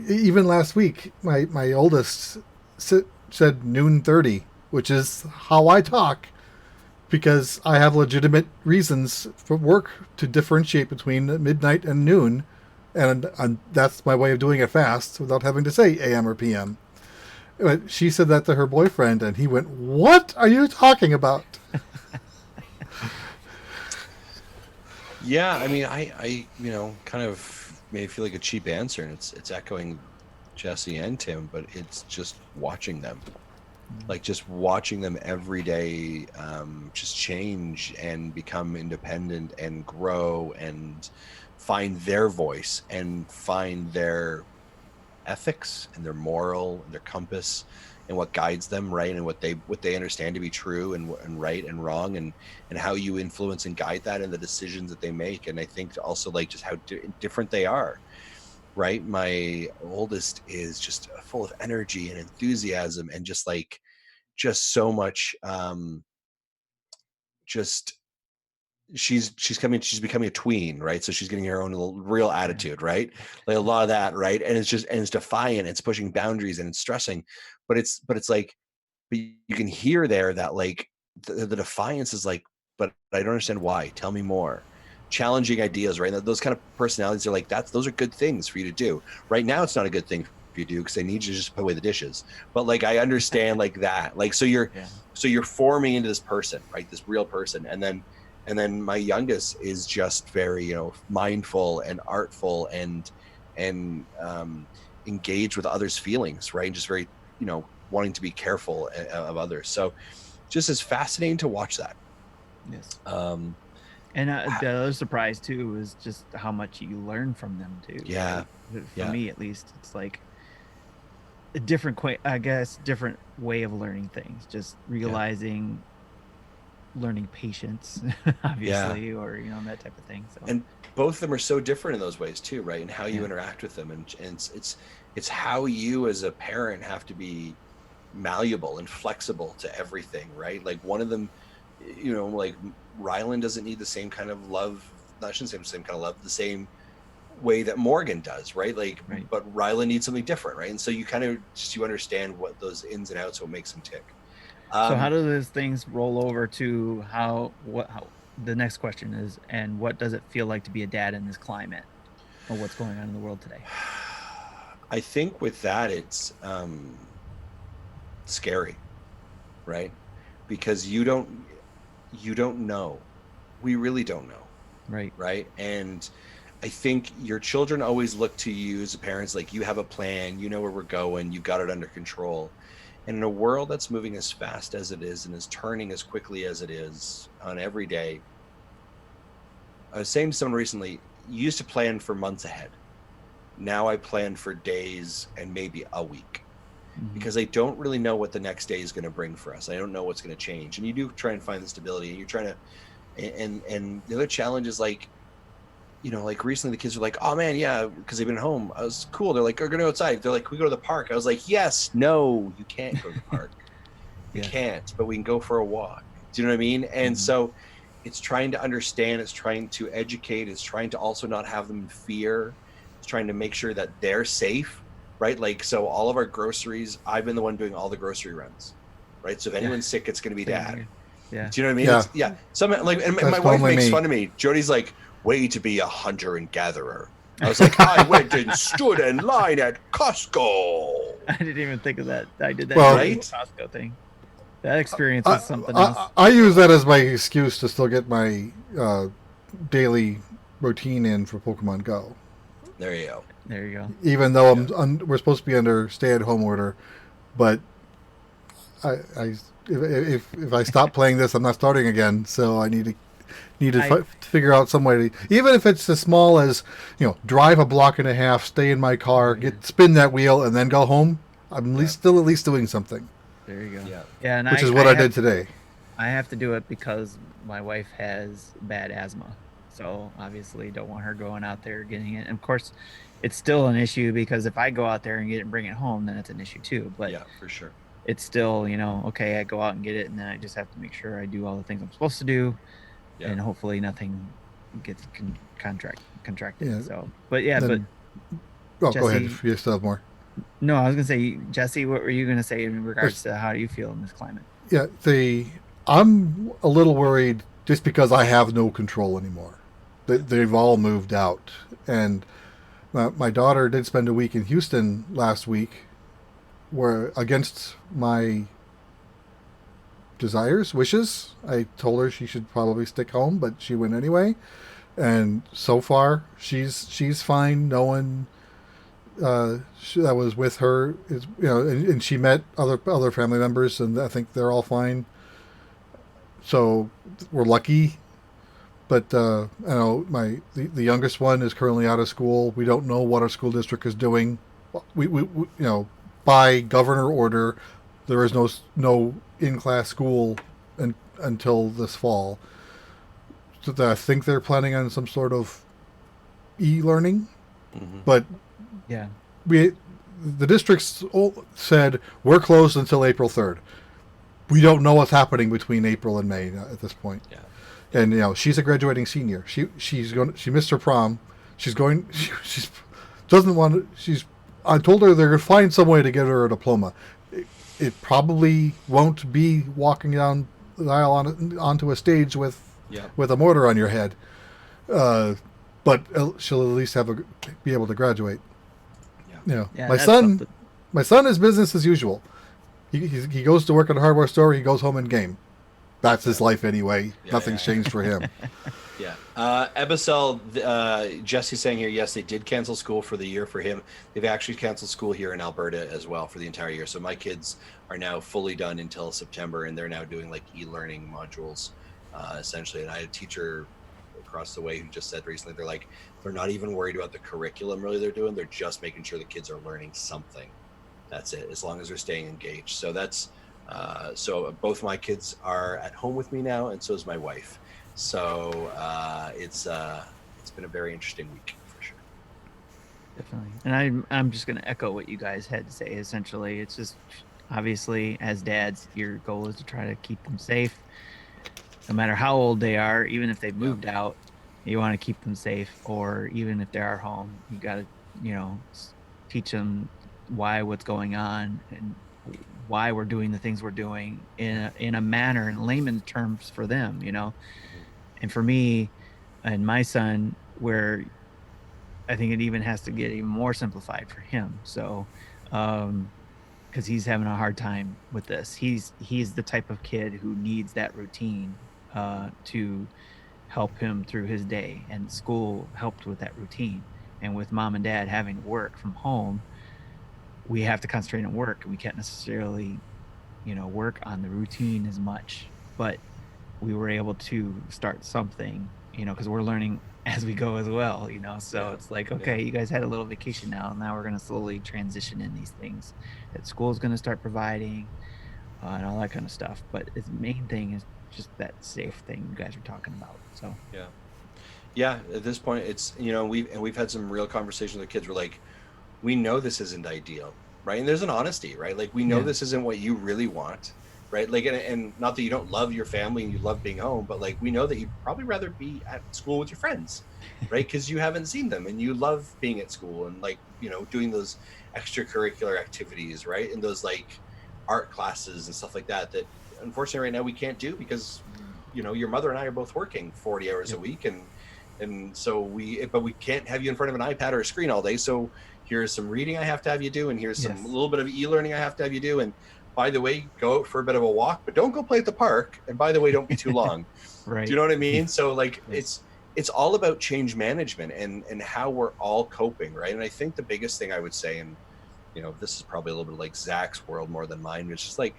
even last week, my oldest said noon 30, which is how I talk, because I have legitimate reasons for work to differentiate between midnight and noon, and that's my way of doing it fast without having to say AM or PM. But she said that to her boyfriend, and he went, "What are you talking about?" Yeah, I mean, I kind of may feel like a cheap answer, and it's echoing Jesse and Tim, but it's just watching them. Like just watching them every day just change and become independent and grow and find their voice and find their ethics and their moral and their compass and what guides them, right, and what they understand to be true and right and wrong, and how you influence and guide that in the decisions that they make. And I think also like just how different they are, right? My oldest is just full of energy and enthusiasm and just so much just she's becoming a tween, right? So she's getting her own little real attitude, right? Like a lot of that, right? And it's defiant, it's pushing boundaries and it's stressing, but it's like, but you can hear there that like the defiance is like, but I don't understand why, tell me more. Challenging ideas, right? Those kind of personalities are like, those are good things for you to do. Right now it's not a good thing for you to do because they need you to just put away the dishes, but like I understand like that, like so you're forming into this person, right? This real person. And then my youngest is just very mindful and artful and engaged with others' feelings, right? And just very wanting to be careful of others. So just as fascinating to watch that. Yes. And the other surprise too is just how much you learn from them too. Yeah. Right? For me, at least, it's like a different I guess different way of learning things, just realizing learning patience Yeah. obviously, or that type of thing. So And both of them are so different in those ways too, right? And how you yeah. interact with them, and it's how you as a parent have to be malleable and flexible to everything, right? Like one of them, like Rylan doesn't need the same kind of love. I shouldn't say the same kind of love, the same way that Morgan does, right? Like, Right. but Rylan needs something different, right? And so you kind of just you understand what those ins and outs, what makes him tick. So how Um, do those things roll over to how the next question is, and what does it feel like to be a dad in this climate, or what's going on in the world today? I think with that, it's scary, right? Because you don't know. We really don't know, Right. right? And I think your children always look to you as parents, like you have a plan, you know where we're going, you've got it under control. And in a world that's moving as fast as it is and is turning as quickly as it is on every day, I was saying to someone recently, you used to plan for months ahead. Now I plan for days and maybe a week, Mhm. because I don't really know what the next day is going to bring for us. I don't know what's going to change. And you do try and find the stability, and you're trying to, and the other challenge is like, like recently the kids were like, oh man, yeah, because they've been home. I was cool. They're like, we're going to go outside. They're like, can we go to the park? I was like, yes, no, you can't go to the park. You Yeah. can't, but we can go for a walk. Do you know what I mean? And Mhm. so it's trying to understand, it's trying to educate, it's trying to also not have them in fear. It's trying to make sure that they're safe, right? Like, so all of our groceries, I've been the one doing all the grocery runs, right? So if Yeah. anyone's sick, it's going to be Same dad. here. Yeah. Do you know what I mean? Yeah, It's, yeah. Some like, and my that's wife normally makes me. fun of me. Jody's like, way to be a hunter and gatherer. I was like, I went and stood in line at Costco. I didn't even think of that. I did that Well, too. Right? Costco thing. That experience I, was something I, else. I use that as my excuse to still get my daily routine in for Pokemon Go. There you go. There you go. Even though Yeah. we're supposed to be under stay-at-home order, but if I stop playing this, I'm not starting again. So I need to I figure out some way to, even if it's as small as drive a block and a half, stay in my car, oh yeah. spin that wheel, and then go home. I'm Yeah. still at least doing something, There you go. Yeah. Yeah, and which is what I did today. I have to do it because my wife has bad asthma. So obviously don't want her going out there getting it. And of course, it's still an issue because if I go out there and get it and bring it home, then it's an issue too. But Yeah, for sure. it's still, okay, I go out and get it, and then I just have to make sure I do all the things I'm supposed to do, Yeah. and hopefully nothing gets contracted. Yeah. So, but yeah, Then, but go ahead Jesse, if you still have more. no, I was gonna say, Jesse, what were you gonna say in regards to how do you feel in this climate? Yeah, I'm a little worried just because I have no control anymore. They've all moved out, and my daughter did spend a week in Houston last week, where against my wishes, I told her she should probably stick home, but she went anyway. And so far, she's fine. No one that was with her is and she met other family members, and I think they're all fine. So we're lucky. But the youngest one is currently out of school. We don't know what our school district is doing. We by governor order, there is no in-class school until this fall. So I think they're planning on some sort of e-learning, but Yeah, the districts said we're closed until April 3rd. We don't know what's happening between April and May at this point. Yeah. And she's a graduating senior. She missed her prom. She's doesn't want to. I told her they're going to find some way to get her a diploma. It probably won't be walking down the aisle onto a stage with a mortar on your head. But she'll at least be able to graduate. Yeah. yeah. My that's son, something. my son is business as usual. He goes to work at a hardware store. He goes home and game. That's his life anyway. Nothing's changed for him. Yeah. Ebicel, Jesse's saying here, yes, they did cancel school for the year for him. They've actually canceled school here in Alberta as well for the entire year. So my kids are now fully done until September, and they're now doing like e-learning modules, essentially. And I had a teacher across the way who just said recently, they're not even worried about the curriculum really they're doing. They're just making sure the kids are learning something. That's it. As long as they're staying engaged. So that's so both my kids are at home with me now, and so is my wife. So it's been a very interesting week for sure. Definitely. And I'm just going to echo what you guys had to say. Essentially, it's just obviously as dads, your goal is to try to keep them safe, no matter how old they are. Even if they've moved out, you want to keep them safe. Or even if they are home, you got to, teach them what's going on and why we're doing the things we're doing in a manner, in layman terms for them. And for me and my son, where I think it even has to get even more simplified for him. So, because he's having a hard time with this. He's the type of kid who needs that routine to help him through his day, and school helped with that routine. And with mom and dad having to work from home, we have to concentrate on work. We can't necessarily, work on the routine as much. But we were able to start something, because we're learning as we go as well, so it's like, okay, you guys had a little vacation now we're going to slowly transition in these things that school's going to start providing and all that kind of stuff. But the main thing is just that safe thing you guys are talking about. So yeah, at this point it's we've had some real conversations with the kids. We're like, we know this isn't ideal, right? And there's an honesty, right? Like, we know this isn't what you really want, right? Like, and not that you don't love your family and you love being home, but like, we know that you'd probably rather be at school with your friends, right? Because you haven't seen them and you love being at school and like, doing those extracurricular activities, right? And those like art classes and stuff like that unfortunately right now we can't do because, your mother and I are both working 40 hours a week. And so we can't have you in front of an iPad or a screen all day. So here's some reading I have to have you do. And here's a little bit of e-learning I have to have you do. And by the way, go out for a bit of a walk, but don't go play at the park. And by the way, don't be too long. Right. Do you know what I mean? So like, it's all about change management and how we're all coping. Right. And I think the biggest thing I would say, and, this is probably a little bit like Zach's world more than mine, it's just like,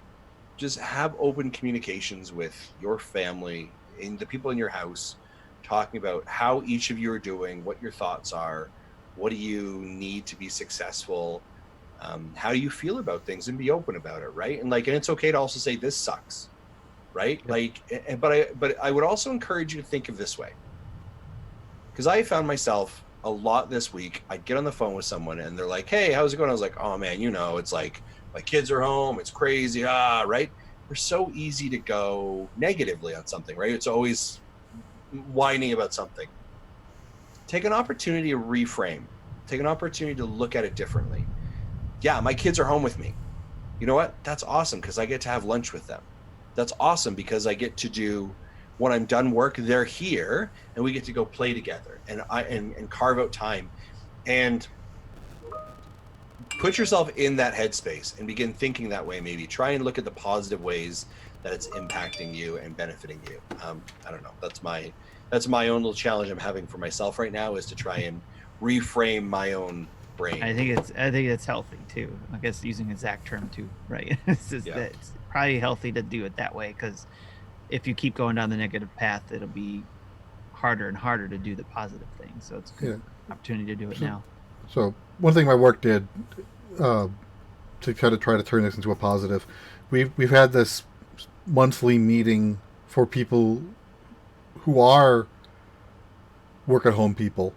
just have open communications with your family and the people in your house, talking about how each of you are doing, what your thoughts are, what do you need to be successful, how do you feel about things, and be open about it, right? And like, and it's okay to also say this sucks, right? Like, but I would also encourage you to think of this way, because I found myself a lot this week. I'd get on the phone with someone and they're like, hey, how's it going? I was like, oh man, it's like my kids are home, it's crazy, right? We're so easy to go negatively on something, right? It's always whining about something. Take an opportunity to reframe, take an opportunity to look at it differently. Yeah, my kids are home with me. You know what? That's awesome, because I get to have lunch with them. That's awesome because I get to do, when I'm done work, they're here and we get to go play together and carve out time and put yourself in that headspace and begin thinking that way. Maybe try and look at the positive ways that it's impacting you and benefiting you. I don't know. That's my own little challenge I'm having for myself right now, is to try and reframe my own brain. I think it's healthy too. I guess using exact term too, right? It's probably healthy to do it that way, because if you keep going down the negative path, it'll be harder and harder to do the positive thing. So it's a good opportunity to do it now. So one thing my work did to kind of try to turn this into a positive, we've had this monthly meeting for people who are work at home people.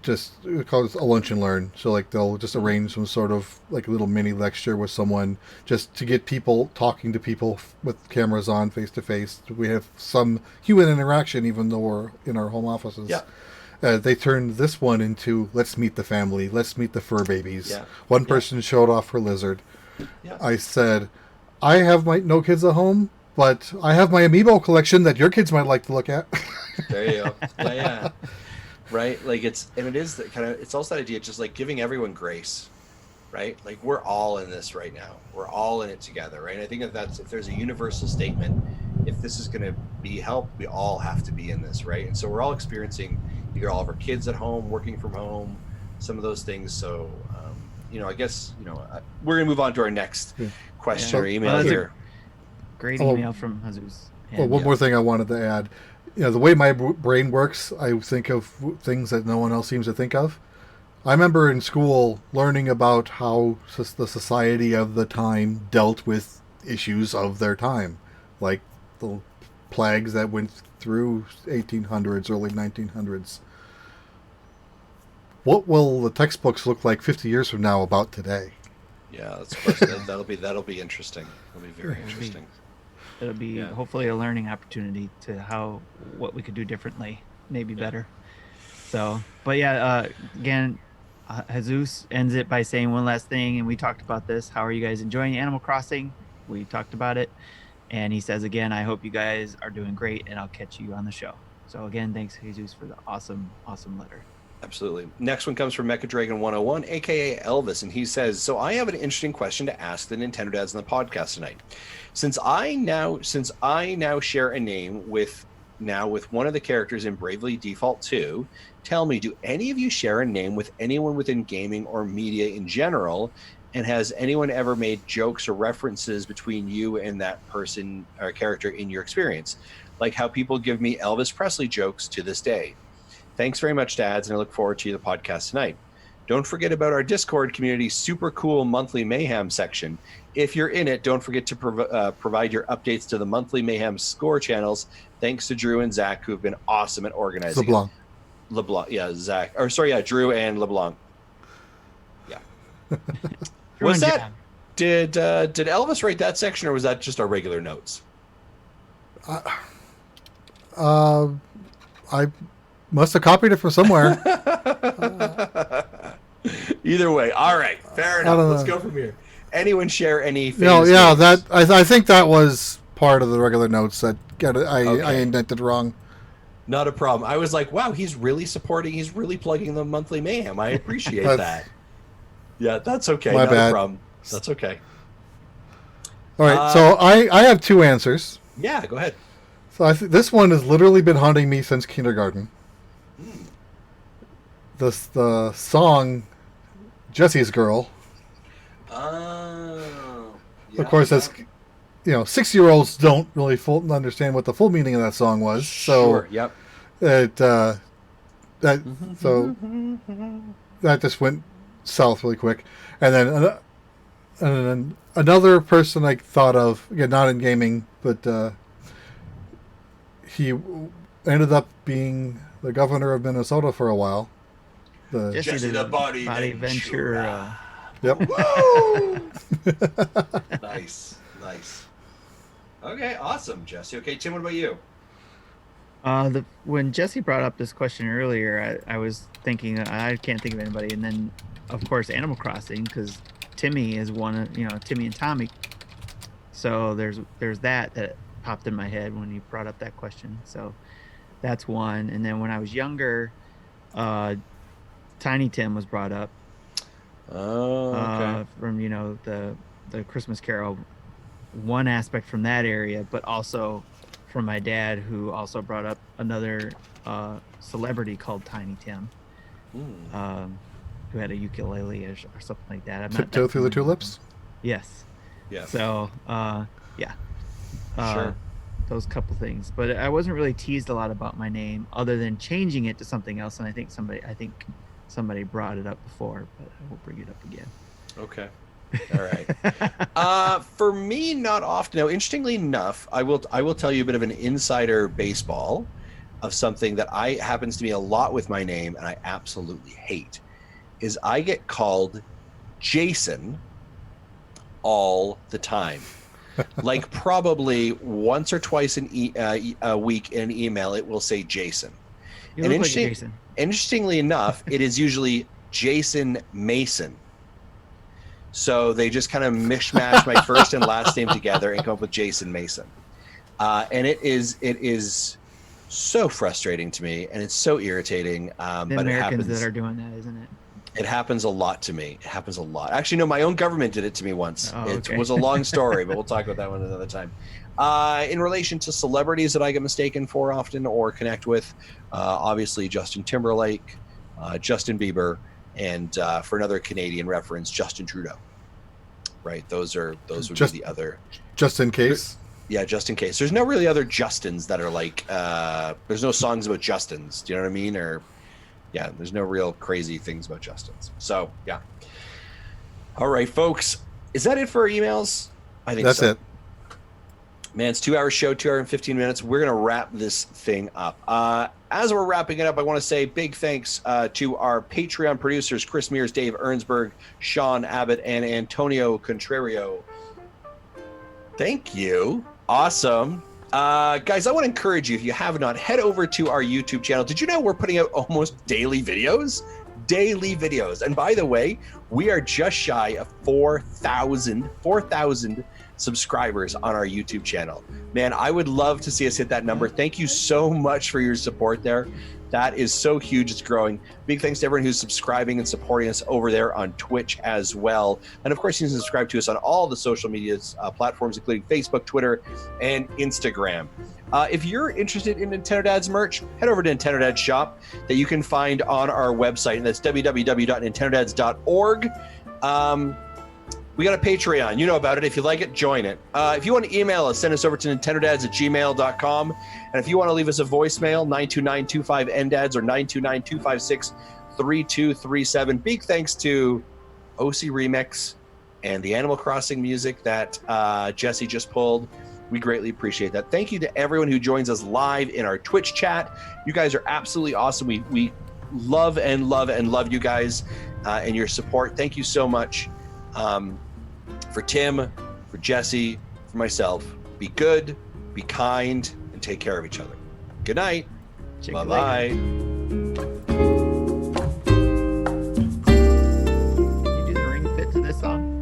Just call it a lunch and learn. So like they'll just arrange some sort of like a little mini lecture with someone, just to get people talking to people with cameras on, face to face. We have some human interaction, even though we're in our home offices. Yeah. They turned this one into, let's meet the family, let's meet the fur babies. Yeah. One person showed off her lizard. Yeah. I said, I have no kids at home, but I have my amiibo collection that your kids might like to look at. There you go. Yeah. Right. Like it's also that idea, just like giving everyone grace, right? Like we're all in this right now. We're all in it together. Right. And I think if there's a universal statement, if this is going to be help, we all have to be in this. Right. And so we're all experiencing either all of our kids at home, working from home, some of those things. So, I guess, we're going to move on to our next question or email here. Great email from Jesus. Well, one more thing I wanted to add. The way my brain works, I think of things that no one else seems to think of. I remember in school learning about how the society of the time dealt with issues of their time, like the plagues that went through 1800s, early 1900s. What will the textbooks look like 50 years from now about today? Yeah, that'll be interesting. That'll be very interesting. It'll be hopefully a learning opportunity to what we could do differently, maybe better. So, but again, Jesus ends it by saying one last thing, and we talked about this. How are you guys enjoying Animal Crossing? We talked about it, and he says again, I hope you guys are doing great, and I'll catch you on the show. So again, thanks Jesus for the awesome letter. Absolutely. Next one comes from Mecha Dragon 101, aka Elvis, and he says, so I have an interesting question to ask the Nintendo dads on the podcast tonight. Since I now share a name with one of the characters in Bravely Default 2, tell me, do any of you share a name with anyone within gaming or media in general? And has anyone ever made jokes or references between you and that person or character in your experience? Like how people give me Elvis Presley jokes to this day. Thanks very much, dads, and I look forward to the podcast tonight. Don't forget about our Discord community super cool monthly Mayhem section. If you're in it, don't forget to provide your updates to the monthly Mayhem score channels. Thanks to Drew and Zach, who have been awesome at organizing. LeBlanc, Zach. Or sorry, Drew and LeBlanc. Yeah. Was that? Did Elvis write that section, or was that just our regular notes? I must have copied it from somewhere. Either way, all right, fair enough. Let's go from here. Anyone share any? That I think that was part of the regular notes that I indented wrong. Not a problem. I was like, wow, he's really supporting. He's really plugging the monthly Mayhem. I appreciate that. Yeah, that's okay. My Not bad. a problem. That's okay. All right, so I have two answers. Yeah, go ahead. So this one has literally been haunting me since kindergarten. The song Jesse's Girl. Oh. Yeah, of course, that's 6-year-olds don't really understand what the full meaning of that song was. So sure. Yep. That just went south really quick, and then another person I thought of, again, not in gaming, but he ended up being the governor of Minnesota for a while. Jesse the Body Ventura. Yep. Woo! Nice. Okay, awesome, Jesse. Okay, Tim, what about you? When Jesse brought up this question earlier, I was thinking I can't think of anybody, and then of course Animal Crossing, because Timmy is one of Timmy and Tommy. So there's that popped in my head when you brought up that question. So that's one. And then when I was younger, Tiny Tim was brought up. Oh, okay. From the Christmas Carol, one aspect from that area, but also from my dad, who also brought up another celebrity called Tiny Tim, who had a ukulele or something like that. Tiptoe Through the Tulips? Yes. Yeah. So, sure. Those couple things, but I wasn't really teased a lot about my name, other than changing it to something else. And I think somebody brought it up before, but I won't bring it up again. Okay. All right. For me, not often. Now, interestingly enough, I will tell you a bit of an insider baseball of something that happens to me a lot with my name, and I absolutely hate. Is I get called Jason all the time. Like probably once or twice a week in an email, it will say Jason. You look like Jason. Interestingly enough, it is usually Jason Mason. So they just kind of mishmash my first and last name together and come up with Jason Mason. And it is so frustrating to me, and it's so irritating. The but Americans that are doing that, isn't it? It happens a lot to me. It happens a lot. Actually, no, my own government did it to me once. Oh, okay. It was a long story, but we'll talk about that one another time. In relation to celebrities that I get mistaken for often or connect with, obviously Justin Timberlake, Justin Bieber, and for another Canadian reference, Justin Trudeau. Right? Those would be the other. Just in case. Yeah, just in case. There's no really other Justins that are like. There's no songs about Justins. Do you know what I mean? Or Yeah, there's no real crazy things about Justin's. So yeah. All right, folks. Is that it for our emails? I think That's so. it. Man, it's 2 hour show, 2 hour and 15 minutes. We're going to wrap this thing up. As we're wrapping it up, I want to say big thanks to our Patreon producers, Chris Mears, Dave Ernsberg, Sean Abbott, and Antonio Contrario. Thank you. Awesome. Guys, I want to encourage you, if you have not, head over to our YouTube channel. Did you know we're putting out almost daily videos? Daily videos. And by the way, we are just shy of 4,000 subscribers on our YouTube channel. Man, I would love to see us hit that number. Thank you so much for your support there. That is so huge. It's growing. Big thanks to everyone who's subscribing and supporting us over there on Twitch as well. And of course, you can subscribe to us on all the social media platforms, including Facebook, Twitter, and Instagram. If you're interested in Nintendo Dad's merch, head over to Nintendo Dad's shop that you can find on our website, and that's www.nintendodads.org. We got a Patreon. You know about it. If you like it, join it. If you want to email us, send us over to nintendodads@gmail.com. And if you want to leave us a voicemail, 929-25-NDADS or 929-256-3237. Big thanks to OC Remix and the Animal Crossing music that Jesse just pulled. We greatly appreciate that. Thank you to everyone who joins us live in our Twitch chat. You guys are absolutely awesome. We love and love and love you guys and your support. Thank you so much. For Tim, for Jesse, for myself, be good, be kind, and take care of each other. Good night. Bye-bye. Can you do the ring fit to this song?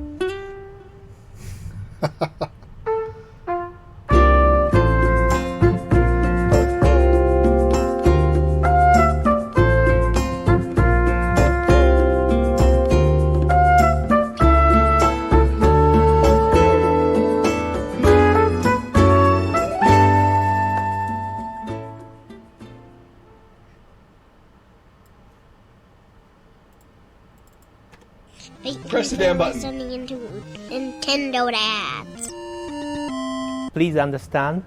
Press the damn button. Listening into Nintendo Dads. Please understand